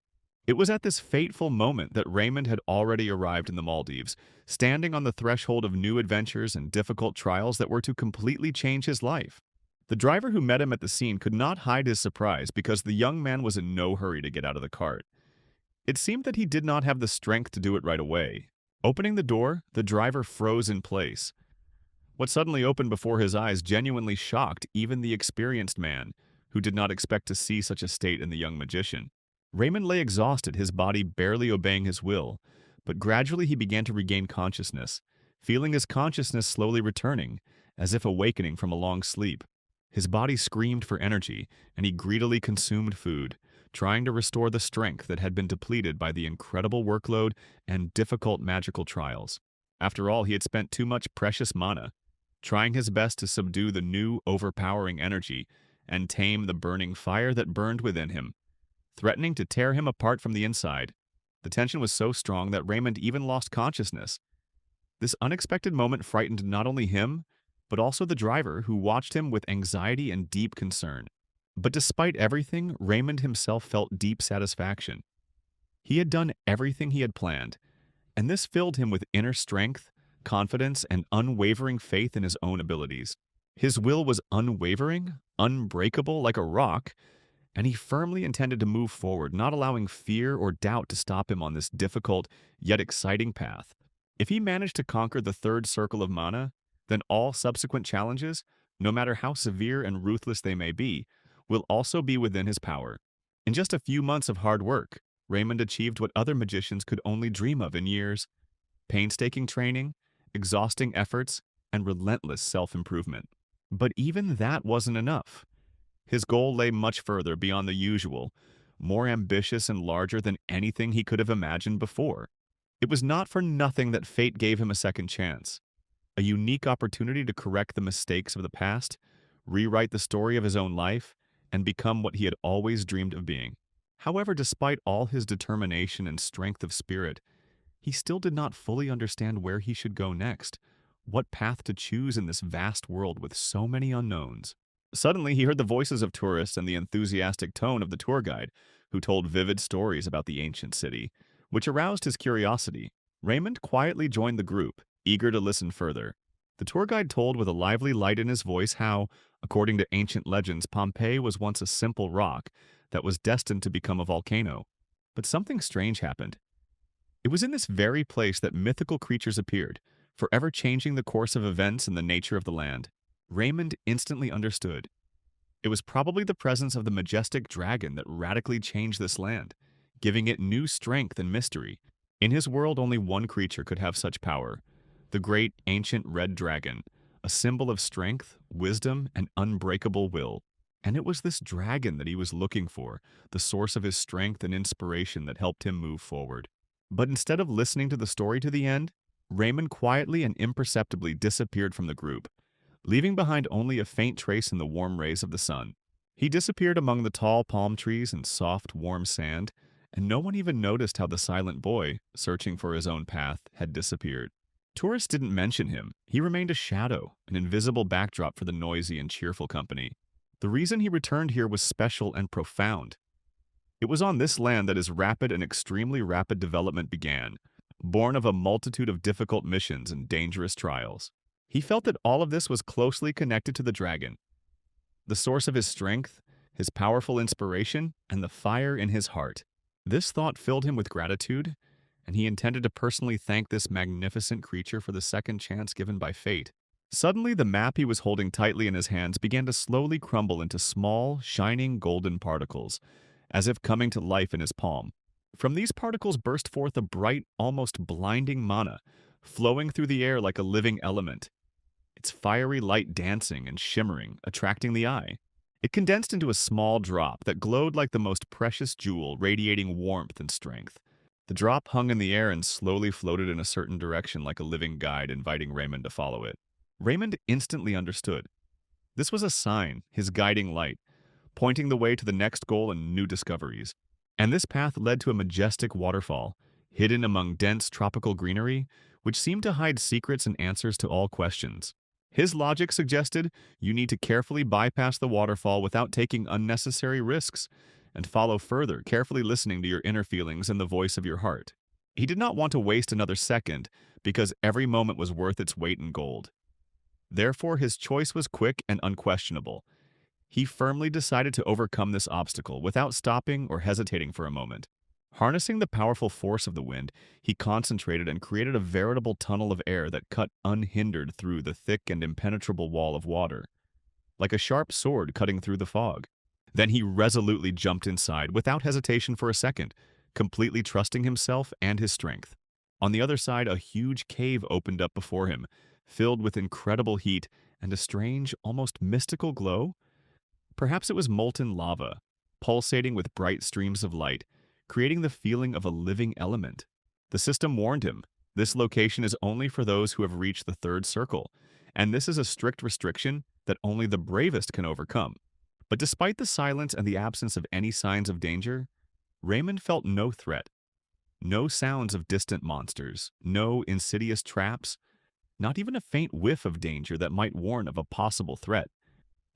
It was at this fateful moment that Raymond had already arrived in the Maldives, standing on the threshold of new adventures and difficult trials that were to completely change his life. The driver who met him at the scene could not hide his surprise because the young man was in no hurry to get out of the cart. It seemed that he did not have the strength to do it right away. Opening the door, the driver froze in place. What suddenly opened before his eyes genuinely shocked even the experienced man, who did not expect to see such a state in the young magician. Raymond lay exhausted, his body barely obeying his will, but gradually he began to regain consciousness, feeling his consciousness slowly returning, as if awakening from a long sleep. His body screamed for energy, and he greedily consumed food, trying to restore the strength that had been depleted by the incredible workload and difficult magical trials. After all, he had spent too much precious mana, trying his best to subdue the new, overpowering energy and tame the burning fire that burned within him, threatening to tear him apart from the inside. The tension was so strong that Raymond even lost consciousness. This unexpected moment frightened not only him, but also the driver, who watched him with anxiety and deep concern. But despite everything, Raymond himself felt deep satisfaction. He had done everything he had planned, and this filled him with inner strength, confidence, and unwavering faith in his own abilities. His will was unwavering, unbreakable like a rock, and he firmly intended to move forward, not allowing fear or doubt to stop him on this difficult yet exciting path. If he managed to conquer the third circle of mana, then all subsequent challenges, no matter how severe and ruthless they may be, will also be within his power. In just a few months of hard work, Raymond achieved what other magicians could only dream of in years: painstaking training, exhausting efforts, and relentless self-improvement. But even that wasn't enough. His goal lay much further beyond the usual, more ambitious and larger than anything he could have imagined before. It was not for nothing that fate gave him a second chance, a unique opportunity to correct the mistakes of the past, rewrite the story of his own life, and become what he had always dreamed of being. However, despite all his determination and strength of spirit, he still did not fully understand where he should go next, what path to choose in this vast world with so many unknowns. Suddenly, he heard the voices of tourists and the enthusiastic tone of the tour guide, who told vivid stories about the ancient city, which aroused his curiosity. Raymond quietly joined the group, eager to listen further. The tour guide told with a lively light in his voice how, according to ancient legends, Pompeii was once a simple rock that was destined to become a volcano. But something strange happened. It was in this very place that mythical creatures appeared, forever changing the course of events and the nature of the land. Raymond instantly understood. It was probably the presence of the majestic dragon that radically changed this land, giving it new strength and mystery. In his world, only one creature could have such power: the great ancient red dragon, a symbol of strength, wisdom, and unbreakable will. And it was this dragon that he was looking for, the source of his strength and inspiration that helped him move forward. But instead of listening to the story to the end, Raymond quietly and imperceptibly disappeared from the group, leaving behind only a faint trace in the warm rays of the sun. He disappeared among the tall palm trees and soft, warm sand, and no one even noticed how the silent boy, searching for his own path, had disappeared. Tourists didn't mention him. He remained a shadow, an invisible backdrop for the noisy and cheerful company. The reason he returned here was special and profound. It was on this land that his rapid and extremely rapid development began, born of a multitude of difficult missions and dangerous trials. He felt that all of this was closely connected to the dragon, the source of his strength, his powerful inspiration, and the fire in his heart. This thought filled him with gratitude, and he intended to personally thank this magnificent creature for the second chance given by fate. Suddenly, the map he was holding tightly in his hands began to slowly crumble into small, shining golden particles, as if coming to life in his palm. From these particles burst forth a bright, almost blinding mana, flowing through the air like a living element, its fiery light dancing and shimmering, attracting the eye. It condensed into a small drop that glowed like the most precious jewel, radiating warmth and strength. The drop hung in the air and slowly floated in a certain direction like a living guide, inviting Raymond to follow it. Raymond instantly understood. This was a sign, his guiding light, pointing the way to the next goal and new discoveries. And this path led to a majestic waterfall, hidden among dense tropical greenery, which seemed to hide secrets and answers to all questions. His logic suggested you need to carefully bypass the waterfall without taking unnecessary risks, and follow further, carefully listening to your inner feelings and the voice of your heart. He did not want to waste another second, because every moment was worth its weight in gold. Therefore, his choice was quick and unquestionable. He firmly decided to overcome this obstacle without stopping or hesitating for a moment. Harnessing the powerful force of the wind, he concentrated and created a veritable tunnel of air that cut unhindered through the thick and impenetrable wall of water, like a sharp sword cutting through the fog. Then he resolutely jumped inside without hesitation for a second, completely trusting himself and his strength. On the other side, a huge cave opened up before him, filled with incredible heat and a strange, almost mystical glow. Perhaps it was molten lava, pulsating with bright streams of light, creating the feeling of a living element. The system warned him, this location is only for those who have reached the third circle, and this is a strict restriction that only the bravest can overcome. But despite the silence and the absence of any signs of danger, Raymond felt no threat. No sounds of distant monsters, no insidious traps, not even a faint whiff of danger that might warn of a possible threat.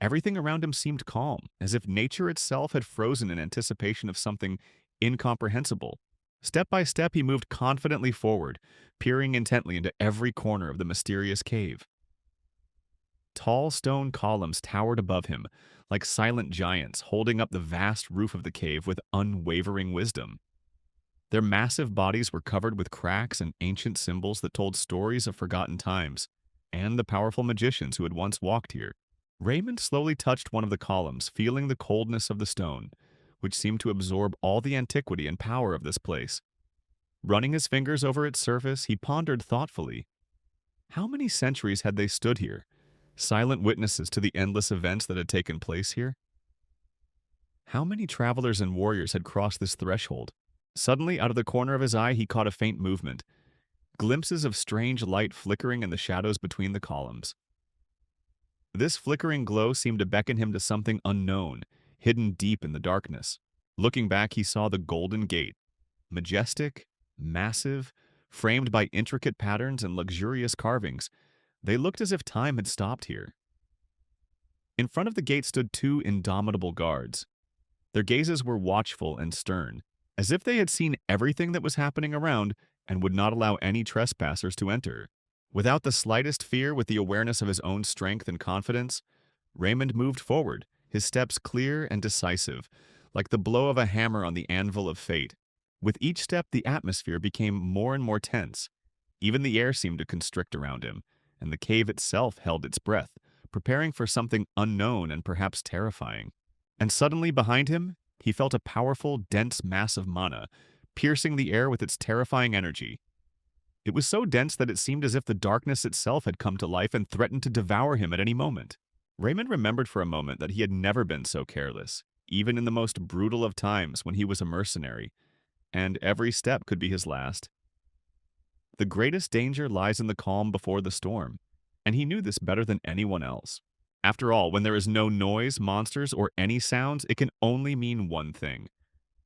Everything around him seemed calm, as if nature itself had frozen in anticipation of something incomprehensible. Step by step, he moved confidently forward, peering intently into every corner of the mysterious cave. Tall stone columns towered above him, like silent giants holding up the vast roof of the cave with unwavering wisdom. Their massive bodies were covered with cracks and ancient symbols that told stories of forgotten times, and the powerful magicians who had once walked here. Raymond slowly touched one of the columns, feeling the coldness of the stone, which seemed to absorb all the antiquity and power of this place. Running his fingers over its surface, he pondered thoughtfully. How many centuries had they stood here, silent witnesses to the endless events that had taken place here? How many travelers and warriors had crossed this threshold? Suddenly, out of the corner of his eye, he caught a faint movement, glimpses of strange light flickering in the shadows between the columns. This flickering glow seemed to beckon him to something unknown, hidden deep in the darkness. Looking back, he saw the Golden Gate, majestic, massive, framed by intricate patterns and luxurious carvings. They looked as if time had stopped here. In front of the gate stood two indomitable guards. Their gazes were watchful and stern, as if they had seen everything that was happening around and would not allow any trespassers to enter. Without the slightest fear, with the awareness of his own strength and confidence, Raymond moved forward, his steps clear and decisive, like the blow of a hammer on the anvil of fate. With each step, the atmosphere became more and more tense. Even the air seemed to constrict around him, and the cave itself held its breath, preparing for something unknown and perhaps terrifying. And suddenly, behind him, he felt a powerful, dense mass of mana, piercing the air with its terrifying energy. It was so dense that it seemed as if the darkness itself had come to life and threatened to devour him at any moment. Raymond remembered for a moment that he had never been so careless, even in the most brutal of times when he was a mercenary, and every step could be his last. The greatest danger lies in the calm before the storm, and he knew this better than anyone else. After all, when there is no noise, monsters, or any sounds, it can only mean one thing.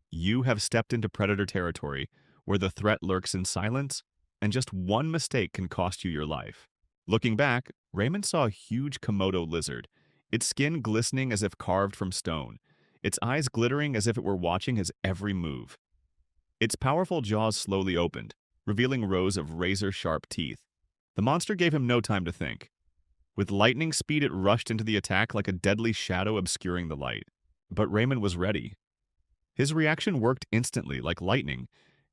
You have stepped into predator territory, where the threat lurks in silence, and just one mistake can cost you your life. Looking back, Raymond saw a huge Komodo lizard, its skin glistening as if carved from stone, its eyes glittering as if it were watching his every move. Its powerful jaws slowly opened, revealing rows of razor-sharp teeth. The monster gave him no time to think. With lightning speed, it rushed into the attack like a deadly shadow obscuring the light. But Raymond was ready. His reaction worked instantly, like lightning,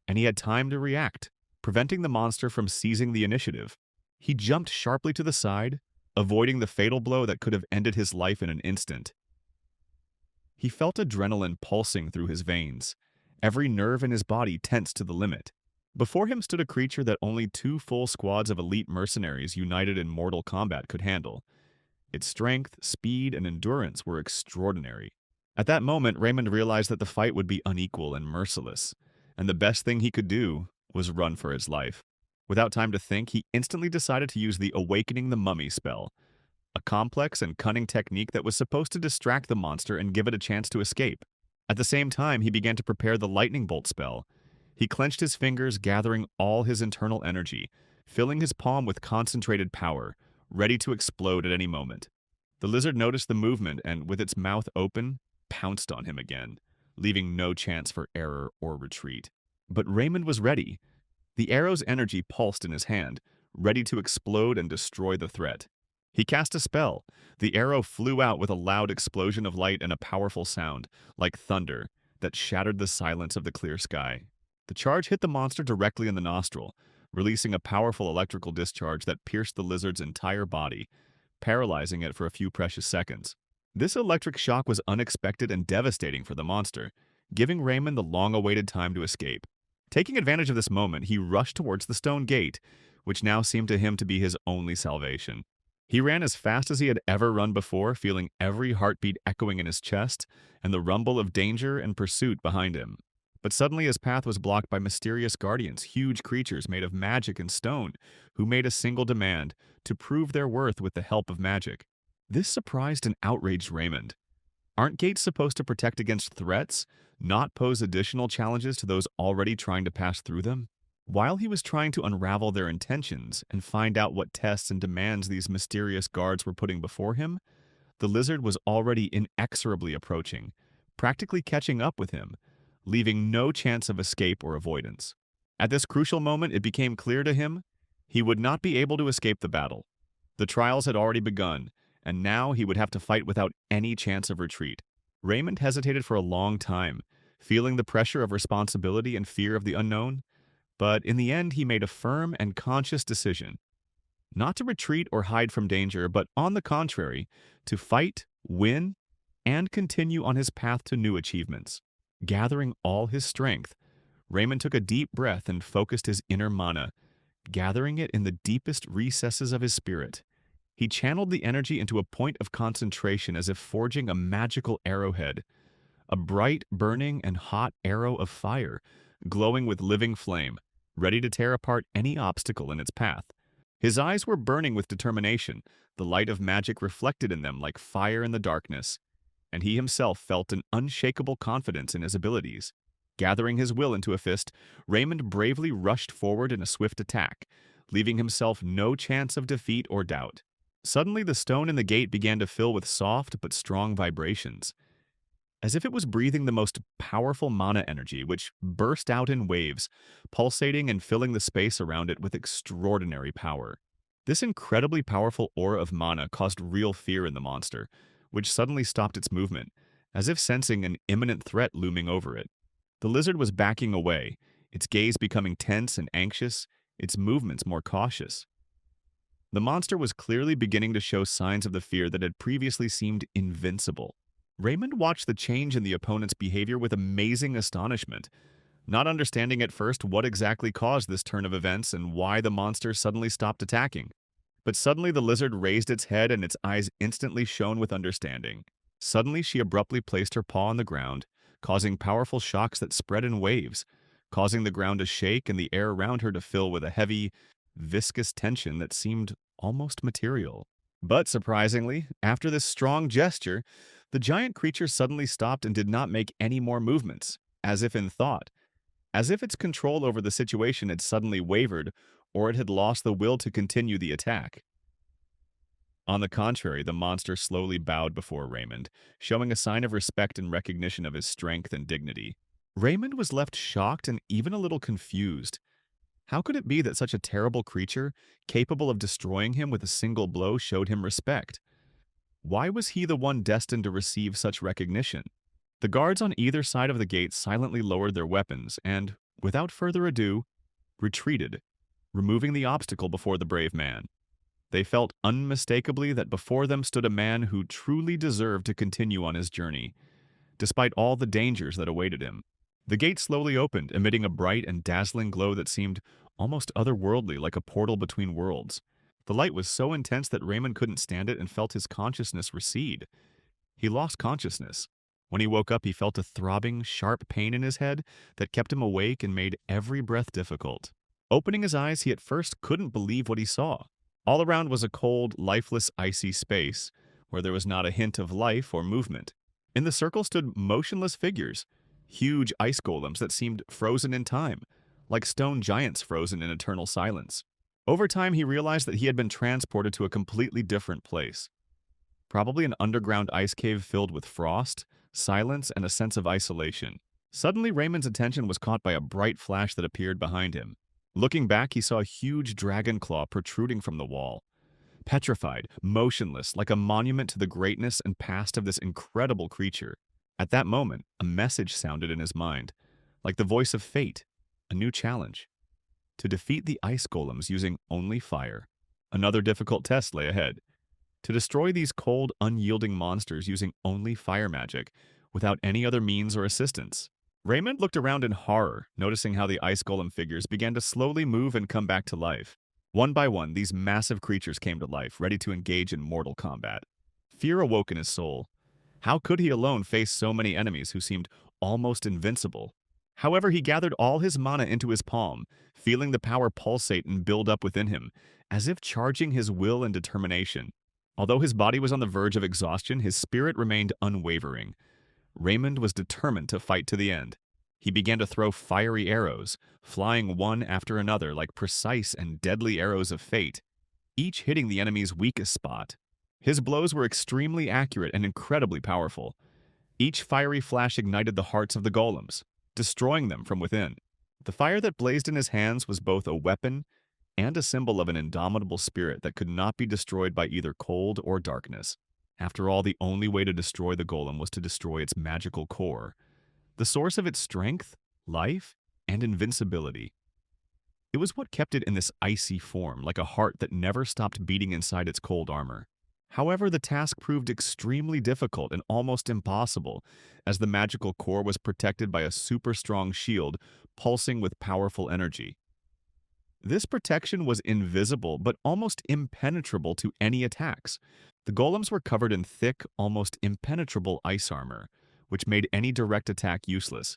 and he had time to react, preventing the monster from seizing the initiative. He jumped sharply to the side, avoiding the fatal blow that could have ended his life in an instant. He felt adrenaline pulsing through his veins, every nerve in his body tense to the limit. Before him stood a creature that only two full squads of elite mercenaries united in mortal combat could handle. Its strength, speed, and endurance were extraordinary. At that moment, Raymond realized that the fight would be unequal and merciless, and the best thing he could do was run for his life. Without time to think, he instantly decided to use the Awakening the Mummy spell, a complex and cunning technique that was supposed to distract the monster and give it a chance to escape. At the same time, he began to prepare the Lightning Bolt spell. He clenched his fingers, gathering all his internal energy, filling his palm with concentrated power, ready to explode at any moment. The lizard noticed the movement and, with its mouth open, pounced on him again, leaving no chance for error or retreat. But Raymond was ready. The arrow's energy pulsed in his hand, ready to explode and destroy the threat. He cast a spell. The arrow flew out with a loud explosion of light and a powerful sound, like thunder, that shattered the silence of the clear sky. The charge hit the monster directly in the nostril, releasing a powerful electrical discharge that pierced the lizard's entire body, paralyzing it for a few precious seconds. This electric shock was unexpected and devastating for the monster, giving Raymond the long-awaited time to escape. Taking advantage of this moment, he rushed towards the stone gate, which now seemed to him to be his only salvation. He ran as fast as he had ever run before, feeling every heartbeat echoing in his chest and the rumble of danger and pursuit behind him. But suddenly his path was blocked by mysterious guardians, huge creatures made of magic and stone, who made a single demand: to prove their worth with the help of magic. This surprised and outraged Raymond. Aren't gates supposed to protect against threats, not pose additional challenges to those already trying to pass through them? While he was trying to unravel their intentions and find out what tests and demands these mysterious guards were putting before him, the lizard was already inexorably approaching, practically catching up with him, leaving no chance of escape or avoidance. At this crucial moment, it became clear to him he would not be able to escape the battle. The trials had already begun, and now he would have to fight without any chance of retreat. Raymond hesitated for a long time, feeling the pressure of responsibility and fear of the unknown, but in the end he made a firm and conscious decision. Not to retreat or hide from danger, but on the contrary, to fight, win, and continue on his path to new achievements. Gathering all his strength, Raymond took a deep breath and focused his inner mana, gathering it in the deepest recesses of his spirit. He channeled the energy into a point of concentration as if forging a magical arrowhead, a bright, burning, and hot arrow of fire, glowing with living flame, ready to tear apart any obstacle in its path. His eyes were burning with determination, the light of magic reflected in them like fire in the darkness, and he himself felt an unshakable confidence in his abilities. Gathering his will into a fist, Raymond bravely rushed forward in a swift attack, leaving himself no chance of defeat or doubt. Suddenly, the stone in the gate began to fill with soft but strong vibrations, as if it was breathing the most powerful mana energy, which burst out in waves, pulsating and filling the space around it with extraordinary power. This incredibly powerful aura of mana caused real fear in the monster, which suddenly stopped its movement, as if sensing an imminent threat looming over it. The lizard was backing away, its gaze becoming tense and anxious, its movements more cautious. The monster was clearly beginning to show signs of the fear that had previously seemed invincible. Raymond watched the change in the opponent's behavior with amazing astonishment, not understanding at first what exactly caused this turn of events and why the monster suddenly stopped attacking. But suddenly the lizard raised its head and its eyes instantly shone with understanding. Suddenly she abruptly placed her paw on the ground, causing powerful shocks that spread in waves, causing the ground to shake and the air around her to fill with a heavy, viscous tension that seemed almost material. But surprisingly, after this strong gesture, the giant creature suddenly stopped and did not make any more movements, as if in thought, as if its control over the situation had suddenly wavered, or it had lost the will to continue the attack. On the contrary, the monster slowly bowed before Raymond, showing a sign of respect and recognition of his strength and dignity. Raymond was left shocked and even a little confused. How could it be that such a terrible creature, capable of destroying him with a single blow, showed him respect? Why was he the one destined to receive such recognition? The guards on either side of the gate silently lowered their weapons and, without further ado, retreated, removing the obstacle before the brave man. They felt unmistakably that before them stood a man who truly deserved to continue on his journey, despite all the dangers that awaited him. The gate slowly opened, emitting a bright and dazzling glow that seemed almost otherworldly, like a portal between worlds. The light was so intense that Raymond couldn't stand it and felt his consciousness recede. He lost consciousness. When he woke up, he felt a throbbing, sharp pain in his head that kept him awake and made every breath difficult. Opening his eyes, he at first couldn't believe what he saw. All around was a cold, lifeless, icy space, where there was not a hint of life or movement. In the circle stood motionless figures, huge ice golems that seemed frozen in time, like stone giants frozen in eternal silence. Over time, he realized that he had been transported to a completely different place. Probably an underground ice cave filled with frost, silence, and a sense of isolation. Suddenly, Raymond's attention was caught by a bright flash that appeared behind him. Looking back, he saw a huge dragon claw protruding from the wall. Petrified, motionless, like a monument to the greatness and past of this incredible creature. At that moment, a message sounded in his mind, like the voice of fate, a new challenge. To defeat the ice golems using only fire. Another difficult test lay ahead. To destroy these cold, unyielding monsters using only fire magic, without any other means or assistance. Raymond looked around in horror, noticing how the ice golem figures began to slowly move and come back to life. One by one, these massive creatures came to life, ready to engage in mortal combat. Fear awoke in his soul. How could he alone face so many enemies who seemed almost invincible? However, he gathered all his mana into his palm, feeling the power pulsate and build up within him, as if charging his will and determination. Although his body was on the verge of exhaustion, his spirit remained unwavering. Raymond was determined to fight to the end. He began to throw fiery arrows, flying one after another like precise and deadly arrows of fate, each hitting the enemy's weakest spot. His blows were extremely accurate and incredibly powerful. Each fiery flash ignited the hearts of the golems, destroying them from within. The fire that blazed in his hands was both a weapon and a symbol of an indomitable spirit that could not be destroyed by either cold or darkness. After all, the only way to destroy the golem was to destroy its magical core, the source of its strength, life, and invincibility. It was what kept it in this icy form, like a heart that never stopped beating inside its cold armor. However, the task proved extremely difficult and almost impossible, as the magical core was protected by a super strong shield pulsing with powerful energy. This protection was invisible but almost impenetrable to any attacks. The golems were covered in thick, almost impenetrable ice armor, which made any direct attack useless.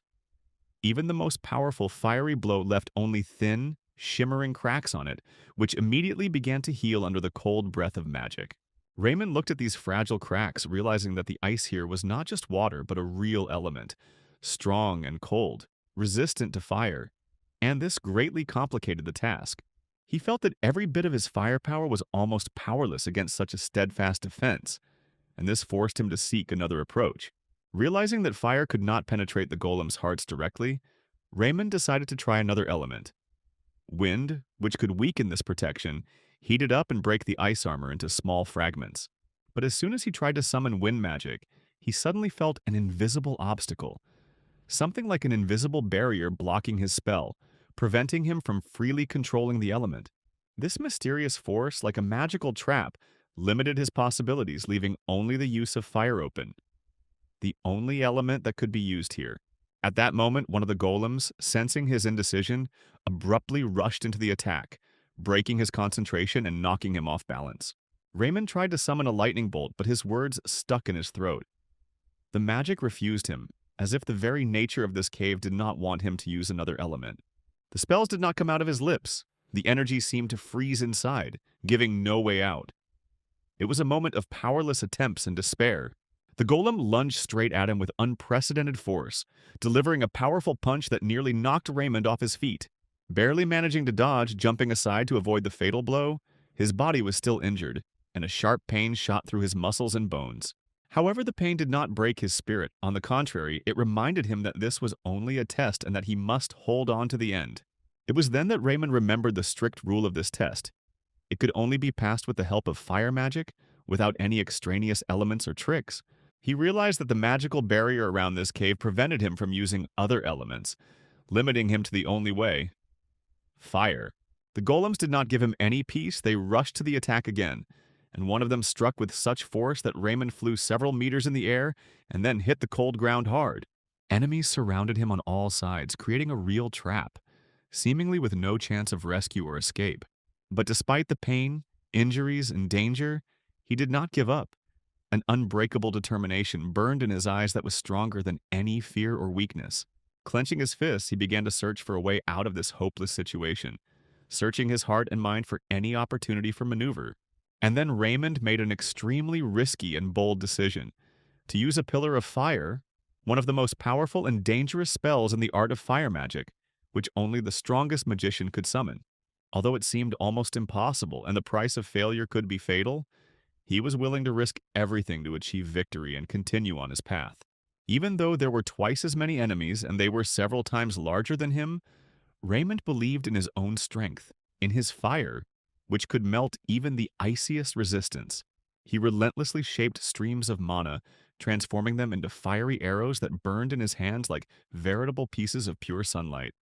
Even the most powerful fiery blow left only thin, shimmering cracks on it, which immediately began to heal under the cold breath of magic. Raymond looked at these fragile cracks, realizing that the ice here was not just water but a real element, strong and cold, resistant to fire, and this greatly complicated the task. He felt that every bit of his firepower was almost powerless against such a steadfast defense, and this forced him to seek another approach. Realizing that fire could not penetrate the golem's hearts directly, Raymond decided to try another element. Wind, which could weaken this protection, heated up and break the ice armor into small fragments. But as soon as he tried to summon wind magic, he suddenly felt an invisible obstacle, something like an invisible barrier blocking his spell, preventing him from freely controlling the element. This mysterious force, like a magical trap, limited his possibilities, leaving only the use of fire open, the only element that could be used here. At that moment, one of the golems, sensing his indecision, abruptly rushed into the attack, breaking his concentration and knocking him off balance. Raymond tried to summon a lightning bolt, but his words stuck in his throat. The magic refused him, as if the very nature of this cave did not want him to use another element. The spells did not come out of his lips. The energy seemed to freeze inside, giving no way out. It was a moment of powerless attempts and despair. The golem lunged straight at him with unprecedented force, delivering a powerful punch that nearly knocked Raymond off his feet. Barely managing to dodge, jumping aside to avoid the fatal blow, his body was still injured, and a sharp pain shot through his muscles and bones. However, the pain did not break his spirit. On the contrary, it reminded him that this was only a test and that he must hold on to the end. It was then that Raymond remembered the strict rule of this test. It could only be passed with the help of fire magic, without any extraneous elements or tricks. He realized that the magical barrier around this cave prevented him from using other elements, limiting him to the only way: fire. The golems did not give him any peace. They rushed to the attack again, and one of them struck with such force that Raymond flew several meters in the air and then hit the cold ground hard. Enemies surrounded him on all sides, creating a real trap, seemingly with no chance of rescue or escape. But despite the pain, injuries, and danger, he did not give up. An unbreakable determination burned in his eyes that was stronger than any fear or weakness. Clenching his fists, he began to search for a way out of this hopeless situation, searching his heart and mind for any opportunity for maneuver. And then Raymond made an extremely risky and bold decision: to use a pillar of fire, one of the most powerful and dangerous spells in the art of fire magic, which only the strongest magician could summon. Although it seemed almost impossible and the price of failure could be fatal, he was willing to risk everything to achieve victory and continue on his path. Even though there were twice as many enemies and they were several times larger than him, Raymond believed in his own strength, in his fire, which could melt even the iciest resistance. He relentlessly shaped streams of mana, transforming them into fiery arrows that burned in his hands like veritable pieces of pure sunlight.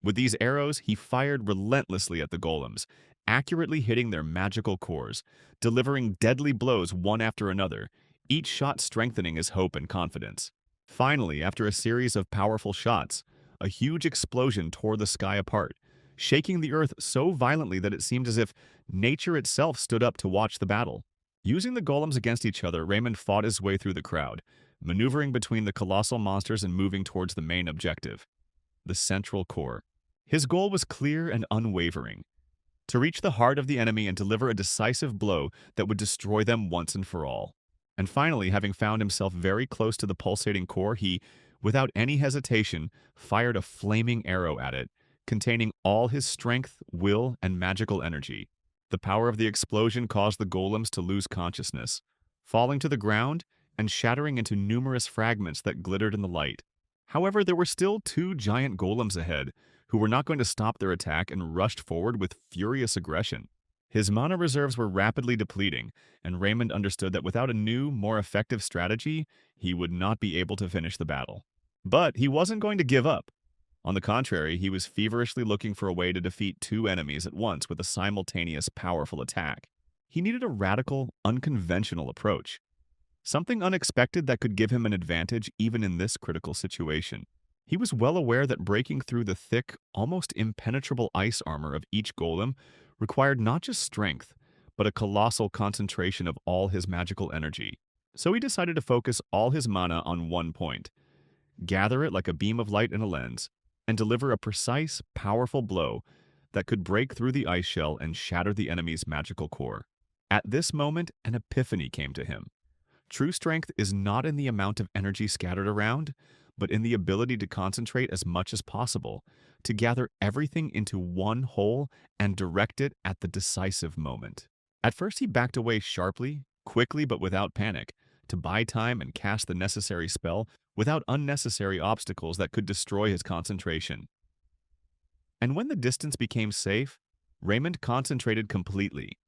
With these arrows, he fired relentlessly at the golems, accurately hitting their magical cores, delivering deadly blows one after another, each shot strengthening his hope and confidence. Finally, after a series of powerful shots, a huge explosion tore the sky apart, shaking the earth so violently that it seemed as if nature itself stood up to watch the battle. Using the golems against each other, Raymond fought his way through the crowd, maneuvering between the colossal monsters and moving towards the main objective, the central core. His goal was clear and unwavering: to reach the heart of the enemy and deliver a decisive blow that would destroy them once and for all. And finally, having found himself very close to the pulsating core, he, without any hesitation, fired a flaming arrow at it, containing all his strength, will, and magical energy. The power of the explosion caused the golems to lose consciousness, falling to the ground and shattering into numerous fragments that glittered in the light. However, there were still two giant golems ahead, who were not going to stop their attack and rushed forward with furious aggression. His mana reserves were rapidly depleting, and Raymond understood that without a new, more effective strategy, he would not be able to finish the battle. But he wasn't going to give up. On the contrary, he was feverishly looking for a way to defeat two enemies at once with a simultaneous powerful attack. He needed a radical, unconventional approach, something unexpected that could give him an advantage even in this critical situation. He was well aware that breaking through the thick, almost impenetrable ice armor of each golem required not just strength, but a colossal concentration of all his magical energy. So he decided to focus all his mana on one point, gather it like a beam of light in a lens, and deliver a precise, powerful blow that could break through the ice shell and shatter the enemy's magical core. At this moment, an epiphany came to him. True strength is not in the amount of energy scattered around, but in the ability to concentrate as much as possible, to gather everything into one whole and direct it at the decisive moment. At first he backed away sharply, quickly but without panic, to buy time and cast the necessary spell without unnecessary obstacles that could destroy his concentration. And when the distance became safe, Raymond concentrated completely.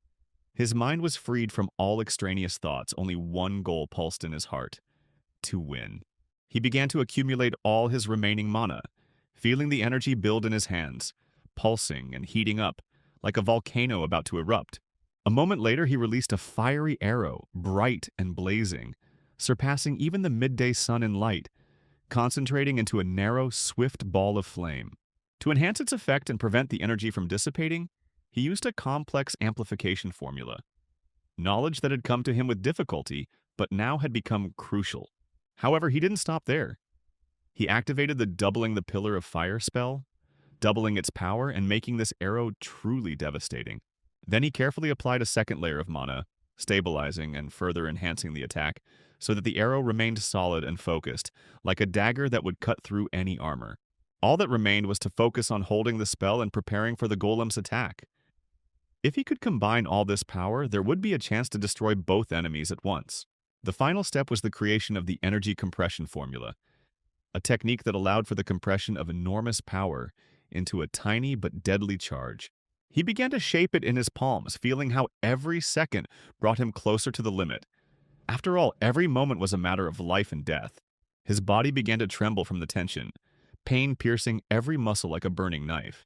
His mind was freed from all extraneous thoughts, only one goal pulsed in his heart: to win. He began to accumulate all his remaining mana, feeling the energy build in his hands, pulsing and heating up, like a volcano about to erupt. A moment later, he released a fiery arrow, bright and blazing, surpassing even the midday sun in light, concentrating into a narrow, swift ball of flame. To enhance its effect and prevent the energy from dissipating, he used a complex amplification formula. Knowledge that had come to him with difficulty, but now had become crucial. However, he didn't stop there. He activated the Doubling the Pillar of Fire spell, doubling its power and making this arrow truly devastating. Then he carefully applied a second layer of mana, stabilizing and further enhancing the attack, so that the arrow remained solid and focused, like a dagger that would cut through any armor. All that remained was to focus on holding the spell and preparing for the golem's attack. If he could combine all this power, there would be a chance to destroy both enemies at once. The final step was the creation of the energy compression formula, a technique that allowed for the compression of enormous power into a tiny but deadly charge. He began to shape it in his palms, feeling how every second brought him closer to the limit. After all, every moment was a matter of life and death. His body began to tremble from the tension, pain piercing every muscle like a burning knife.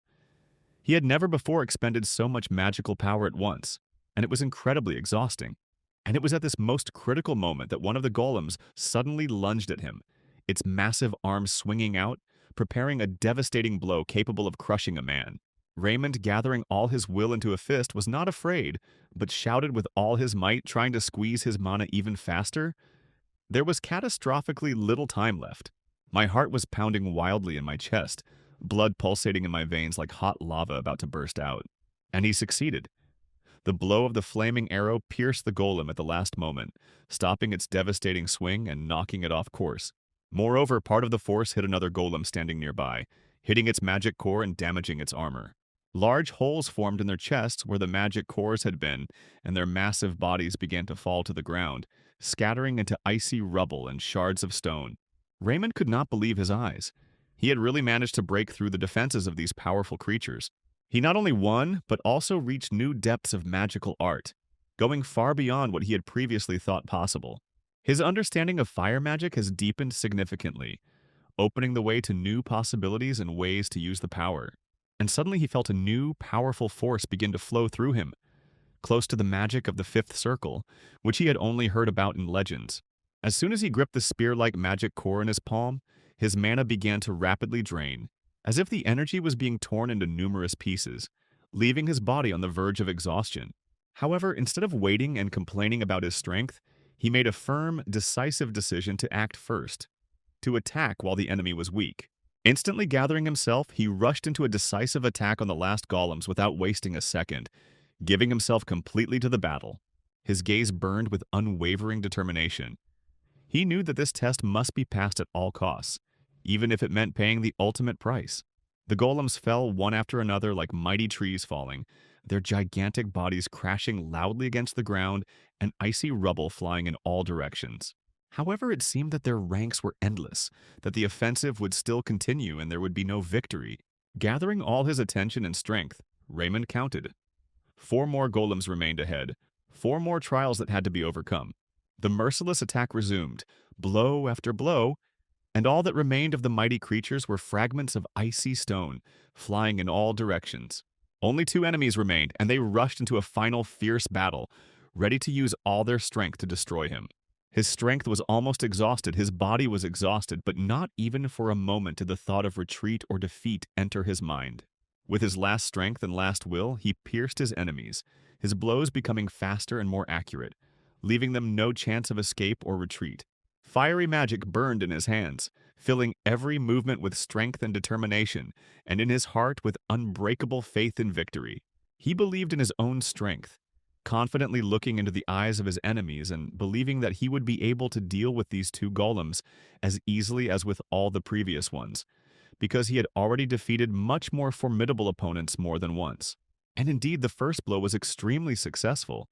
He had never before expended so much magical power at once, and it was incredibly exhausting. And it was at this most critical moment that one of the golems suddenly lunged at him, its massive arms swinging out, preparing a devastating blow capable of crushing a man. Raymond, gathering all his will into a fist, was not afraid, but shouted with all his might, trying to squeeze his mana even faster. There was catastrophically little time left. My heart was pounding wildly in my chest, blood pulsating in my veins like hot lava about to burst out. And he succeeded. The blow of the flaming arrow pierced the golem at the last moment, stopping its devastating swing and knocking it off course. Moreover, part of the force hit another golem standing nearby, hitting its magic core and damaging its armor. Large holes formed in their chests where the magic cores had been, and their massive bodies began to fall to the ground, scattering into icy rubble and shards of stone. Raymond could not believe his eyes. He had really managed to break through the defenses of these powerful creatures. He not only won, but also reached new depths of magical art, going far beyond what he had previously thought possible. His understanding of fire magic has deepened significantly, opening the way to new possibilities and ways to use the power. And suddenly he felt a new, powerful force begin to flow through him, close to the magic of the fifth circle, which he had only heard about in legends. As soon as he gripped the spear-like magic core in his palm, his mana began to rapidly drain, as if the energy was being torn into numerous pieces, leaving his body on the verge of exhaustion. However, instead of waiting and complaining about his strength, he made a firm, decisive decision to act first, to attack while the enemy was weak. Instantly gathering himself, he rushed into a decisive attack on the last golems without wasting a second, giving himself completely to the battle. His gaze burned with unwavering determination. He knew that this test must be passed at all costs, even if it meant paying the ultimate price. The golems fell one after another like mighty trees falling, their gigantic bodies crashing loudly against the ground and icy rubble flying in all directions. However, it seemed that their ranks were endless, that the offensive would still continue and there would be no victory. Gathering all his attention and strength, Raymond counted. 4 more golems remained ahead, 4 more trials that had to be overcome. The merciless attack resumed, blow after blow, and all that remained of the mighty creatures were fragments of icy stone, flying in all directions. Only 2 enemies remained, and they rushed into a final fierce battle, ready to use all their strength to destroy him. His strength was almost exhausted, his body was exhausted, but not even for a moment did the thought of retreat or defeat enter his mind. With his last strength and last will, he pierced his enemies, his blows becoming faster and more accurate, leaving them no chance of escape or retreat. Fiery magic burned in his hands, filling every movement with strength and determination, and in his heart with unbreakable faith in victory. He believed in his own strength, confidently looking into the eyes of his enemies and believing that he would be able to deal with these 2 golems as easily as with all the previous ones, because he had already defeated much more formidable opponents more than once. And indeed, the first blow was extremely successful.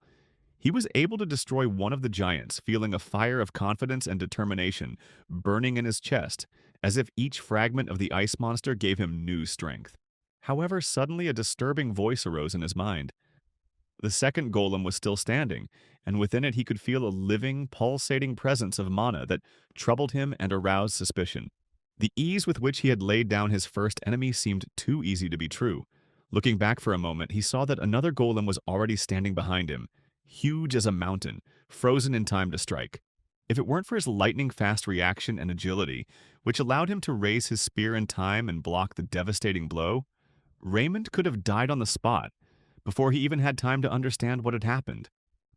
He was able to destroy one of the giants, feeling a fire of confidence and determination burning in his chest, as if each fragment of the ice monster gave him new strength. However, suddenly a disturbing voice arose in his mind. The second golem was still standing, and within it he could feel a living, pulsating presence of mana that troubled him and aroused suspicion. The ease with which he had laid down his first enemy seemed too easy to be true. Looking back for a moment, he saw that another golem was already standing behind him, huge as a mountain, frozen in time to strike. If it weren't for his lightning-fast reaction and agility, which allowed him to raise his spear in time and block the devastating blow, Raymond could have died on the spot, before he even had time to understand what had happened.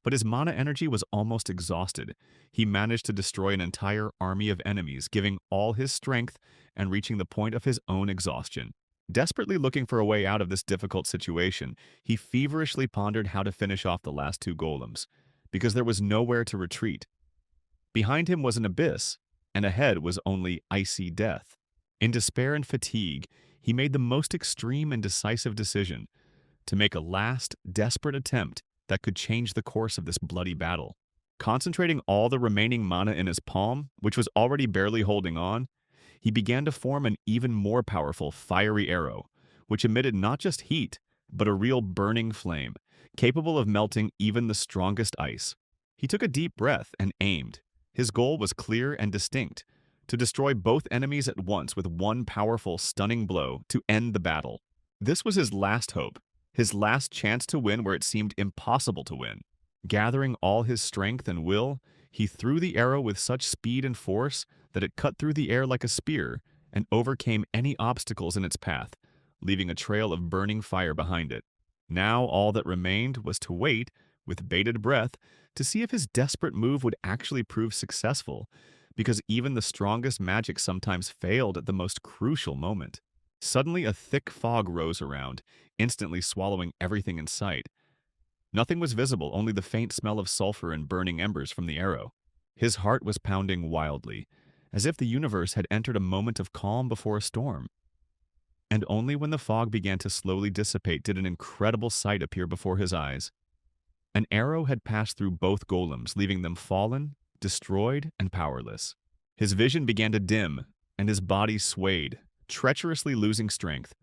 But his mana energy was almost exhausted. He managed to destroy an entire army of enemies, giving all his strength and reaching the point of his own exhaustion. Desperately looking for a way out of this difficult situation, he feverishly pondered how to finish off the last 2 golems, because there was nowhere to retreat. Behind him was an abyss, and ahead was only icy death. In despair and fatigue, he made the most extreme and decisive decision, to make a last, desperate attempt that could change the course of this bloody battle. Concentrating all the remaining mana in his palm, which was already barely holding on, he began to form an even more powerful fiery arrow, which emitted not just heat, but a real burning flame, capable of melting even the strongest ice. He took a deep breath and aimed. His goal was clear and distinct, to destroy both enemies at once with one powerful, stunning blow to end the battle. This was his last hope, his last chance to win where it seemed impossible to win. Gathering all his strength and will, he threw the arrow with such speed and force that it cut through the air like a spear and overcame any obstacles in its path, leaving a trail of burning fire behind it. Now all that remained was to wait, with bated breath, to see if his desperate move would actually prove successful, because even the strongest magic sometimes failed at the most crucial moment. Suddenly a thick fog rose around, instantly swallowing everything in sight. Nothing was visible, only the faint smell of sulfur and burning embers from the arrow. His heart was pounding wildly, as if the universe had entered a moment of calm before a storm. And only when the fog began to slowly dissipate did an incredible sight appear before his eyes. An arrow had passed through both golems, leaving them fallen, destroyed, and powerless. His vision began to dim, and his body swayed, treacherously losing strength.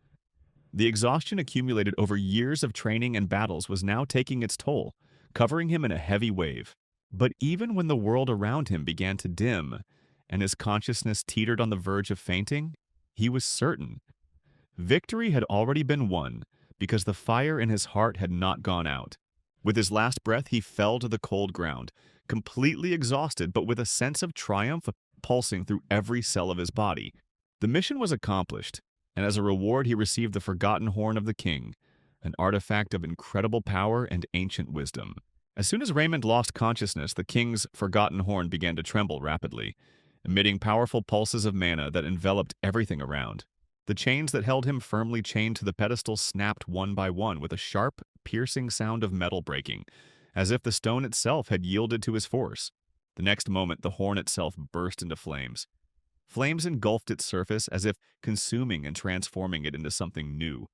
The exhaustion accumulated over years of training and battles was now taking its toll, covering him in a heavy wave. But even when the world around him began to dim and his consciousness teetered on the verge of fainting, he was certain. Victory had already been won because the fire in his heart had not gone out. With his last breath, he fell to the cold ground, completely exhausted but with a sense of triumph pulsing through every cell of his body. The mission was accomplished, and as a reward he received the forgotten horn of the king, an artifact of incredible power and ancient wisdom. As soon as Raymond lost consciousness, the king's forgotten horn began to tremble rapidly, emitting powerful pulses of mana that enveloped everything around. The chains that held him firmly chained to the pedestal snapped one by one with a sharp, piercing sound of metal breaking, as if the stone itself had yielded to his force. The next moment, the horn itself burst into flames. Flames engulfed its surface as if consuming and transforming it into something new,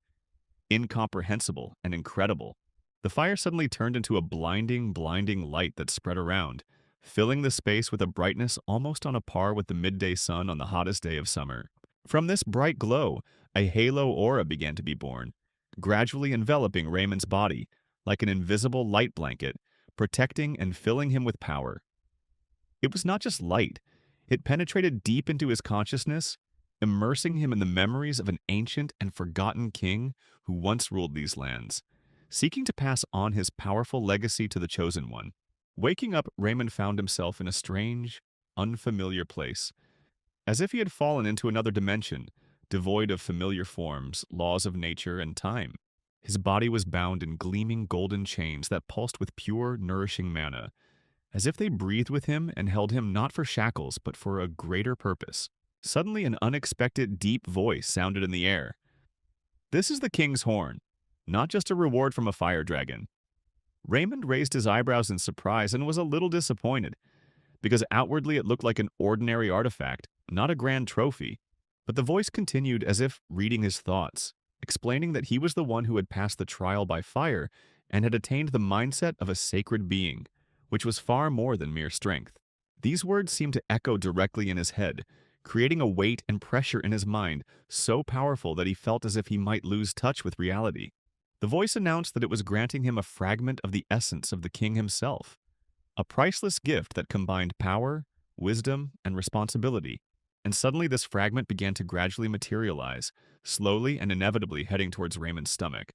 incomprehensible and incredible. The fire suddenly turned into a blinding, blinding light that spread around, filling the space with a brightness almost on a par with the midday sun on the hottest day of summer. From this bright glow, a halo aura began to be born, gradually enveloping Raymond's body like an invisible light blanket, protecting and filling him with power. It was not just light, it penetrated deep into his consciousness, immersing him in the memories of an ancient and forgotten king who once ruled these lands, seeking to pass on his powerful legacy to the Chosen One. Waking up, Raymond found himself in a strange, unfamiliar place, as if he had fallen into another dimension, devoid of familiar forms, laws of nature, and time. His body was bound in gleaming golden chains that pulsed with pure, nourishing mana, as if they breathed with him and held him not for shackles but for a greater purpose. Suddenly, an unexpected, deep voice sounded in the air. "This is the king's horn, not just a reward from a fire dragon." Raymond raised his eyebrows in surprise and was a little disappointed, because outwardly it looked like an ordinary artifact, not a grand trophy. But the voice continued as if reading his thoughts, explaining that he was the one who had passed the trial by fire and had attained the mindset of a sacred being, which was far more than mere strength. These words seemed to echo directly in his head, creating a weight and pressure in his mind so powerful that he felt as if he might lose touch with reality. The voice announced that it was granting him a fragment of the essence of the king himself, a priceless gift that combined power, wisdom, and responsibility. And suddenly this fragment began to gradually materialize, slowly and inevitably heading towards Raymond's stomach,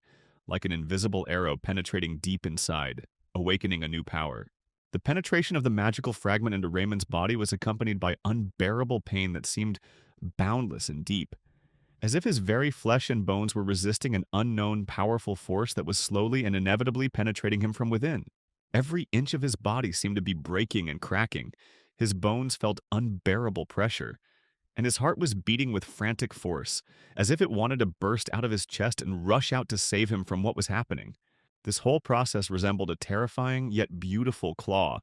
like an invisible arrow penetrating deep inside, awakening a new power. The penetration of the magical fragment into Raymond's body was accompanied by unbearable pain that seemed boundless and deep, as if his very flesh and bones were resisting an unknown, powerful force that was slowly and inevitably penetrating him from within. Every inch of his body seemed to be breaking and cracking. His bones felt unbearable pressure, and his heart was beating with frantic force, as if it wanted to burst out of his chest and rush out to save him from what was happening. This whole process resembled a terrifying yet beautiful claw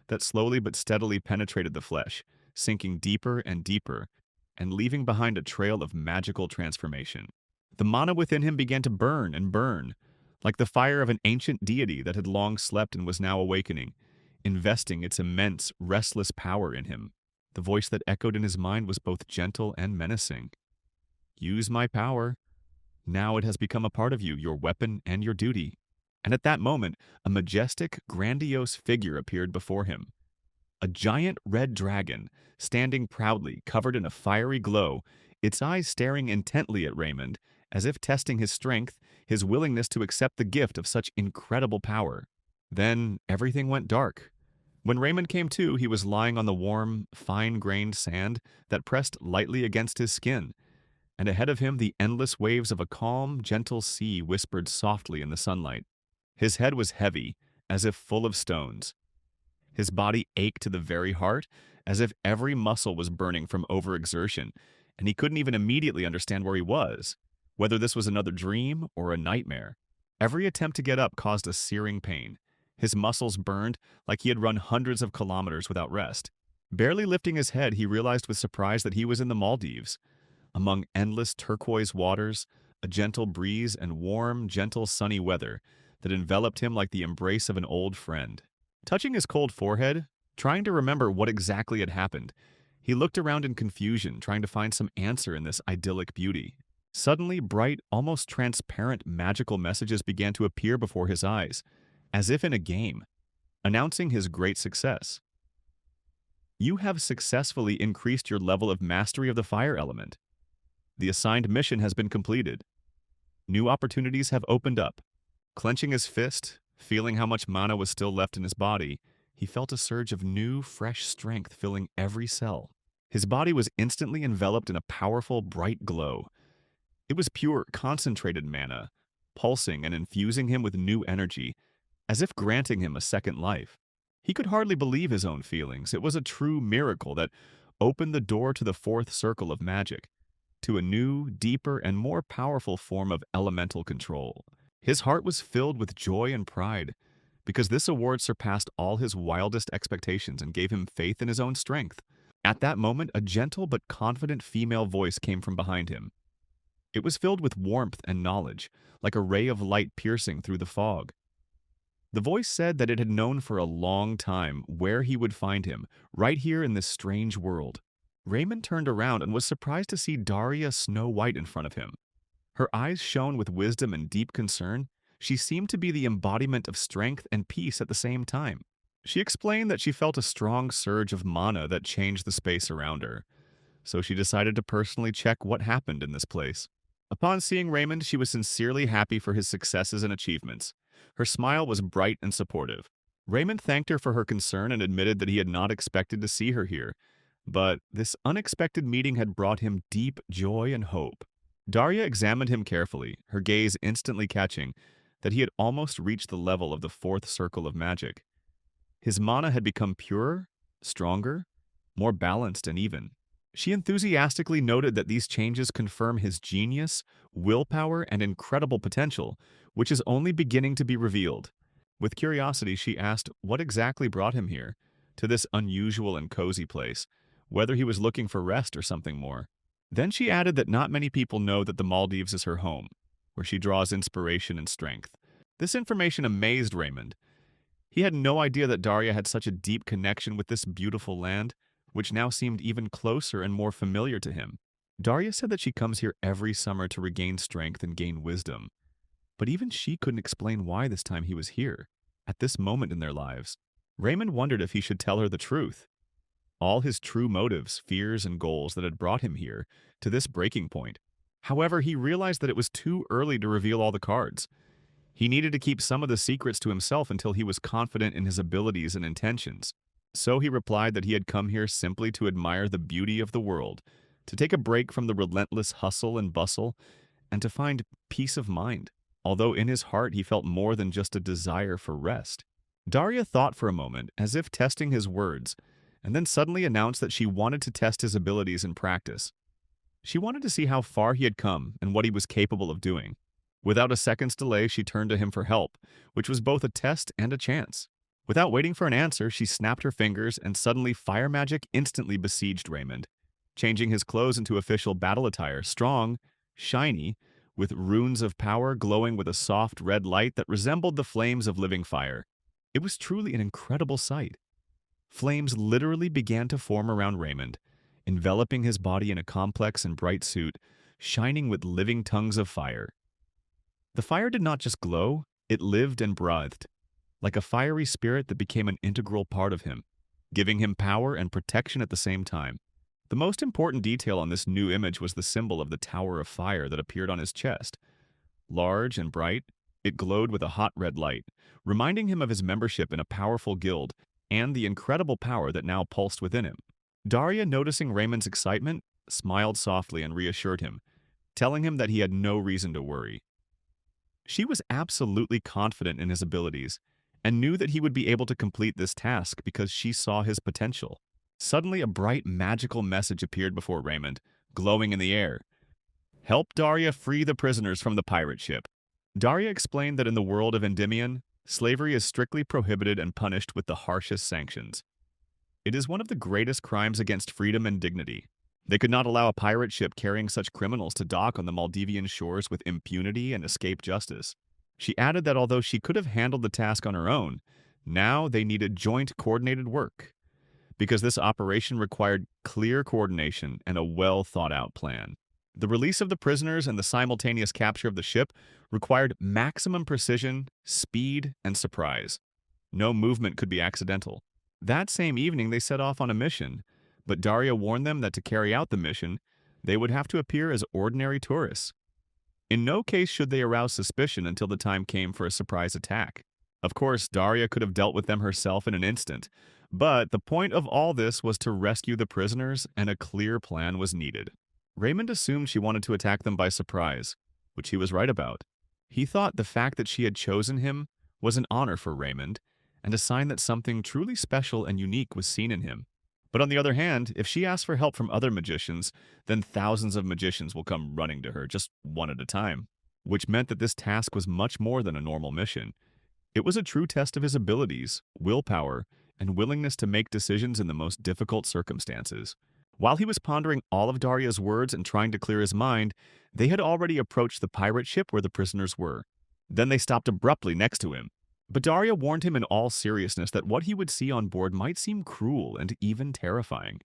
that slowly but steadily penetrated the flesh, sinking deeper and deeper, and leaving behind a trail of magical transformation. The mana within him began to burn and burn, like the fire of an ancient deity that had long slept and was now awakening, investing its immense, restless power in him. The voice that echoed in his mind was both gentle and menacing. "Use my power. Now it has become a part of you, your weapon and your duty." And at that moment, a majestic, grandiose figure appeared before him. A giant red dragon, standing proudly, covered in a fiery glow, its eyes staring intently at Raymond, as if testing his strength, his willingness to accept the gift of such incredible power. Then everything went dark. When Raymond came to, he was lying on the warm, fine-grained sand that pressed lightly against his skin, and ahead of him the endless waves of a calm, gentle sea whispered softly in the sunlight. His head was heavy, as if full of stones. His body ached to the very heart, as if every muscle was burning from overexertion, and he couldn't even immediately understand where he was, whether this was another dream or a nightmare. Every attempt to get up caused a searing pain. His muscles burned like he had run hundreds of kilometers without rest. Barely lifting his head, he realized with surprise that he was in the Maldives, among endless turquoise waters, a gentle breeze, and warm, gentle, sunny weather that enveloped him like the embrace of an old friend. Touching his cold forehead, trying to remember what exactly had happened, he looked around in confusion, trying to find some answer in this idyllic beauty. Suddenly, bright, almost transparent magical messages began to appear before his eyes, as if in a game. announcing his great success. You have successfully increased your level of mastery of the fire element. The assigned mission has been completed. New opportunities have opened up. Clenching his fist, feeling how much mana was still left in his body, he felt a surge of new, fresh strength filling every cell. His body was instantly enveloped in a powerful, bright glow. It was pure, concentrated mana, pulsing and infusing him with new energy, as if granting him a second life. He could hardly believe his own feelings. It was a true miracle that opened the door to the fourth circle of magic, to a new, deeper, and more powerful form of elemental control. His heart was filled with joy and pride, because this award surpassed all his wildest expectations and gave him faith in his own strength. At that moment, a gentle but confident female voice came from behind him. It was filled with warmth and knowledge, like a ray of light piercing through the fog. The voice said that it had known for a long time where he would find him, right here in this strange world. Raymond turned around and was surprised to see Daria Snow White in front of him. Her eyes shone with wisdom and deep concern. She seemed to be the embodiment of strength and peace at the same time. She explained that she felt a strong surge of mana that changed the space around her, so she decided to personally check what happened in this place. Upon seeing Raymond, she was sincerely happy for his successes and achievements. Her smile was bright and supportive. Raymond thanked her for her concern and admitted that he had not expected to see her here, but this unexpected meeting had brought him deep joy and hope. Daria examined him carefully, her gaze instantly catching that he had almost reached the level of the fourth circle of magic. His mana had become purer, stronger, more balanced and even. She enthusiastically noted that these changes confirm his genius, willpower, and incredible potential, which is only beginning to be revealed. With curiosity, she asked what exactly brought him here, to this unusual and cozy place, whether he was looking for rest or something more. Then she added that not many people know that the Maldives is her home, where she draws inspiration and strength. This information amazed Raymond. He had no idea that Daria had such a deep connection with this beautiful land, which now seemed even closer and more familiar to him. Daria said that she comes here every summer to regain strength and gain wisdom. But even she couldn't explain why this time he was here, at this moment in their lives. Raymond wondered if he should tell her the truth. All his true motives, fears, and goals that had brought him here, to this breaking point. However, he realized that it was too early to reveal all the cards. He needed to keep some of the secrets to himself until he was confident in his abilities and intentions. So he replied that he had come here simply to admire the beauty of the world, to take a break from the relentless hustle and bustle, and to find peace of mind, although in his heart he felt more than just a desire for rest. Daria thought for a moment, as if testing his words, and then suddenly announced that she wanted to test his abilities in practice. She wanted to see how far he had come and what he was capable of doing. Without a second's delay, she turned to him for help, which was both a test and a chance. Without waiting for an answer, she snapped her fingers, and suddenly fire magic instantly besieged Raymond, changing his clothes into official battle attire, strong, shiny, with runes of power glowing with a soft red light that resembled the flames of living fire. It was truly an incredible sight. Flames literally began to form around Raymond, enveloping his body in a complex and bright suit, shining with living tongues of fire. The fire did not just glow, it lived and breathed, like a fiery spirit that became an integral part of him, giving him power and protection at the same time. The most important detail on this new image was the symbol of the Tower of Fire that appeared on his chest. Large and bright, it glowed with a hot red light, reminding him of his membership in a powerful guild and the incredible power that now pulsed within him. Daria, noticing Raymond's excitement, smiled softly and reassured him, telling him that he had no reason to worry. She was absolutely confident in his abilities and knew that he would be able to complete this task because she saw his potential. Suddenly, a bright, magical message appeared before Raymond, glowing in the air. Help Daria free the prisoners from the pirate ship. Daria explained that in the world of Endymion, slavery is strictly prohibited and punished with the harshest sanctions. It is one of the greatest crimes against freedom and dignity. They could not allow a pirate ship carrying such criminals to dock on the Maldivian shores with impunity and escape justice. She added that although she could have handled the task on her own, now they needed joint coordinated work, because this operation required clear coordination and a well-thought-out plan. The release of the prisoners and the simultaneous capture of the ship required maximum precision, speed, and surprise. No movement could be accidental. That same evening, they set off on a mission, but Daria warned them that to carry out the mission, they would have to appear as ordinary tourists. In no case should they arouse suspicion until the time came for a surprise attack. Of course, Daria could have dealt with them herself in an instant, but the point of all this was to rescue the prisoners, and a clear plan was needed. Raymond assumed she wanted to attack them by surprise, which he was right about. He thought the fact that she had chosen him was an honor for Raymond, and a sign that something truly special and unique was seen in him. But on the other hand, if she asks for help from other magicians, then thousands of magicians will come running to her, just one at a time, which meant that this task was much more than a normal mission. It was a true test of his abilities, willpower, and willingness to make decisions in the most difficult circumstances. While he was pondering all of Daria's words and trying to clear his mind, they had already approached the pirate ship where the prisoners were. Then they stopped abruptly next to him. But Daria warned him in all seriousness that what he would see on board might seem cruel and even terrifying.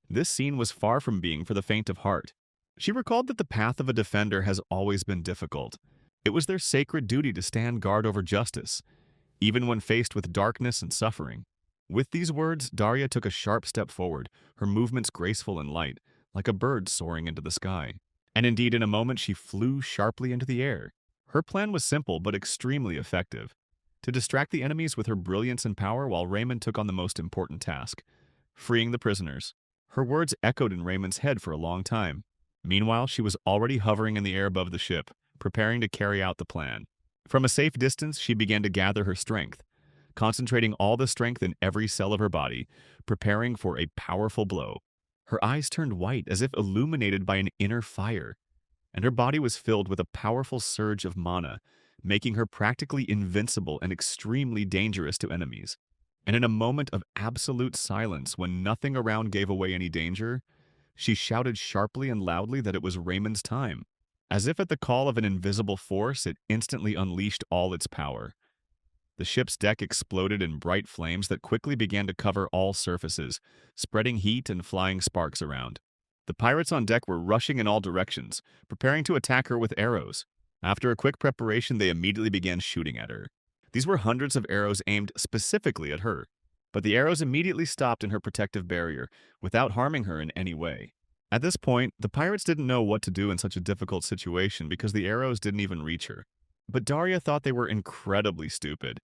This scene was far from being for the faint of heart. She recalled that the path of a defender has always been difficult. It was their sacred duty to stand guard over justice, even when faced with darkness and suffering. With these words, Daria took a sharp step forward, her movements graceful and light, like a bird soaring into the sky. And indeed, in a moment, she flew sharply into the air. Her plan was simple but extremely effective: to distract the enemies with her brilliance and power while Raymond took on the most important task, freeing the prisoners. Her words echoed in Raymond's head for a long time. Meanwhile, she was already hovering in the air above the ship, preparing to carry out the plan. From a safe distance, she began to gather her strength, concentrating all the strength in every cell of her body, preparing for a powerful blow. Her eyes turned white as if illuminated by an inner fire, and her body was filled with a powerful surge of mana, making her practically invincible and extremely dangerous to enemies. And in a moment of absolute silence, when nothing around gave away any danger, she shouted sharply and loudly that it was Raymond's time. As if at the call of an invisible force, it instantly unleashed all its power. The ship's deck exploded in bright flames that quickly began to cover all surfaces, spreading heat and flying sparks around. The pirates on deck were rushing in all directions, preparing to attack her with arrows. After a quick preparation, they immediately began shooting at her. These were hundreds of arrows aimed specifically at her, but the arrows immediately stopped in her protective barrier, without harming her in any way. At this point, the pirates didn't know what to do in such a difficult situation because the arrows didn't even reach her. But Daria thought they were incredibly stupid,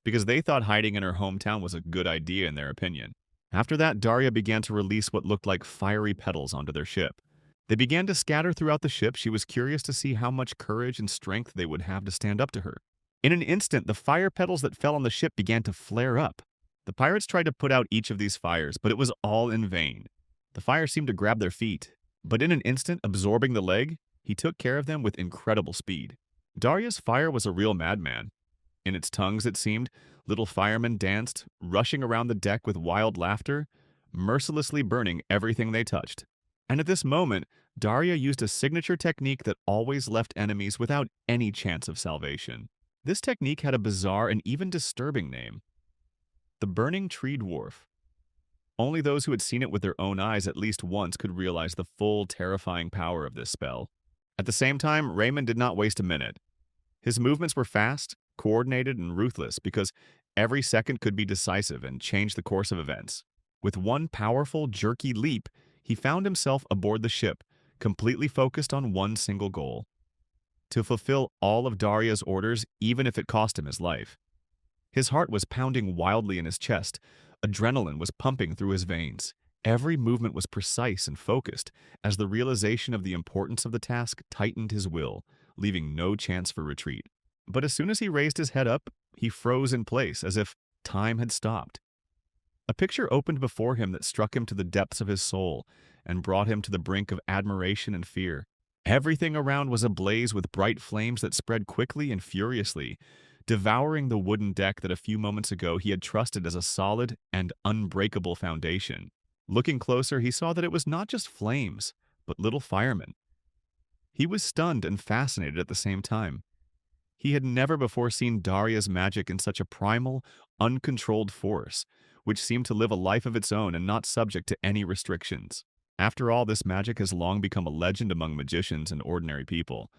because they thought hiding in her hometown was a good idea in their opinion. After that, Daria began to release what looked like fiery petals onto their ship. They began to scatter throughout the ship. She was curious to see how much courage and strength they would have to stand up to her. In an instant, the fire petals that fell on the ship began to flare up. The pirates tried to put out each of these fires, but it was all in vain. The fire seemed to grab their feet, but in an instant, absorbing the leg, he took care of them with incredible speed. Daria's fire was a real madman. In its tongues, it seemed, little firemen danced, rushing around the deck with wild laughter, mercilessly burning everything they touched. And at this moment, Daria used a signature technique that always left enemies without any chance of salvation. This technique had a bizarre and even disturbing name: the Burning Tree Dwarf. Only those who had seen it with their own eyes at least once could realize the full, terrifying power of this spell. At the same time, Raymond did not waste a minute. His movements were fast, coordinated, and ruthless because every second could be decisive and change the course of events. With one powerful, jerky leap, he found himself aboard the ship, completely focused on one single goal: to fulfill all of Daria's orders, even if it cost him his life. His heart was pounding wildly in his chest. Adrenaline was pumping through his veins. Every movement was precise and focused, as the realization of the importance of the task tightened his will, leaving no chance for retreat. But as soon as he raised his head up, he froze in place, as if time had stopped. A picture opened before him that struck him to the depths of his soul and brought him to the brink of admiration and fear. Everything around was ablaze with bright flames that spread quickly and furiously, devouring the wooden deck that a few moments ago he had trusted as a solid and unbreakable foundation. Looking closer, he saw that it was not just flames, but little firemen. He was stunned and fascinated at the same time. He had never before seen Daria's magic in such a primal, uncontrolled force, which seemed to live a life of its own and not subject to any restrictions. After all, this magic has long become a legend among magicians and ordinary people.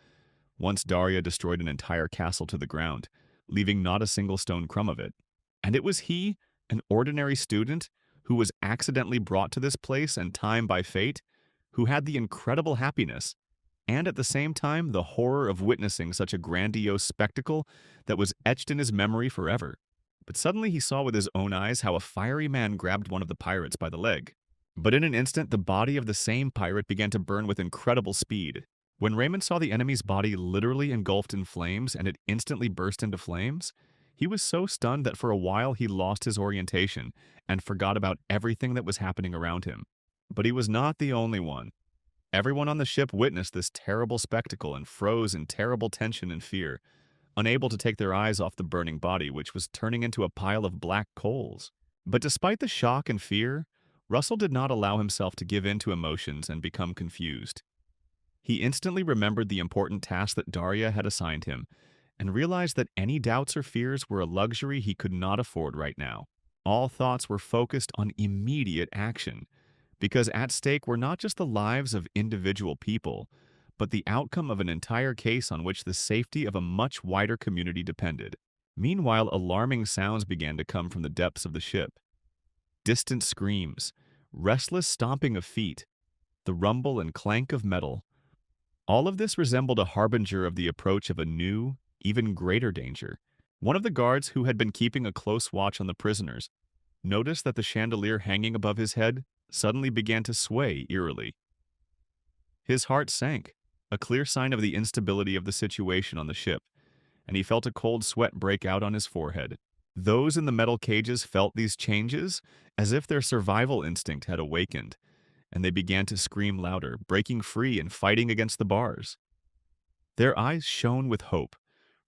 Once Daria destroyed an entire castle to the ground, leaving not a single stone crumb of it. And it was he, an ordinary student, who was accidentally brought to this place and time by fate, who had the incredible happiness and at the same time the horror of witnessing such a grandiose spectacle that was etched in his memory forever. But suddenly he saw with his own eyes how a fiery man grabbed one of the pirates by the leg. But in an instant, the body of the same pirate began to burn with incredible speed. When Raymond saw the enemy's body literally engulfed in flames and it instantly burst into flames, he was so stunned that for a while he lost his orientation and forgot about everything that was happening around him. But he was not the only one. Everyone on the ship witnessed this terrible spectacle and froze in terrible tension and fear, unable to take their eyes off the burning body, which was turning into a pile of black coals. But despite the shock and fear, Russell did not allow himself to give in to emotions and become confused. He instantly remembered the important task that Daria had assigned him, and realized that any doubts or fears were a luxury he could not afford right now. All thoughts were focused on immediate action, because at stake were not just the lives of individual people, but the outcome of an entire case on which the safety of a much wider community depended. Meanwhile, alarming sounds began to come from the depths of the ship. Distant screams, restless stomping of feet, the rumble and clank of metal. All of this resembled a harbinger of the approach of a new, even greater danger. One of the guards who had been keeping a close watch on the prisoners noticed that the chandelier hanging above his head suddenly began to sway eerily. His heart sank, a clear sign of the instability of the situation on the ship, and he felt a cold sweat break out on his forehead. Those in the metal cages felt these changes as if their survival instinct had awakened, and they began to scream louder, breaking free and fighting against the bars. Their eyes shone with hope,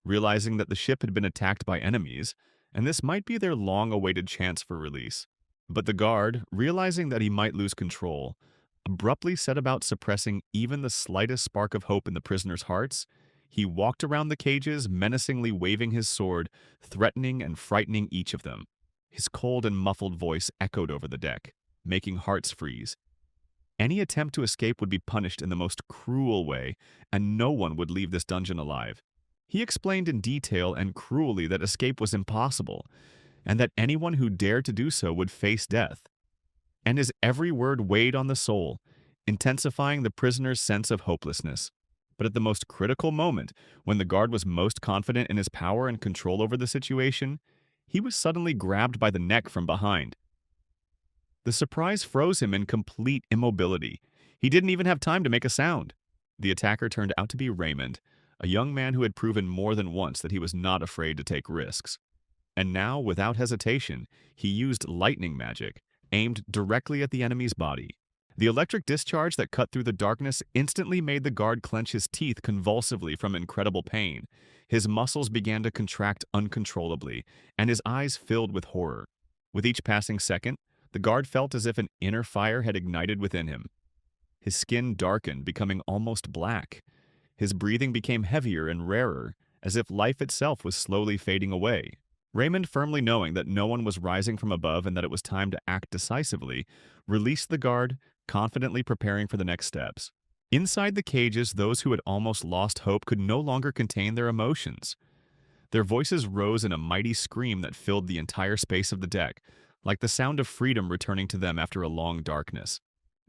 realizing that the ship had been attacked by enemies, and this might be their long-awaited chance for release. But the guard, realizing that he might lose control, abruptly set about suppressing even the slightest spark of hope in the prisoners' hearts. He walked around the cages, menacingly waving his sword, threatening and frightening each of them. His cold and muffled voice echoed over the deck, making hearts freeze. Any attempt to escape would be punished in the most cruel way, and no one would leave this dungeon alive. He explained in detail and cruelly that escape was impossible, and that anyone who dared to do so would face death. And his every word weighed on the soul, intensifying the prisoner's sense of hopelessness. But at the most critical moment, when the guard was most confident in his power and control over the situation, he was suddenly grabbed by the neck from behind. The surprise froze him in complete immobility. He didn't even have time to make a sound. The attacker turned out to be Raymond, a young man who had proven more than once that he was not afraid to take risks. And now, without hesitation, he used lightning magic, aimed directly at the enemy's body. The electric discharge that cut through the darkness instantly made the guard clench his teeth convulsively from incredible pain. His muscles began to contract uncontrollably, and his eyes filled with horror. With each passing second, the guard felt as if an inner fire had ignited within him. His skin darkened, becoming almost black. His breathing became heavier and rarer, as if life itself was slowly fading away. Raymond, firmly knowing that no one was rising from above and that it was time to act decisively, released the guard, confidently preparing for the next steps. Inside the cages, those who had almost lost hope could no longer contain their emotions. Their voices rose in a mighty scream that filled the entire space of the deck, like the sound of freedom returning to them after a long darkness.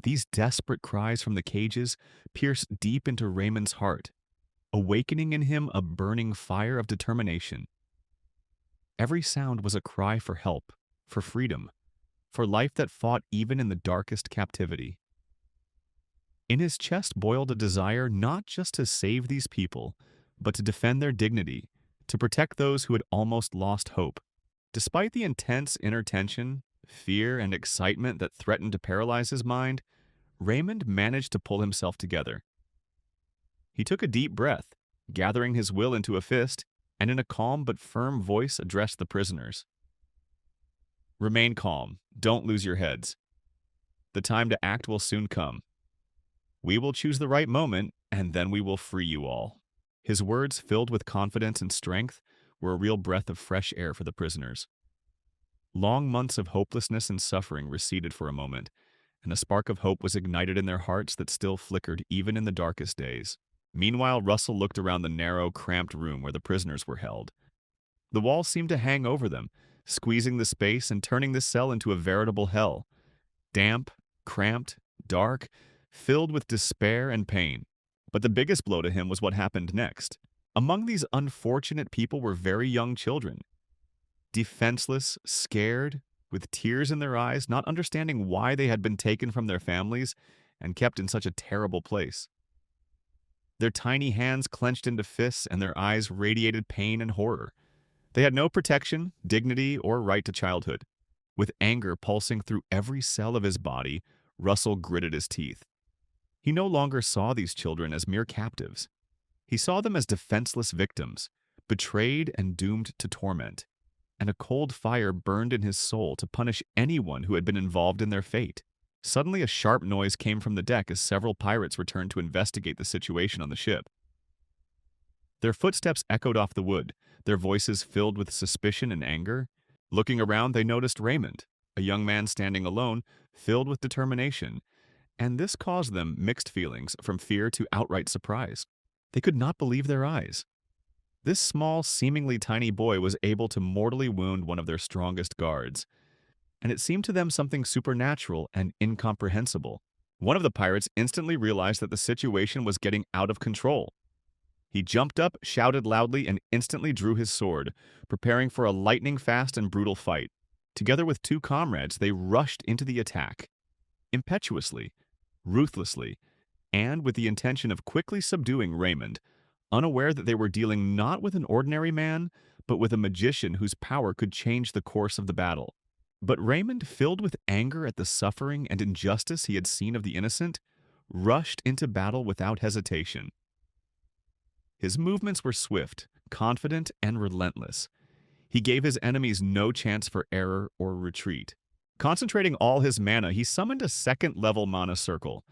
These desperate cries from the cages pierced deep into Raymond's heart, awakening in him a burning fire of determination. Every sound was a cry for help, for freedom, for life that fought even in the darkest captivity. In his chest boiled a desire not just to save these people, but to defend their dignity, to protect those who had almost lost hope. Despite the intense inner tension, fear, and excitement that threatened to paralyze his mind, Raymond managed to pull himself together. He took a deep breath, gathering his will into a fist, and in a calm but firm voice addressed the prisoners. "Remain calm. Don't lose your heads. The time to act will soon come. We will choose the right moment, and then we will free you all." His words, filled with confidence and strength, were a real breath of fresh air for the prisoners. Long months of hopelessness and suffering receded for a moment, and a spark of hope was ignited in their hearts that still flickered even in the darkest days. Meanwhile, Russell looked around the narrow, cramped room where the prisoners were held. The walls seemed to hang over them, squeezing the space and turning this cell into a veritable hell. Damp, cramped, dark, filled with despair and pain. But the biggest blow to him was what happened next. Among these unfortunate people were very young children, defenseless, scared, with tears in their eyes, not understanding why they had been taken from their families and kept in such a terrible place. Their tiny hands clenched into fists and their eyes radiated pain and horror. They had no protection, dignity, or right to childhood. With anger pulsing through every cell of his body, Russell gritted his teeth. He no longer saw these children as mere captives. He saw them as defenseless victims, betrayed and doomed to torment. And a cold fire burned in his soul to punish anyone who had been involved in their fate. Suddenly, a sharp noise came from the deck as several pirates returned to investigate the situation on the ship. Their footsteps echoed off the wood, their voices filled with suspicion and anger. Looking around, they noticed Raymond, a young man standing alone, filled with determination, and this caused them mixed feelings from fear to outright surprise. They could not believe their eyes. This small, seemingly tiny boy was able to mortally wound one of their strongest guards, and it seemed to them something supernatural and incomprehensible. One of the pirates instantly realized that the situation was getting out of control. He jumped up, shouted loudly, and instantly drew his sword, preparing for a lightning-fast and brutal fight. Together with two comrades, they rushed into the attack. Impetuously, ruthlessly, and with the intention of quickly subduing Raymond, unaware that they were dealing not with an ordinary man, but with a magician whose power could change the course of the battle. But Raymond, filled with anger at the suffering and injustice he had seen of the innocent, rushed into battle without hesitation. His movements were swift, confident, and relentless. He gave his enemies no chance for error or retreat. Concentrating all his mana, he summoned a second-level mana circle,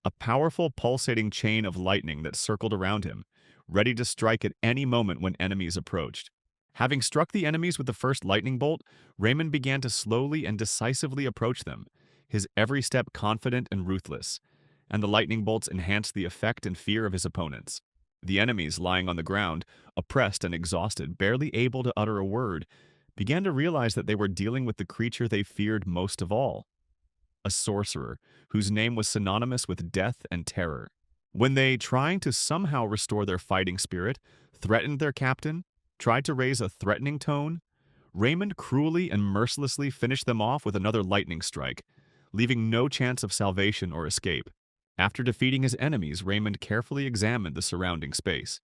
a powerful pulsating chain of lightning that circled around him, ready to strike at any moment when enemies approached. Having struck the enemies with the first lightning bolt, Raymond began to slowly and decisively approach them, his every step confident and ruthless, and the lightning bolts enhanced the effect and fear of his opponents. The enemies, lying on the ground, oppressed and exhausted, barely able to utter a word, began to realize that they were dealing with the creature they feared most of all, a sorcerer whose name was synonymous with death and terror. When they, trying to somehow restore their fighting spirit, threatened their captain, tried to raise a threatening tone, Raymond cruelly and mercilessly finished them off with another lightning strike, leaving no chance of salvation or escape. After defeating his enemies, Raymond carefully examined the surrounding space.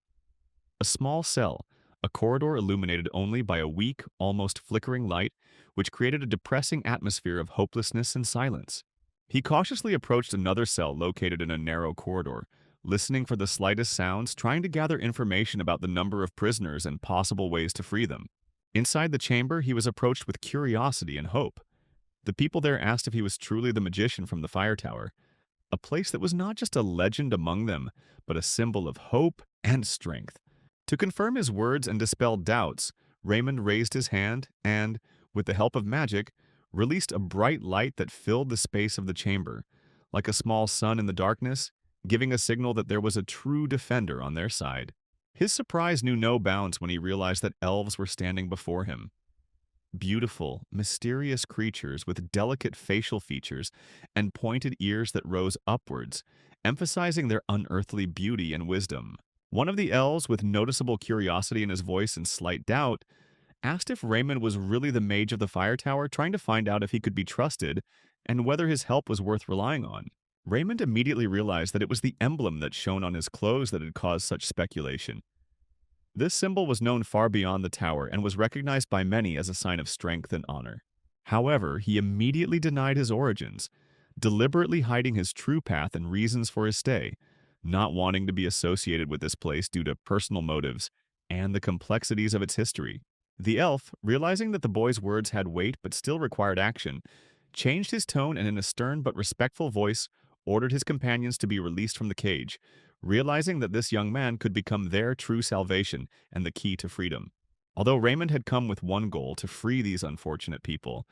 A small cell, a corridor illuminated only by a weak, almost flickering light, which created a depressing atmosphere of hopelessness and silence. He cautiously approached another cell located in a narrow corridor, listening for the slightest sounds, trying to gather information about the number of prisoners and possible ways to free them. Inside the chamber, he was approached with curiosity and hope. The people there asked if he was truly the magician from the fire tower, a place that was not just a legend among them, but a symbol of hope and strength. To confirm his words and dispel doubts, Raymond raised his hand and, with the help of magic, released a bright light that filled the space of the chamber, like a small sun in the darkness, giving a signal that there was a true defender on their side. His surprise knew no bounds when he realized that elves were standing before him. Beautiful, mysterious creatures with delicate facial features and pointed ears that rose upwards, emphasizing their unearthly beauty and wisdom. One of the elves, with noticeable curiosity in his voice and slight doubt, asked if Raymond was really the mage of the fire tower, trying to find out if he could be trusted and whether his help was worth relying on. Raymond immediately realized that it was the emblem that shone on his clothes that had caused such speculation. This symbol was known far beyond the tower and was recognized by many as a sign of strength and honor. However, he immediately denied his origins, deliberately hiding his true path and reasons for his stay, not wanting to be associated with this place due to personal motives and the complexities of its history. The elf, realizing that the boy's words had weight but still required action, changed his tone and in a stern but respectful voice ordered his companions to be released from the cage, realizing that this young man could become their true salvation and the key to freedom. Although Raymond had come with one goal, to free these unfortunate people,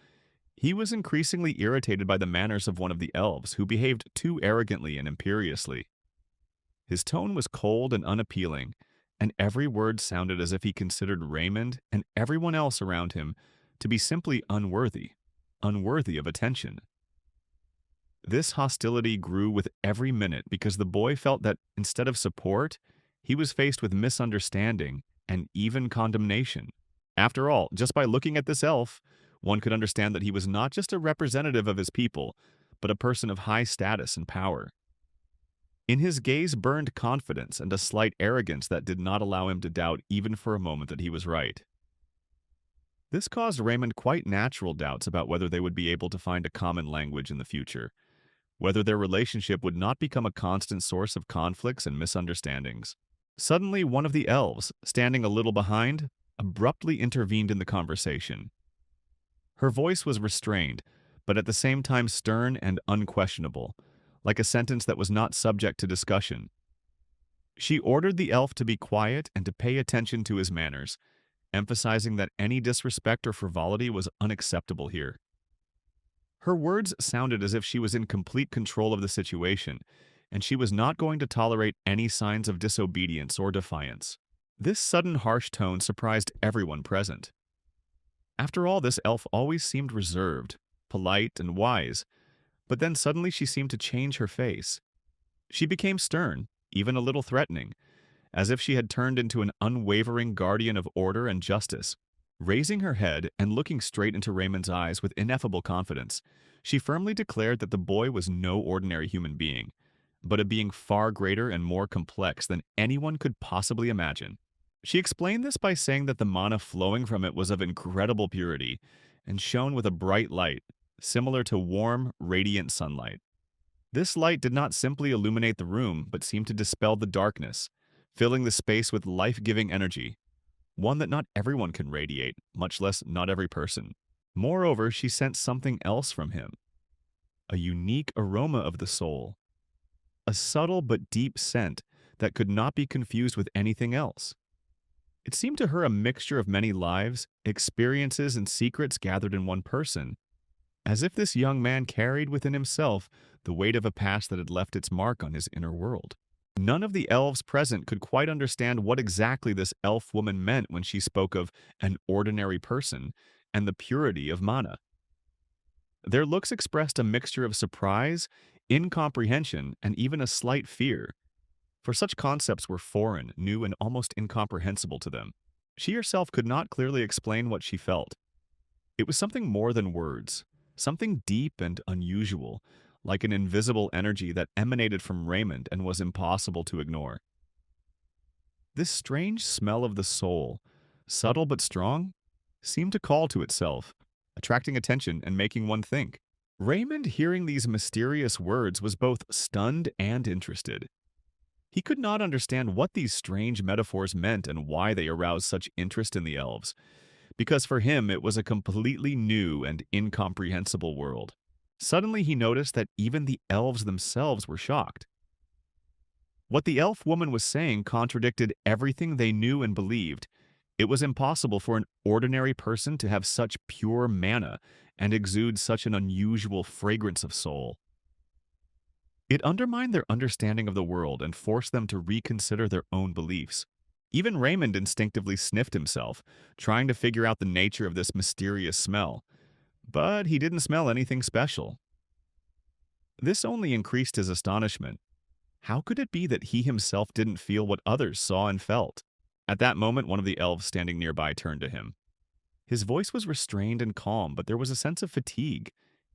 he was increasingly irritated by the manners of one of the elves, who behaved too arrogantly and imperiously. His tone was cold and unappealing, and every word sounded as if he considered Raymond and everyone else around him to be simply unworthy of attention. This hostility grew with every minute because the boy felt that instead of support, he was faced with misunderstanding and even condemnation. After all, just by looking at this elf, one could understand that he was not just a representative of his people, but a person of high status and power. In his gaze burned confidence and a slight arrogance that did not allow him to doubt even for a moment that he was right. This caused Raymond quite natural doubts about whether they would be able to find a common language in the future, whether their relationship would not become a constant source of conflicts and misunderstandings. Suddenly, one of the elves, standing a little behind, abruptly intervened in the conversation. Her voice was restrained, but at the same time stern and unquestionable, like a sentence that was not subject to discussion. She ordered the elf to be quiet and to pay attention to his manners, emphasizing that any disrespect or frivolity was unacceptable here. Her words sounded as if she was in complete control of the situation, and she was not going to tolerate any signs of disobedience or defiance. This sudden harsh tone surprised everyone present. After all, this elf always seemed reserved, polite, and wise, but then suddenly she seemed to change her face. She became stern, even a little threatening, as if she had turned into an unwavering guardian of order and justice. Raising her head and looking straight into Raymond's eyes with ineffable confidence, she firmly declared that the boy was no ordinary human being, but a being far greater and more complex than anyone could possibly imagine. She explained this by saying that the mana flowing from it was of incredible purity and shone with a bright light, similar to warm, radiant sunlight. This light did not simply illuminate the room, but seemed to dispel the darkness, filling the space with life-giving energy, one that not everyone can radiate, much less not every person. Moreover, she sensed something else from him, a unique aroma of the soul, a subtle but deep scent that could not be confused with anything else. It seemed to her a mixture of many lives, experiences, and secrets gathered in one person, as if this young man carried within himself the weight of a past that had left its mark on his inner world. None of the elves present could quite understand what exactly this elf woman meant when she spoke of an ordinary person and the purity of mana. Their looks expressed a mixture of surprise, incomprehension, and even a slight fear, for such concepts were foreign, new, and almost incomprehensible to them. She herself could not clearly explain what she felt. It was something more than words, something deep and unusual, like an invisible energy that emanated from Raymond and was impossible to ignore. This strange smell of the soul, subtle but strong, seemed to call to itself, attracting attention and making one think. Raymond, hearing these mysterious words, was both stunned and interested. He could not understand what these strange metaphors meant and why they aroused such interest in the elves, because for him it was a completely new and incomprehensible world. Suddenly he noticed that even the elves themselves were shocked. What the elf woman was saying contradicted everything they knew and believed. It was impossible for an ordinary person to have such pure mana and exude such an unusual fragrance of soul. It undermined their understanding of the world and forced them to reconsider their own beliefs. Even Raymond instinctively sniffed himself, trying to figure out the nature of this mysterious smell. But he didn't smell anything special. This only increased his astonishment. How could it be that he himself didn't feel what others saw and felt? At that moment, one of the elves standing nearby turned to him. His voice was restrained and calm, but there was a sense of fatigue,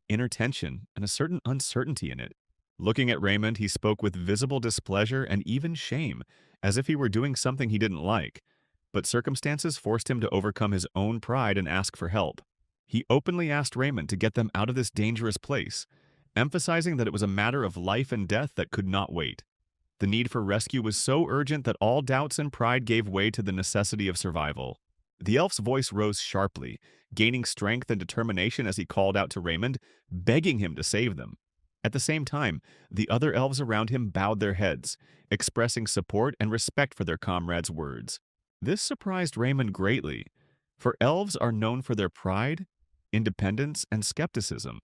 inner tension, and a certain uncertainty in it. Looking at Raymond, he spoke with visible displeasure and even shame, as if he were doing something he didn't like. But circumstances forced him to overcome his own pride and ask for help. He openly asked Raymond to get them out of this dangerous place, emphasizing that it was a matter of life and death that could not wait. The need for rescue was so urgent that all doubts and pride gave way to the necessity of survival. The elf's voice rose sharply, gaining strength and determination as he called out to Raymond, begging him to save them. At the same time, the other elves around him bowed their heads, expressing support and respect for their comrade's words. This surprised Raymond greatly, for elves are known for their pride, independence, and skepticism.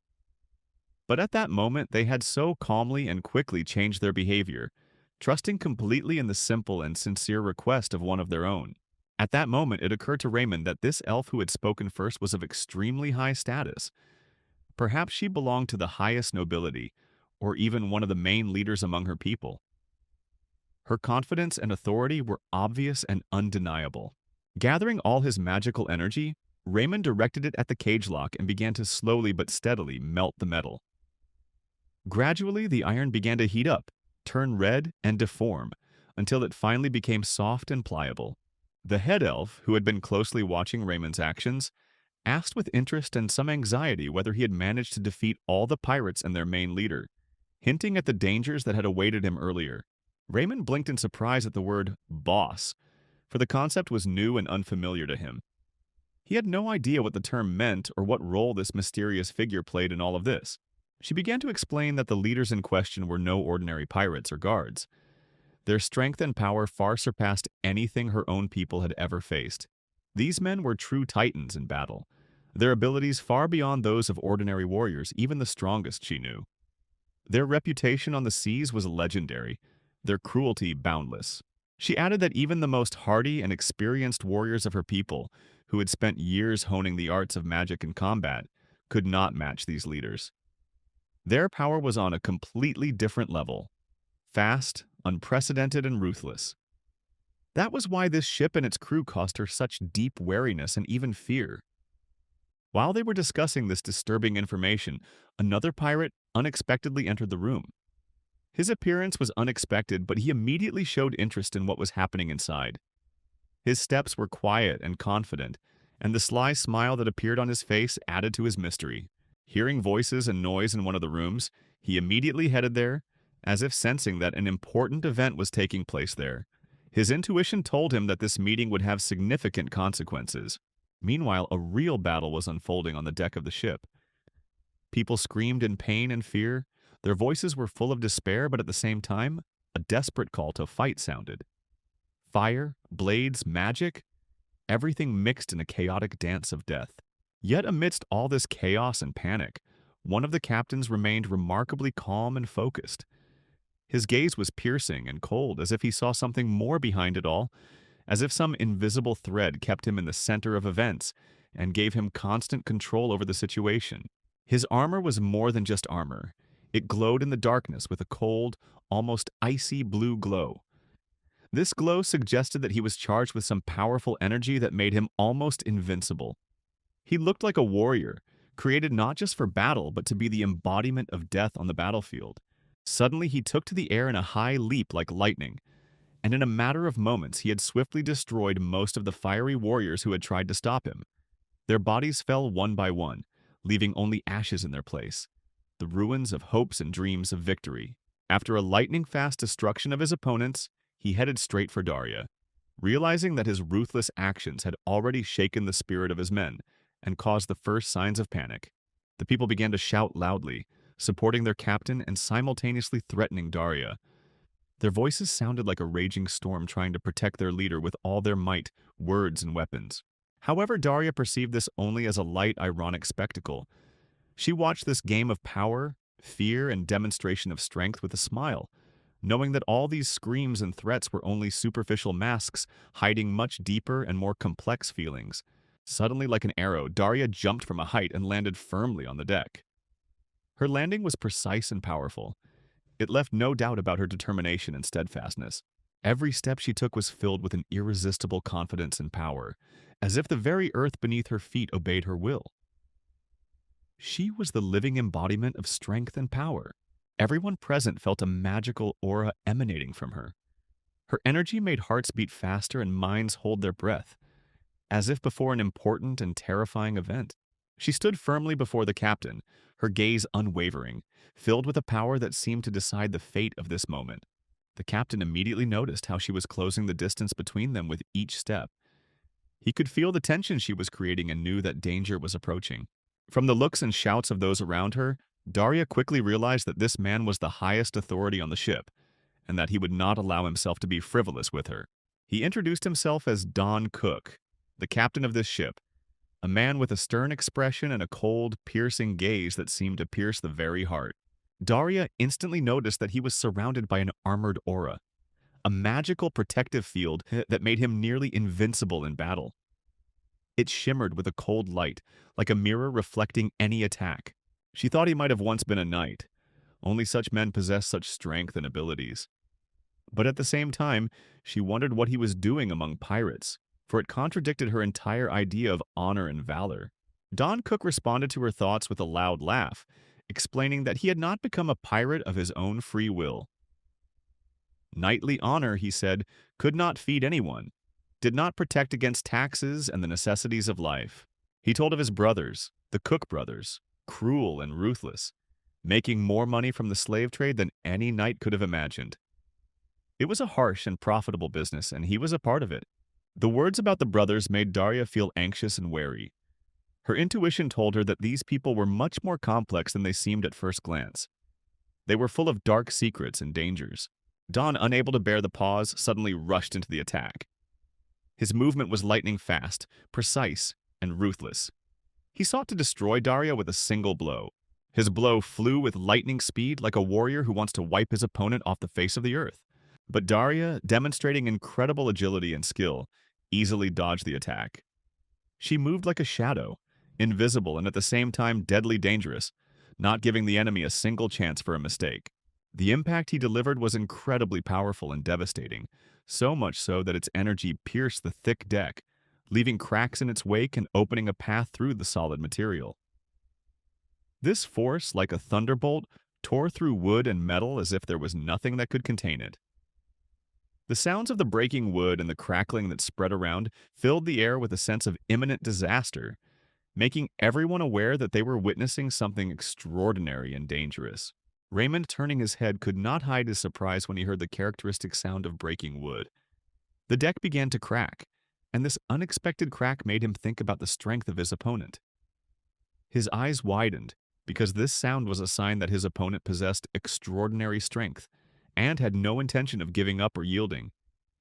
But at that moment, they had so calmly and quickly changed their behavior, trusting completely in the simple and sincere request of one of their own. At that moment, it occurred to Raymond that this elf who had spoken first was of extremely high status. Perhaps she belonged to the highest nobility, or even one of the main leaders among her people. Her confidence and authority were obvious and undeniable. Gathering all his magical energy, Raymond directed it at the cage lock and began to slowly but steadily melt the metal. Gradually, the iron began to heat up, turn red, and deform, until it finally became soft and pliable. The head elf, who had been closely watching Raymond's actions, asked with interest and some anxiety whether he had managed to defeat all the pirates and their main leader, hinting at the dangers that had awaited him earlier. Raymond blinked in surprise at the word boss, for the concept was new and unfamiliar to him. He had no idea what the term meant or what role this mysterious figure played in all of this. She began to explain that the leaders in question were no ordinary pirates or guards. Their strength and power far surpassed anything her own people had ever faced. These men were true titans in battle, their abilities far beyond those of ordinary warriors, even the strongest, she knew. Their reputation on the seas was legendary, their cruelty boundless. She added that even the most hardy and experienced warriors of her people, who had spent years honing the arts of magic and combat, could not match these leaders. Their power was on a completely different level, fast, unprecedented, and ruthless. That was why this ship and its crew caused her such deep wariness and even fear. While they were discussing this disturbing information, another pirate unexpectedly entered the room. His appearance was unexpected, but he immediately showed interest in what was happening inside. His steps were quiet and confident, and the sly smile that appeared on his face added to his mystery. Hearing voices and noise in one of the rooms, he immediately headed there, as if sensing that an important event was taking place there. His intuition told him that this meeting would have significant consequences. Meanwhile, a real battle was unfolding on the deck of the ship. People screamed in pain and fear. Their voices were full of despair, but at the same time, a desperate call to fight sounded. Fire, blades, magic, everything mixed in a chaotic dance of death. Yet amidst all this chaos and panic, one of the captains remained remarkably calm and focused. His gaze was piercing and cold, as if he saw something more behind it all, as if some invisible thread kept him in the center of events and gave him constant control over the situation. His armor was more than just armor. It glowed in the darkness with a cold, almost icy blue glow. This glow suggested that he was charged with some powerful energy that made him almost invincible. He looked like a warrior, created not just for battle, but to be the embodiment of death on the battlefield. Suddenly, he took to the air in a high leap like lightning, and in a matter of moments, he had swiftly destroyed most of the fiery warriors who had tried to stop him. Their bodies fell one by one, leaving only ashes in their place, the ruins of hopes and dreams of victory. After a lightning-fast destruction of his opponents, he headed straight for Daria, realizing that his ruthless actions had already shaken the spirit of his men and caused the first signs of panic. The people began to shout loudly, supporting their captain and simultaneously threatening Daria. Their voices sounded like a raging storm trying to protect their leader with all their might, words, and weapons. However, Daria perceived this only as a light, ironic spectacle. She watched this game of power, fear, and demonstration of strength with a smile, knowing that all these screams and threats were only superficial masks hiding much deeper and more complex feelings. Suddenly, like an arrow, Daria jumped from a height and landed firmly on the deck. Her landing was precise and powerful. It left no doubt about her determination and steadfastness. Every step she took was filled with an irresistible confidence and power, as if the very earth beneath her feet obeyed her will. She was the living embodiment of strength and power. Everyone present felt a magical aura emanating from her. Her energy made hearts beat faster and minds hold their breath, as if before an important and terrifying event. She stood firmly before the captain, her gaze unwavering, filled with a power that seemed to decide the fate of this moment. The captain immediately noticed how she was closing the distance between them with each step. He could feel the tension she was creating and knew that danger was approaching. From the looks and shouts of those around her, Daria quickly realized that this man was the highest authority on the ship, and that he would not allow himself to be frivolous with her. He introduced himself as Don Cook, the captain of this ship, a man with a stern expression and a cold, piercing gaze that seemed to pierce the very heart. Daria instantly noticed that he was surrounded by an armored aura, a magical protective field that made him nearly invincible in battle. It shimmered with a cold light, like a mirror reflecting any attack. She thought he might have once been a knight. Only such men possess such strength and abilities. But at the same time, she wondered what he was doing among pirates, for it contradicted her entire idea of honor and valor. Don Cook responded to her thoughts with a loud laugh, explaining that he had not become a pirate of his own free will. Knightly honor, he said, could not feed anyone, did not protect against taxes and the necessities of life. He told of his brothers, the Cook brothers, cruel and ruthless, making more money from the slave trade than any knight could have imagined. It was a harsh and profitable business, and he was a part of it. The words about the brothers made Daria feel anxious and wary. Her intuition told her that these people were much more complex than they seemed at first glance. They were full of dark secrets and dangers. Don, unable to bear the pause, suddenly rushed into the attack. His movement was lightning fast, precise, and ruthless. He sought to destroy Daria with a single blow. His blow flew with lightning speed like a warrior who wants to wipe his opponent off the face of the earth. But Daria, demonstrating incredible agility and skill, easily dodged the attack. She moved like a shadow, invisible and at the same time deadly dangerous, not giving the enemy a single chance for a mistake. The impact he delivered was incredibly powerful and devastating, so much so that its energy pierced the thick deck, leaving cracks in its wake and opening a path through the solid material. This force, like a thunderbolt, tore through wood and metal as if there was nothing that could contain it. The sounds of the breaking wood and the crackling that spread around filled the air with a sense of imminent disaster, making everyone aware that they were witnessing something extraordinary and dangerous. Raymond, turning his head, could not hide his surprise when he heard the characteristic sound of breaking wood. The deck began to crack, and this unexpected crack made him think about the strength of his opponent. His eyes widened, because this sound was a sign that his opponent possessed extraordinary strength and had no intention of giving up or yielding.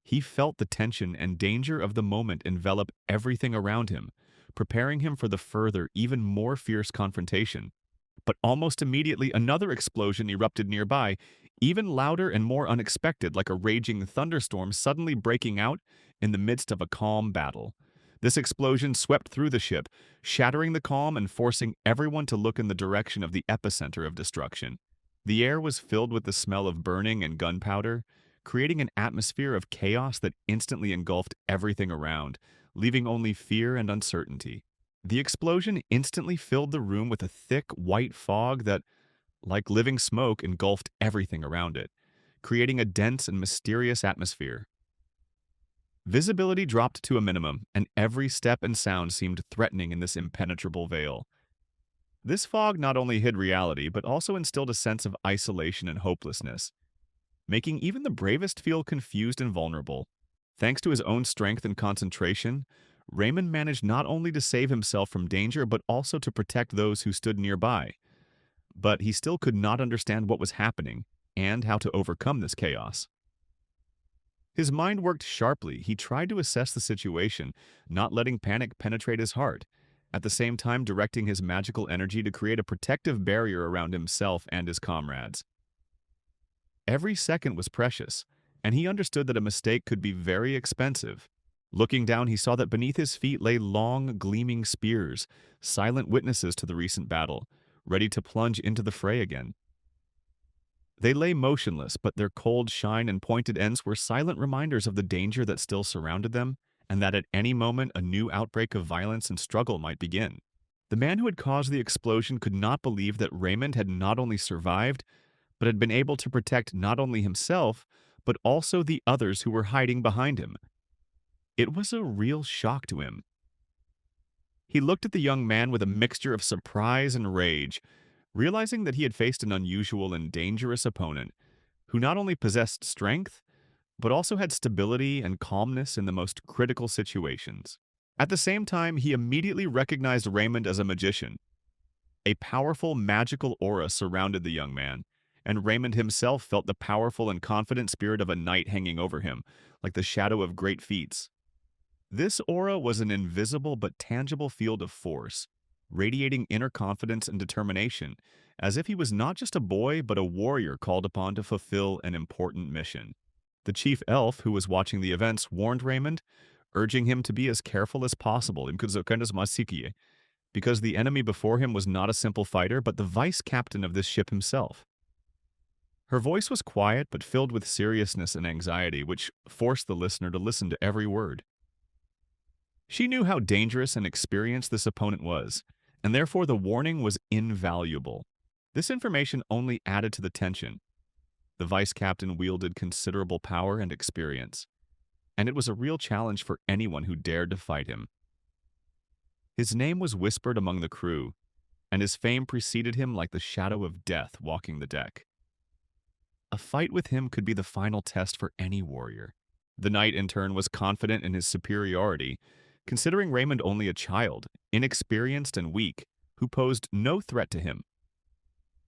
He felt the tension and danger of the moment envelop everything around him, preparing him for the further, even more fierce confrontation. But almost immediately, another explosion erupted nearby, even louder and more unexpected, like a raging thunderstorm suddenly breaking out in the midst of a calm battle. This explosion swept through the ship, shattering the calm and forcing everyone to look in the direction of the epicenter of destruction. The air was filled with the smell of burning and gunpowder, creating an atmosphere of chaos that instantly engulfed everything around, leaving only fear and uncertainty. The explosion instantly filled the room with a thick, white fog that, like living smoke, engulfed everything around it, creating a dense and mysterious atmosphere. Visibility dropped to a minimum, and every step and sound seemed threatening in this impenetrable veil. This fog not only hid reality, but also instilled a sense of isolation and hopelessness, making even the bravest feel confused and vulnerable. Thanks to his own strength and concentration, Raymond managed not only to save himself from danger, but also to protect those who stood nearby. But he still could not understand what was happening and how to overcome this chaos. His mind worked sharply. He tried to assess the situation, not letting panic penetrate his heart, at the same time directing his magical energy to create a protective barrier around himself and his comrades. Every second was precious, and he understood that a mistake could be very expensive. Looking down, he saw that beneath his feet lay long, gleaming spears, silent witnesses to the recent battle, ready to plunge into the fray again. They lay motionless, but their cold shine and pointed ends were silent reminders of the danger that still surrounded them, and that at any moment a new outbreak of violence and struggle might begin. The man who had caused the explosion could not believe that Raymond had not only survived, but had been able to protect not only himself, but also the others who were hiding behind him. It was a real shock to him. He looked at the young man with a mixture of surprise and rage, realizing that he had faced an unusual and dangerous opponent who not only possessed strength, but also had stability and calmness in the most critical situations. At the same time, he immediately recognized Raymond as a magician. A powerful magical aura surrounded the young man, and Raymond himself felt the powerful and confident spirit of a knight hanging over him, like the shadow of great feats. This aura was an invisible but tangible field of force, radiating inner confidence and determination, as if he was not just a boy but a warrior called upon to fulfill an important mission. The chief elf, who was watching the events, warned Raymond, urging him to be as careful as possible because the enemy before him was not a simple fighter, but the vice captain of this ship himself. Her voice was quiet but filled with seriousness and anxiety, which forced the listener to listen to every word. She knew how dangerous and experienced this opponent was, and therefore the warning was invaluable. This information only added to the tension. The vice captain wielded considerable power and experience, and it was a real challenge for anyone who dared to fight him. His name was whispered among the crew, and his fame preceded him like the shadow of death walking the deck. A fight with him could be the final test for any warrior. The knight, in turn, was confident in his superiority, considering Raymond only a child, inexperienced and weak, who posed no threat to him.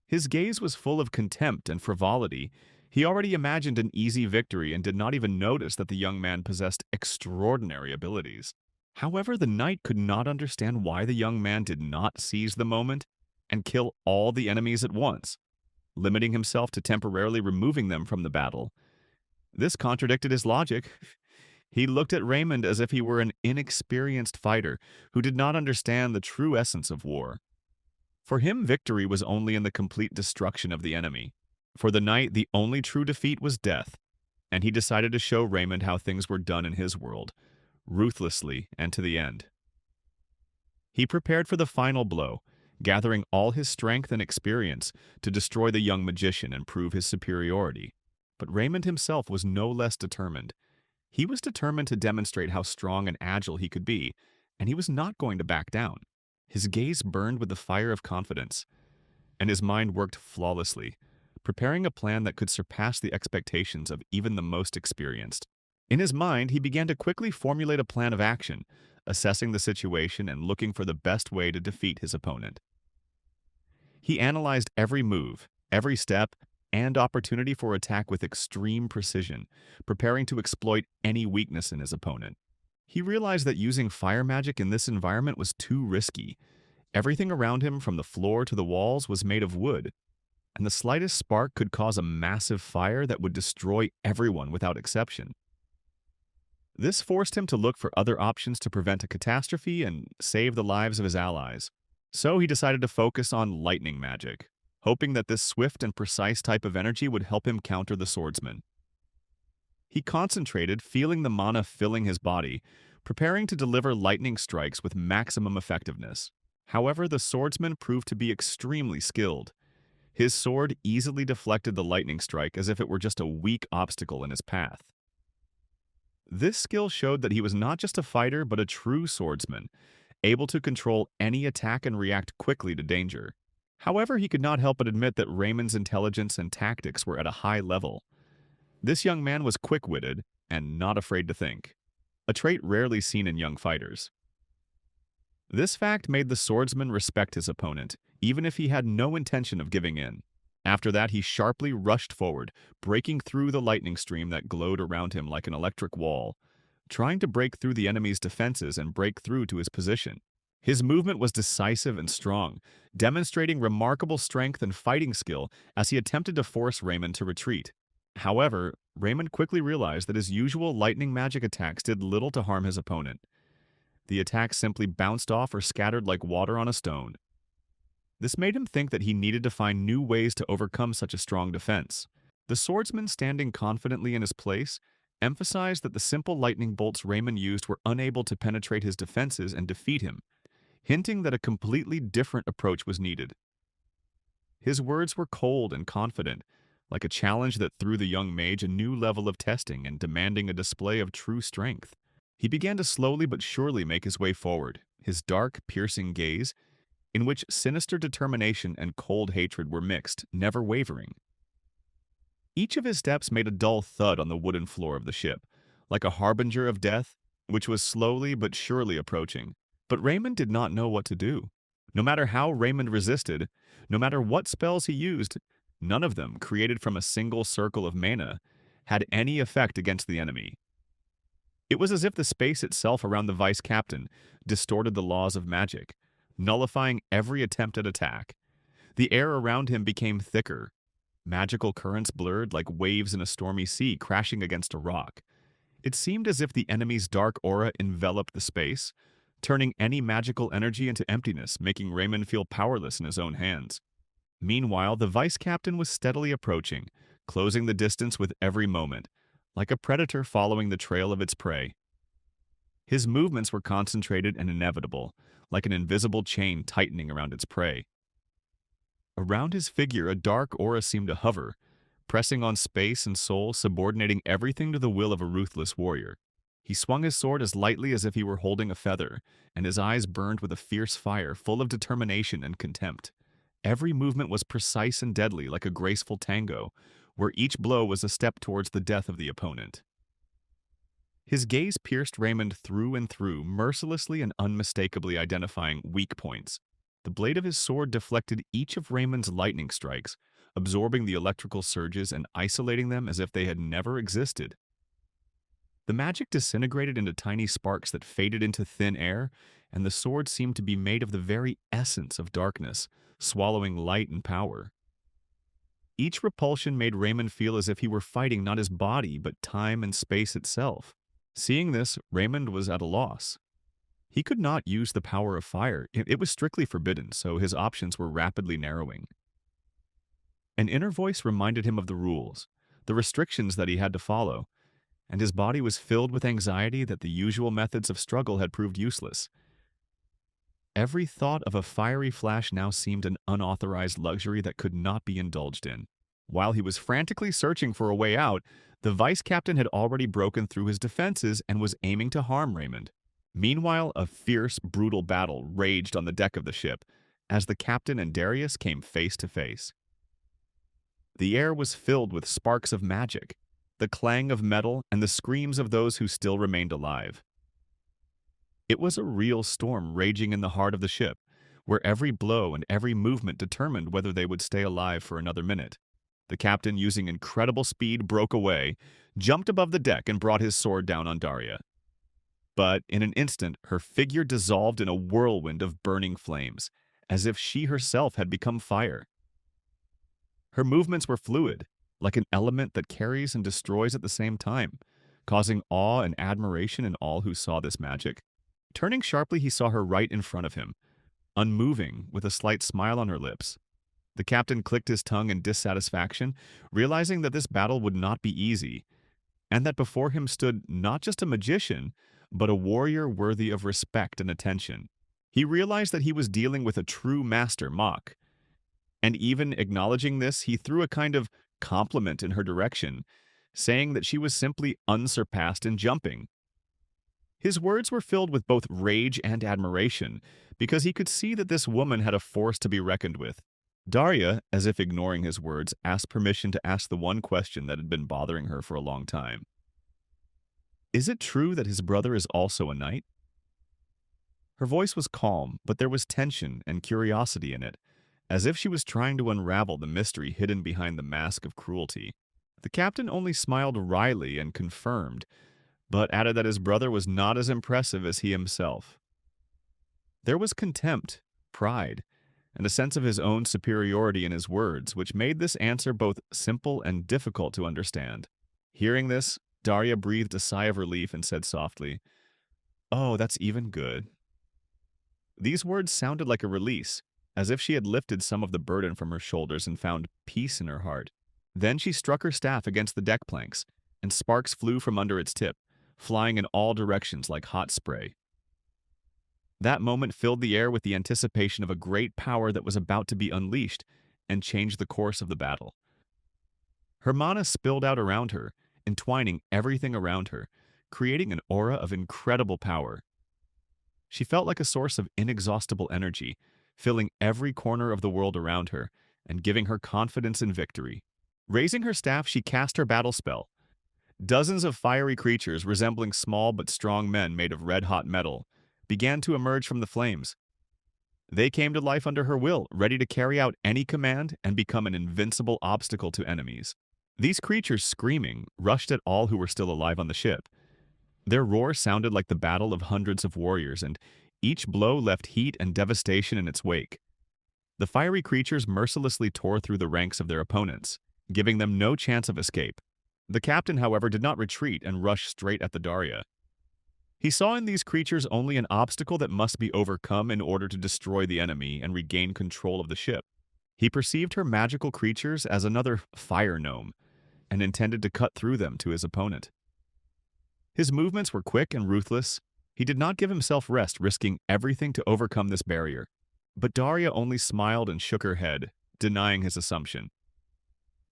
His gaze was full of contempt and frivolity. He already imagined an easy victory and did not even notice that the young man possessed extraordinary abilities. However, the knight could not understand why the young man did not seize the moment and kill all the enemies at once, limiting himself to temporarily removing them from the battle. This contradicted his logic. He looked at Raymond as if he were an inexperienced fighter who did not understand the true essence of war. For him, victory was only in the complete destruction of the enemy. For the knight, the only true defeat was death, and he decided to show Raymond how things were done in his world, ruthlessly and to the end. He prepared for the final blow, gathering all his strength and experience to destroy the young magician and prove his superiority. But Raymond himself was no less determined. He was determined to demonstrate how strong and agile he could be, and he was not going to back down. His gaze burned with the fire of confidence, and his mind worked flawlessly, preparing a plan that could surpass the expectations of even the most experienced. In his mind, he began to quickly formulate a plan of action, assessing the situation and looking for the best way to defeat his opponent. He analyzed every move, every step, and opportunity for attack with extreme precision, preparing to exploit any weakness in his opponent. He realized that using fire magic in this environment was too risky. Everything around him, from the floor to the walls, was made of wood, and the slightest spark could cause a massive fire that would destroy everyone without exception. This forced him to look for other options to prevent a catastrophe and save the lives of his allies. So he decided to focus on lightning magic, hoping that this swift and precise type of energy would help him counter the swordsman. He concentrated, feeling the mana filling his body, preparing to deliver lightning strikes with maximum effectiveness. However, the swordsman proved to be extremely skilled. His sword easily deflected the lightning strike as if it were just a weak obstacle in his path. This skill showed that he was not just a fighter but a true swordsman, able to control any attack and react quickly to danger. However, he could not help but admit that Raymond's intelligence and tactics were at a high level. This young man was quick-witted and not afraid to think, a trait rarely seen in young fighters. This fact made the swordsman respect his opponent, even if he had no intention of giving in. After that, he sharply rushed forward, breaking through the lightning stream that glowed around him like an electric wall, trying to break through the enemy's defenses and break through to his position. His movement was decisive and strong, demonstrating remarkable strength and fighting skill as he attempted to force Raymond to retreat. However, Raymond quickly realized that his usual lightning magic attacks did little to harm his opponent. The attacks simply bounced off or scattered like water on a stone. This made him think that he needed to find new ways to overcome such a strong defense. The swordsman, standing confidently in his place, emphasized that the simple lightning bolts Raymond used were unable to penetrate his defenses and defeat him, hinting that a completely different approach was needed. His words were cold and confident, like a challenge that threw the young mage a new level of testing and demanding a display of true strength. He began to slowly but surely make his way forward, his dark, piercing gaze, in which sinister determination and cold hatred were mixed, never wavering. Each of his steps made a dull thud on the wooden floor of the ship, like a harbinger of death, which was slowly but surely approaching. But Raymond did not know what to do. No matter how Raymond resisted, no matter what spells he used, none of them, created from a single circle of mana, had any effect against the enemy. It was as if the space itself around the vice captain distorted the laws of magic, nullifying every attempt at attack. The air around him became thicker, Magical currents blurred like waves in a stormy sea crashing against a rock. It seemed as if the enemy's dark aura enveloped the space, turning any magical energy into emptiness, making Raymond feel powerless in his own hands. Meanwhile, the vice captain was steadily approaching, closing the distance with every moment, like a predator following the trail of its prey. His movements were concentrated and inevitable, like an invisible chain tightening around its prey. Around his figure, a dark aura seemed to hover, pressing on space and soul, subordinating everything to the will of a ruthless warrior. He swung his sword as lightly as if he were holding a feather, and his eyes burned with a fierce fire full of determination and contempt. Every movement was precise and deadly, like a graceful tango, where each blow was a step towards the death of the opponent. His gaze pierced Raymond through and through, mercilessly and unmistakably identifying weak points. The blade of his sword deflected each of Raymond's lightning strikes, absorbing the electrical surges and isolating them as if they had never existed. The magic disintegrated into tiny sparks that faded into thin air, and the sword seemed to be made of the very essence of darkness, swallowing light and power. Each repulsion made Raymond feel as if he were fighting not his body, but time and space itself. Seeing this, Raymond was at a loss. He could not use the power of fire. It was strictly forbidden, so his options were rapidly narrowing. An inner voice reminded him of the rules, the restrictions that he had to follow, and his body was filled with anxiety that the usual methods of struggle had proved useless. Every thought of a fiery flash now seemed an unauthorized luxury that could not be indulged in. While he was frantically searching for a way out, the vice captain had already broken through his defenses and was aiming to harm Raymond. Meanwhile, a fierce, brutal battle raged on the deck of the ship as the captain and Darius came face to face. The air was filled with sparks of magic, the clang of metal, and the screams of those who still remained alive. It was a real storm raging in the heart of the ship, where every blow and every movement determined whether they would stay alive for another minute. The captain, using incredible speed, broke away, jumped above the deck, and brought his sword down on Daria. But in an instant, her figure dissolved in a whirlwind of burning flames, as if she herself had become fire. Her movements were fluid, like an element that carries and destroys at the same time, causing awe and admiration in all who saw this magic. Turning sharply, he saw her right in front of him, unmoving, with a slight smile on her lips. The captain clicked his tongue in dissatisfaction, realizing that this battle would not be easy, and that before him stood not just a magician, but a warrior worthy of respect and attention. He realized that he was dealing with a true master, Mach, and even acknowledging this, he threw a kind of compliment in her direction, saying that she was simply unsurpassed in jumping. His words were filled with both rage and admiration, because he could see that this woman had a force to be reckoned with. Daria, as if ignoring his words, asked permission to ask the one question that had been bothering her for a long time. Is it true that his brother is also a knight? Her voice was calm, but there was tension and curiosity in it, as if she was trying to unravel the mystery hidden behind the mask of cruelty. The captain only smiled wryly and confirmed, but added that his brother was not as impressive as he himself. There was contempt, pride, and a sense of his own superiority in his words, which made this answer both simple and difficult to understand. Hearing this, Daria breathed a sigh of relief and said softly, "Oh, that's even good." These words sounded like a release, as if she had lifted some of the burden from her shoulders and found peace in her heart. Then she struck her staff against the deck planks, and sparks flew from under its tip, flying in all directions like hot spray. That moment filled the air with the anticipation of a great power that was about to be unleashed and change the course of the battle. Her mana spilled out around her, entwining everything around her, creating an aura of incredible power. She felt like a source of inexhaustible energy, filling every corner of the world around her and giving her confidence in victory. Raising her staff, she cast her battle spell. Dozens of fiery creatures resembling small but strong men made of red-hot metal began to emerge from the flames. They came to life under her will, ready to carry out any command and become an invincible obstacle to enemies. These creatures, screaming, rushed at all who were still alive on the ship. Their roar sounded like the battle of hundreds of warriors, and each blow left heat and devastation in its wake. The fiery creatures mercilessly tore through the ranks of their opponents, giving them no chance of escape. The captain, however, did not retreat and rush straight at the Daria. He saw in these creatures only an obstacle that must be overcome in order to destroy the enemy and regain control of the ship. He perceived her magical creatures as another fire gnome and intended to cut through them to his opponent. His movements were quick and ruthless. He did not give himself rest, risking everything to overcome this barrier. But Daria only smiled and shook her head, denying his assumption.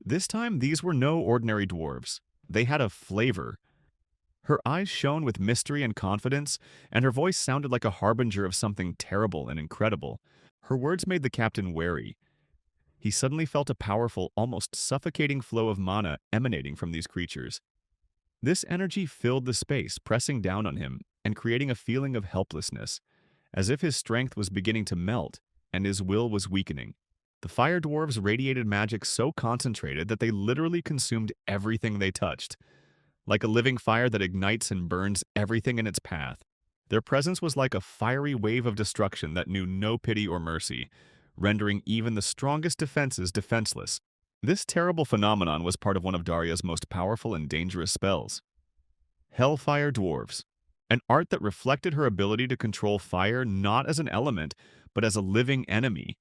This time, these were no ordinary dwarves. They had a flavor. Her eyes shone with mystery and confidence, and her voice sounded like a harbinger of something terrible and incredible. Her words made the captain wary. He suddenly felt a powerful, almost suffocating flow of mana emanating from these creatures. This energy filled the space, pressing down on him and creating a feeling of helplessness, as if his strength was beginning to melt and his will was weakening. The fire dwarves radiated magic so concentrated that they literally consumed everything they touched, like a living fire that ignites and burns everything in its path. Their presence was like a fiery wave of destruction that knew no pity or mercy, rendering even the strongest defenses defenseless. This terrible phenomenon was part of one of Daria's most powerful and dangerous spells. Hellfire Dwarves, an art that reflected her ability to control fire not as an element, but as a living enemy,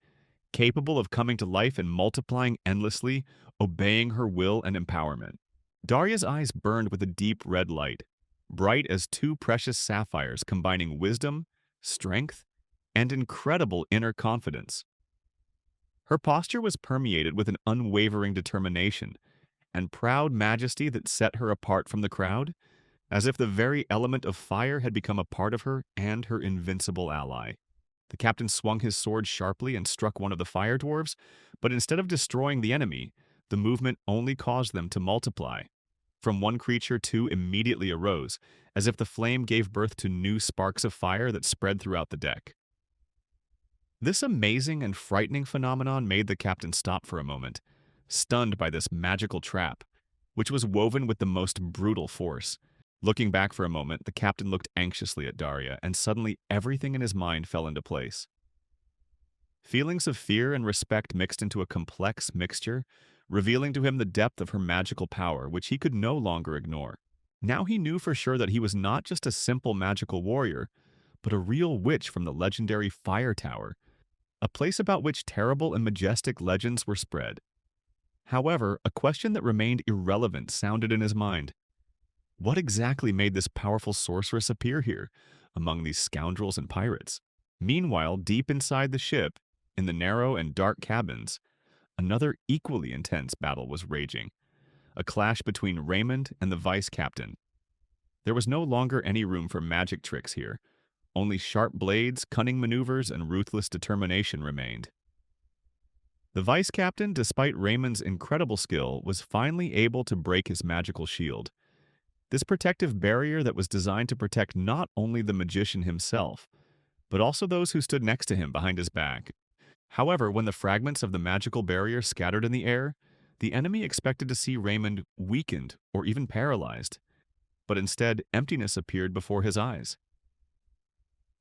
capable of coming to life and multiplying endlessly, obeying her will and empowerment. Daria's eyes burned with a deep red light, bright as two precious sapphires combining wisdom, strength, and incredible inner confidence. Her posture was permeated with an unwavering determination and proud majesty that set her apart from the crowd, as if the very element of fire had become a part of her and her invincible ally. The captain swung his sword sharply and struck one of the fire dwarves, but instead of destroying the enemy, the movement only caused them to multiply. From one creature, two immediately arose, as if the flame gave birth to new sparks of fire that spread throughout the deck. This amazing and frightening phenomenon made the captain stop for a moment, stunned by this magical trap, which was woven with the most brutal force. Looking back for a moment, the captain looked anxiously at Daria, and suddenly everything in his mind fell into place. Feelings of fear and respect mixed into a complex mixture, revealing to him the depth of her magical power, which he could no longer ignore. Now he knew for sure that he was not just a simple magical warrior, but a real witch from the legendary Fire Tower, a place about which terrible and majestic legends were spread. However, a question that remained irrelevant sounded in his mind. What exactly made this powerful sorceress appear here, among these scoundrels and pirates? Meanwhile, deep inside the ship, in the narrow and dark cabins, another equally intense battle was raging, a clash between Raymond and the vice-captain. There was no longer any room for magic tricks here. Only sharp blades, cunning maneuvers, and ruthless determination remained. The vice-captain, despite Raymond's incredible skill, was finally able to break his magical shield. This protective barrier that was designed to protect not only the magician himself, but also those who stood next to him behind his back. However, when the fragments of the magical barrier scattered in the air, the enemy expected to see Raymond weakened or even paralyzed. But instead, emptiness appeared before his eyes.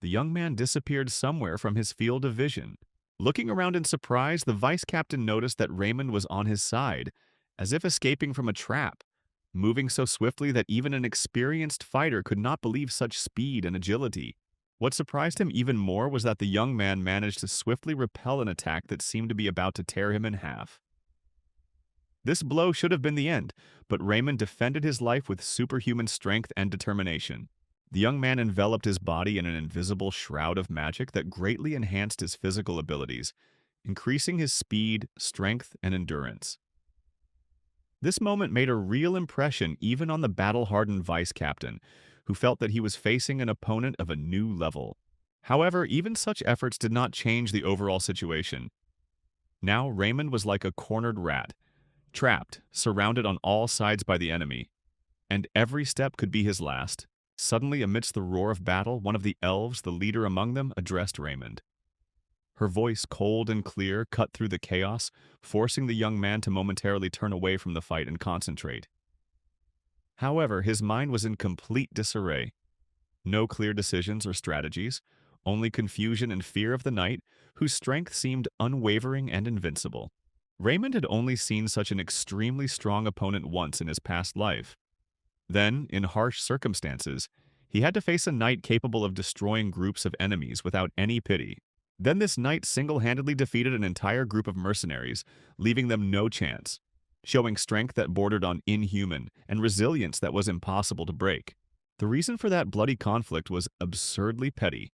The young man disappeared somewhere from his field of vision. Looking around in surprise, the vice-captain noticed that Raymond was on his side, as if escaping from a trap, moving so swiftly that even an experienced fighter could not believe such speed and agility. What surprised him even more was that the young man managed to swiftly repel an attack that seemed to be about to tear him in half. This blow should have been the end, but Raymond defended his life with superhuman strength and determination. The young man enveloped his body in an invisible shroud of magic that greatly enhanced his physical abilities, increasing his speed, strength, and endurance. This moment made a real impression even on the battle-hardened vice-captain, who felt that he was facing an opponent of a new level. However, even such efforts did not change the overall situation. Now Raymond was like a cornered rat, trapped, surrounded on all sides by the enemy, and every step could be his last. Suddenly, amidst the roar of battle, one of the elves, the leader among them, addressed Raymond. Her voice, cold and clear, cut through the chaos, forcing the young man to momentarily turn away from the fight and concentrate. However, his mind was in complete disarray. No clear decisions or strategies, only confusion and fear of the knight, whose strength seemed unwavering and invincible. Raymond had only seen such an extremely strong opponent once in his past life. Then, in harsh circumstances, he had to face a knight capable of destroying groups of enemies without any pity. Then this knight single-handedly defeated an entire group of mercenaries, leaving them no chance, showing strength that bordered on inhuman and resilience that was impossible to break. The reason for that bloody conflict was absurdly petty.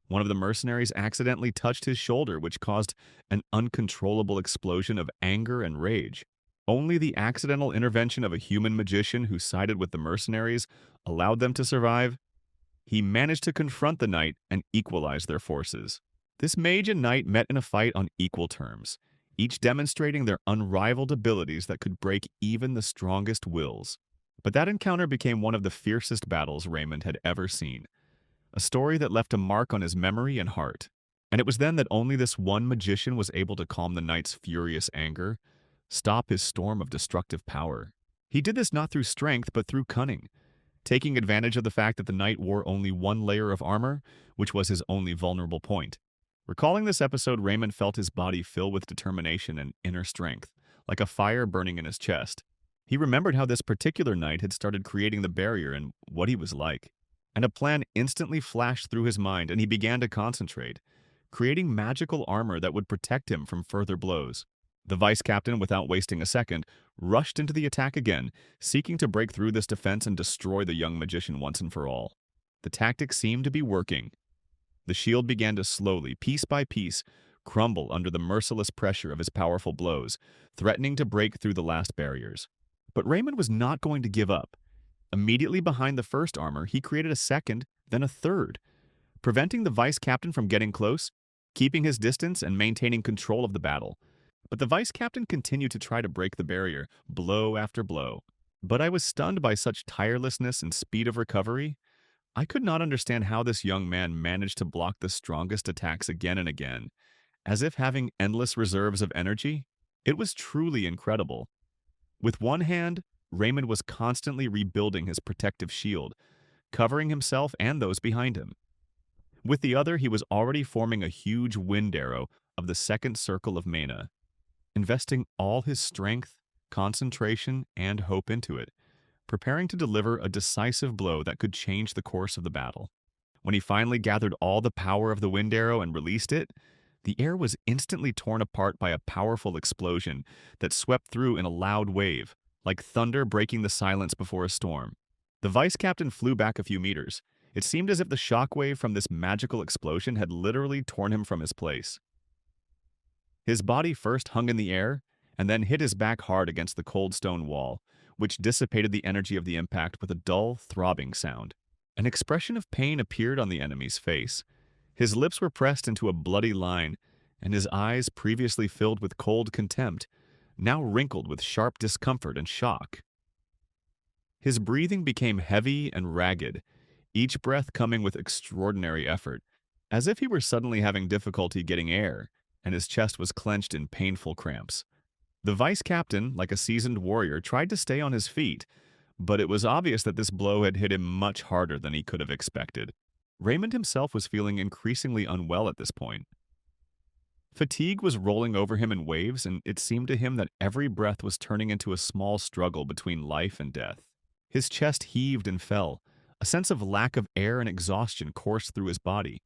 One of the mercenaries accidentally touched his shoulder, which caused an uncontrollable explosion of anger and rage. Only the accidental intervention of a human magician who sided with the mercenaries allowed them to survive. He managed to confront the knight and equalize their forces. This mage and knight met in a fight on equal terms, each demonstrating their unrivaled abilities that could break even the strongest wills. But that encounter became one of the fiercest battles Raymond had ever seen, a story that left a mark on his memory and heart. And it was then that only this one magician was able to calm the knight's furious anger, stop his storm of destructive power. He did this not through strength, but through cunning, taking advantage of the fact that the knight wore only one layer of armor, which was his only vulnerable point. Recalling this episode, Raymond felt his body fill with determination and inner strength, like a fire burning in his chest. He remembered how this particular knight had started creating the barrier and what he was like. And a plan instantly flashed through his mind, and he began to concentrate, creating magical armor that would protect him from further blows. The vice captain, without wasting a second, rushed into the attack again, seeking to break through this defense and destroy the young magician once and for all. The tactic seemed to be working. The shield began to slowly, piece by piece, crumble under the merciless pressure of his powerful blows, threatening to break through the last barriers. But Raymond was not going to give up. Immediately behind the first armor, he created a second, then a third, preventing the vice captain from getting close, keeping his distance, and maintaining control of the battle. But the vice captain continued to try to break the barrier, blow after blow. But I was stunned by such tirelessness and speed of recovery. I could not understand how this young man managed to block the strongest attacks again and again, as if having endless reserves of energy. It was truly incredible. With one hand, Raymond was constantly rebuilding his protective shield, covering himself and those behind him. With the other, he was already forming a huge wind arrow of the second circle of mana, investing all his strength, concentration, and hope into it, preparing to deliver a decisive blow that could change the course of the battle. When he finally gathered all the power of the wind arrow and released it, the air was instantly torn apart by a powerful explosion that swept through in a loud wave, like thunder breaking the silence before a storm. The vice captain flew back a few meters. It seemed as if the shockwave from this magical explosion had literally torn him from his place. His body first hung in the air, and then hit his back hard against the cold stone wall, which dissipated the energy of the impact with a dull, throbbing sound. An expression of pain appeared on the enemy's face. His lips were pressed into a bloody line, and his eyes, previously filled with cold contempt, now wrinkled with sharp discomfort and shock. His breathing became heavy and ragged, each breath coming with extraordinary effort, as if he were suddenly having difficulty getting air, and his chest was clenched in painful cramps. The vice captain, like a seasoned warrior, tried to stay on his feet, but it was obvious that this blow had hit him much harder than he could have expected. Raymond himself was feeling increasingly unwell at this point. Fatigue was rolling over him in waves, and it seemed to him that every breath was turning into a small struggle between life and death. His chest heaved and fell. A sense of lack of air and exhaustion coursed through his body.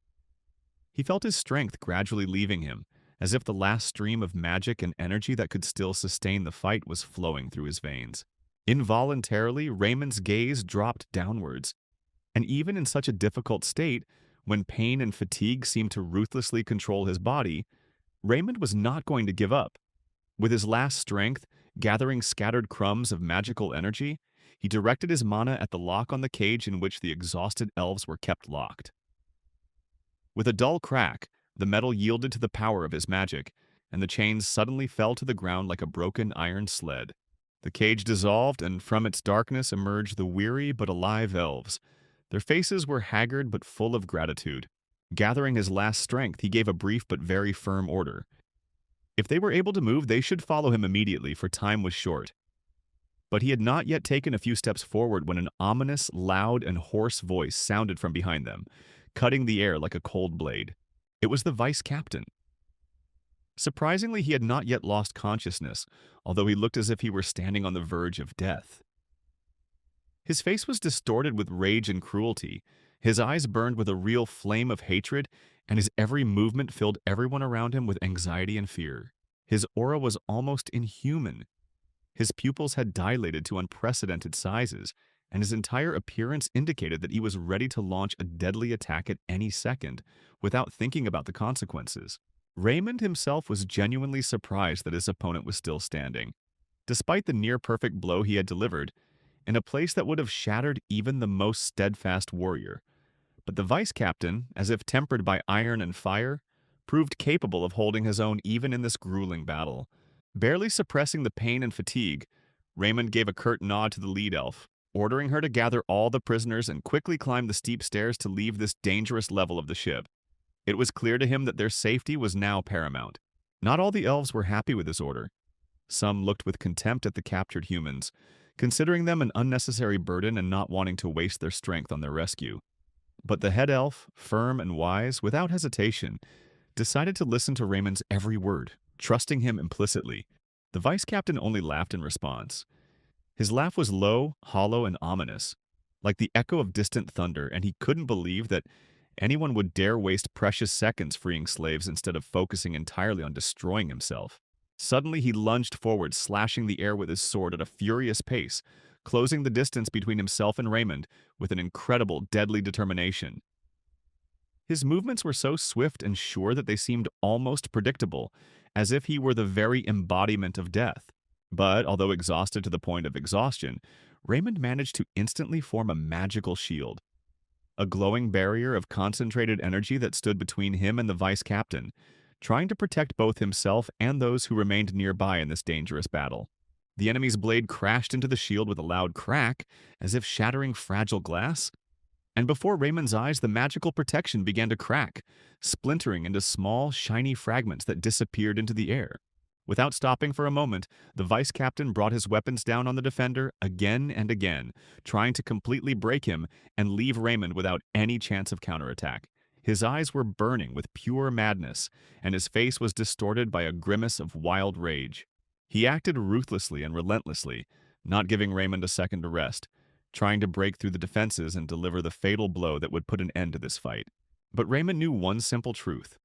He felt his strength gradually leaving him, as if the last stream of magic and energy that could still sustain the fight was flowing through his veins. Involuntarily, Raymond's gaze dropped downwards, and even in such a difficult state, when pain and fatigue seemed to ruthlessly control his body, Raymond was not going to give up. With his last strength, gathering scattered crumbs of magical energy, he directed his mana at the lock on the cage in which the exhausted elves were kept locked. With a dull crack, the metal yielded to the power of his magic, and the chains suddenly fell to the ground like a broken iron sled. The cage dissolved, and from its darkness emerged the weary but alive elves. Their faces were haggard but full of gratitude. Gathering his last strength, he gave a brief but very firm order. If they were able to move, they should follow him immediately, for time was short. But he had not yet taken a few steps forward when an ominous, loud, and hoarse voice sounded from behind them, cutting the air like a cold blade. It was the vice captain. Surprisingly, he had not yet lost consciousness, although he looked as if he were standing on the verge of death. His face was distorted with rage and cruelty, his eyes burned with a real flame of hatred, and his every movement filled everyone around him with anxiety and fear. His aura was almost inhuman. His pupils had dilated to unprecedented sizes, and his entire appearance indicated that he was ready to launch a deadly attack at any second, without thinking about the consequences. Raymond himself was genuinely surprised that his opponent was still standing. Despite the near-perfect blow he had delivered, in a place that would have shattered even the most steadfast warrior. But the vice-captain, as if tempered by iron and fire, proved capable of holding his own even in this grueling battle. Barely suppressing the pain and fatigue, Raymond gave a curt nod to the lead elf, ordering her to gather all the prisoners and quickly climb the steep stairs to leave this dangerous level of the ship. It was clear to him that their safety was now paramount. Not all the elves were happy with this order. Some looked with contempt at the captured humans, considering them an unnecessary burden and not wanting to waste their strength on their rescue. But the head elf, firm and wise, without hesitation, decided to listen to Raymond's every word, trusting him implicitly. The vice-captain only laughed in response. His laugh was low, hollow, and ominous, like the echo of distant thunder, and he couldn't believe that anyone would dare waste precious seconds freeing slaves instead of focusing entirely on destroying himself. Suddenly he lunged forward, slashing the air with his sword at a furious pace, closing the distance between himself and Raymond with an incredible, deadly determination. His movements were so swift and sure that they seemed almost predictable, as if he were the very embodiment of death. But, although exhausted to the point of exhaustion, Raymond managed to instantly form a magical shield. A glowing barrier of concentrated energy that stood between him and the vice-captain, trying to protect both himself and those who remained nearby in this dangerous battle. The enemy's blade crashed into the shield with a loud crack, as if shattering fragile glass, and before Raymond's eyes the magical protection began to crack, splintering into small, shiny fragments that disappeared into the air. Without stopping for a moment, the vice-captain brought his weapons down on the defender again and again, trying to completely break him and leave Raymond without any chance of counterattack. His eyes were burning with pure madness, and his face was distorted by a grimace of wild rage. He acted ruthlessly and relentlessly, not giving Raymond a second to rest, trying to break through the defenses and deliver the fatal blow that would put an end to this fight. But Raymond knew one simple truth.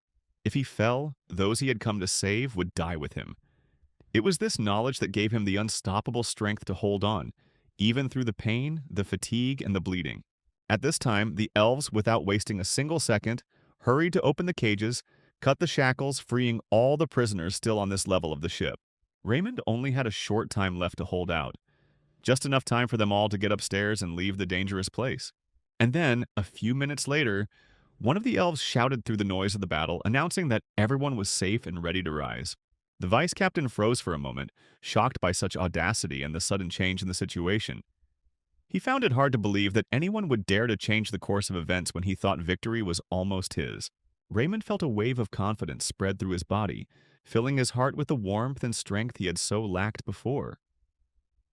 If he fell, those he had come to save would die with him. It was this knowledge that gave him the unstoppable strength to hold on, even through the pain, the fatigue, and the bleeding. At this time, the elves, without wasting a single second, hurried to open the cages, cut the shackles, freeing all the prisoners still on this level of the ship. Raymond only had a short time left to hold out, just enough time for them all to get upstairs and leave the dangerous place. And then, a few minutes later, one of the elves shouted through the noise of the battle, announcing that everyone was safe and ready to rise. The vice-captain froze for a moment, shocked by such audacity and the sudden change in the situation. He found it hard to believe that anyone would dare to change the course of events when he thought victory was almost his. Raymond felt a wave of confidence spread through his body, filling his heart with the warmth and strength he had so lacked before.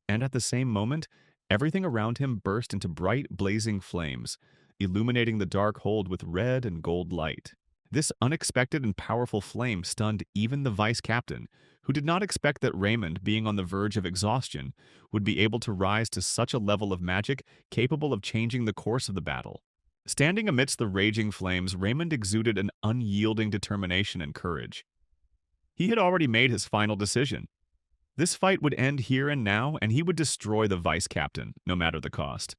And at the same moment, everything around him burst into bright, blazing flames, illuminating the dark hold with red and gold light. This unexpected and powerful flame stunned even the vice-captain, who did not expect that Raymond, being on the verge of exhaustion, would be able to rise to such a level of magic capable of changing the course of the battle. Standing amidst the raging flames, Raymond exuded an unyielding determination and courage. He had already made his final decision. This fight would end here and now, and he would destroy the vice-captain, no matter the cost.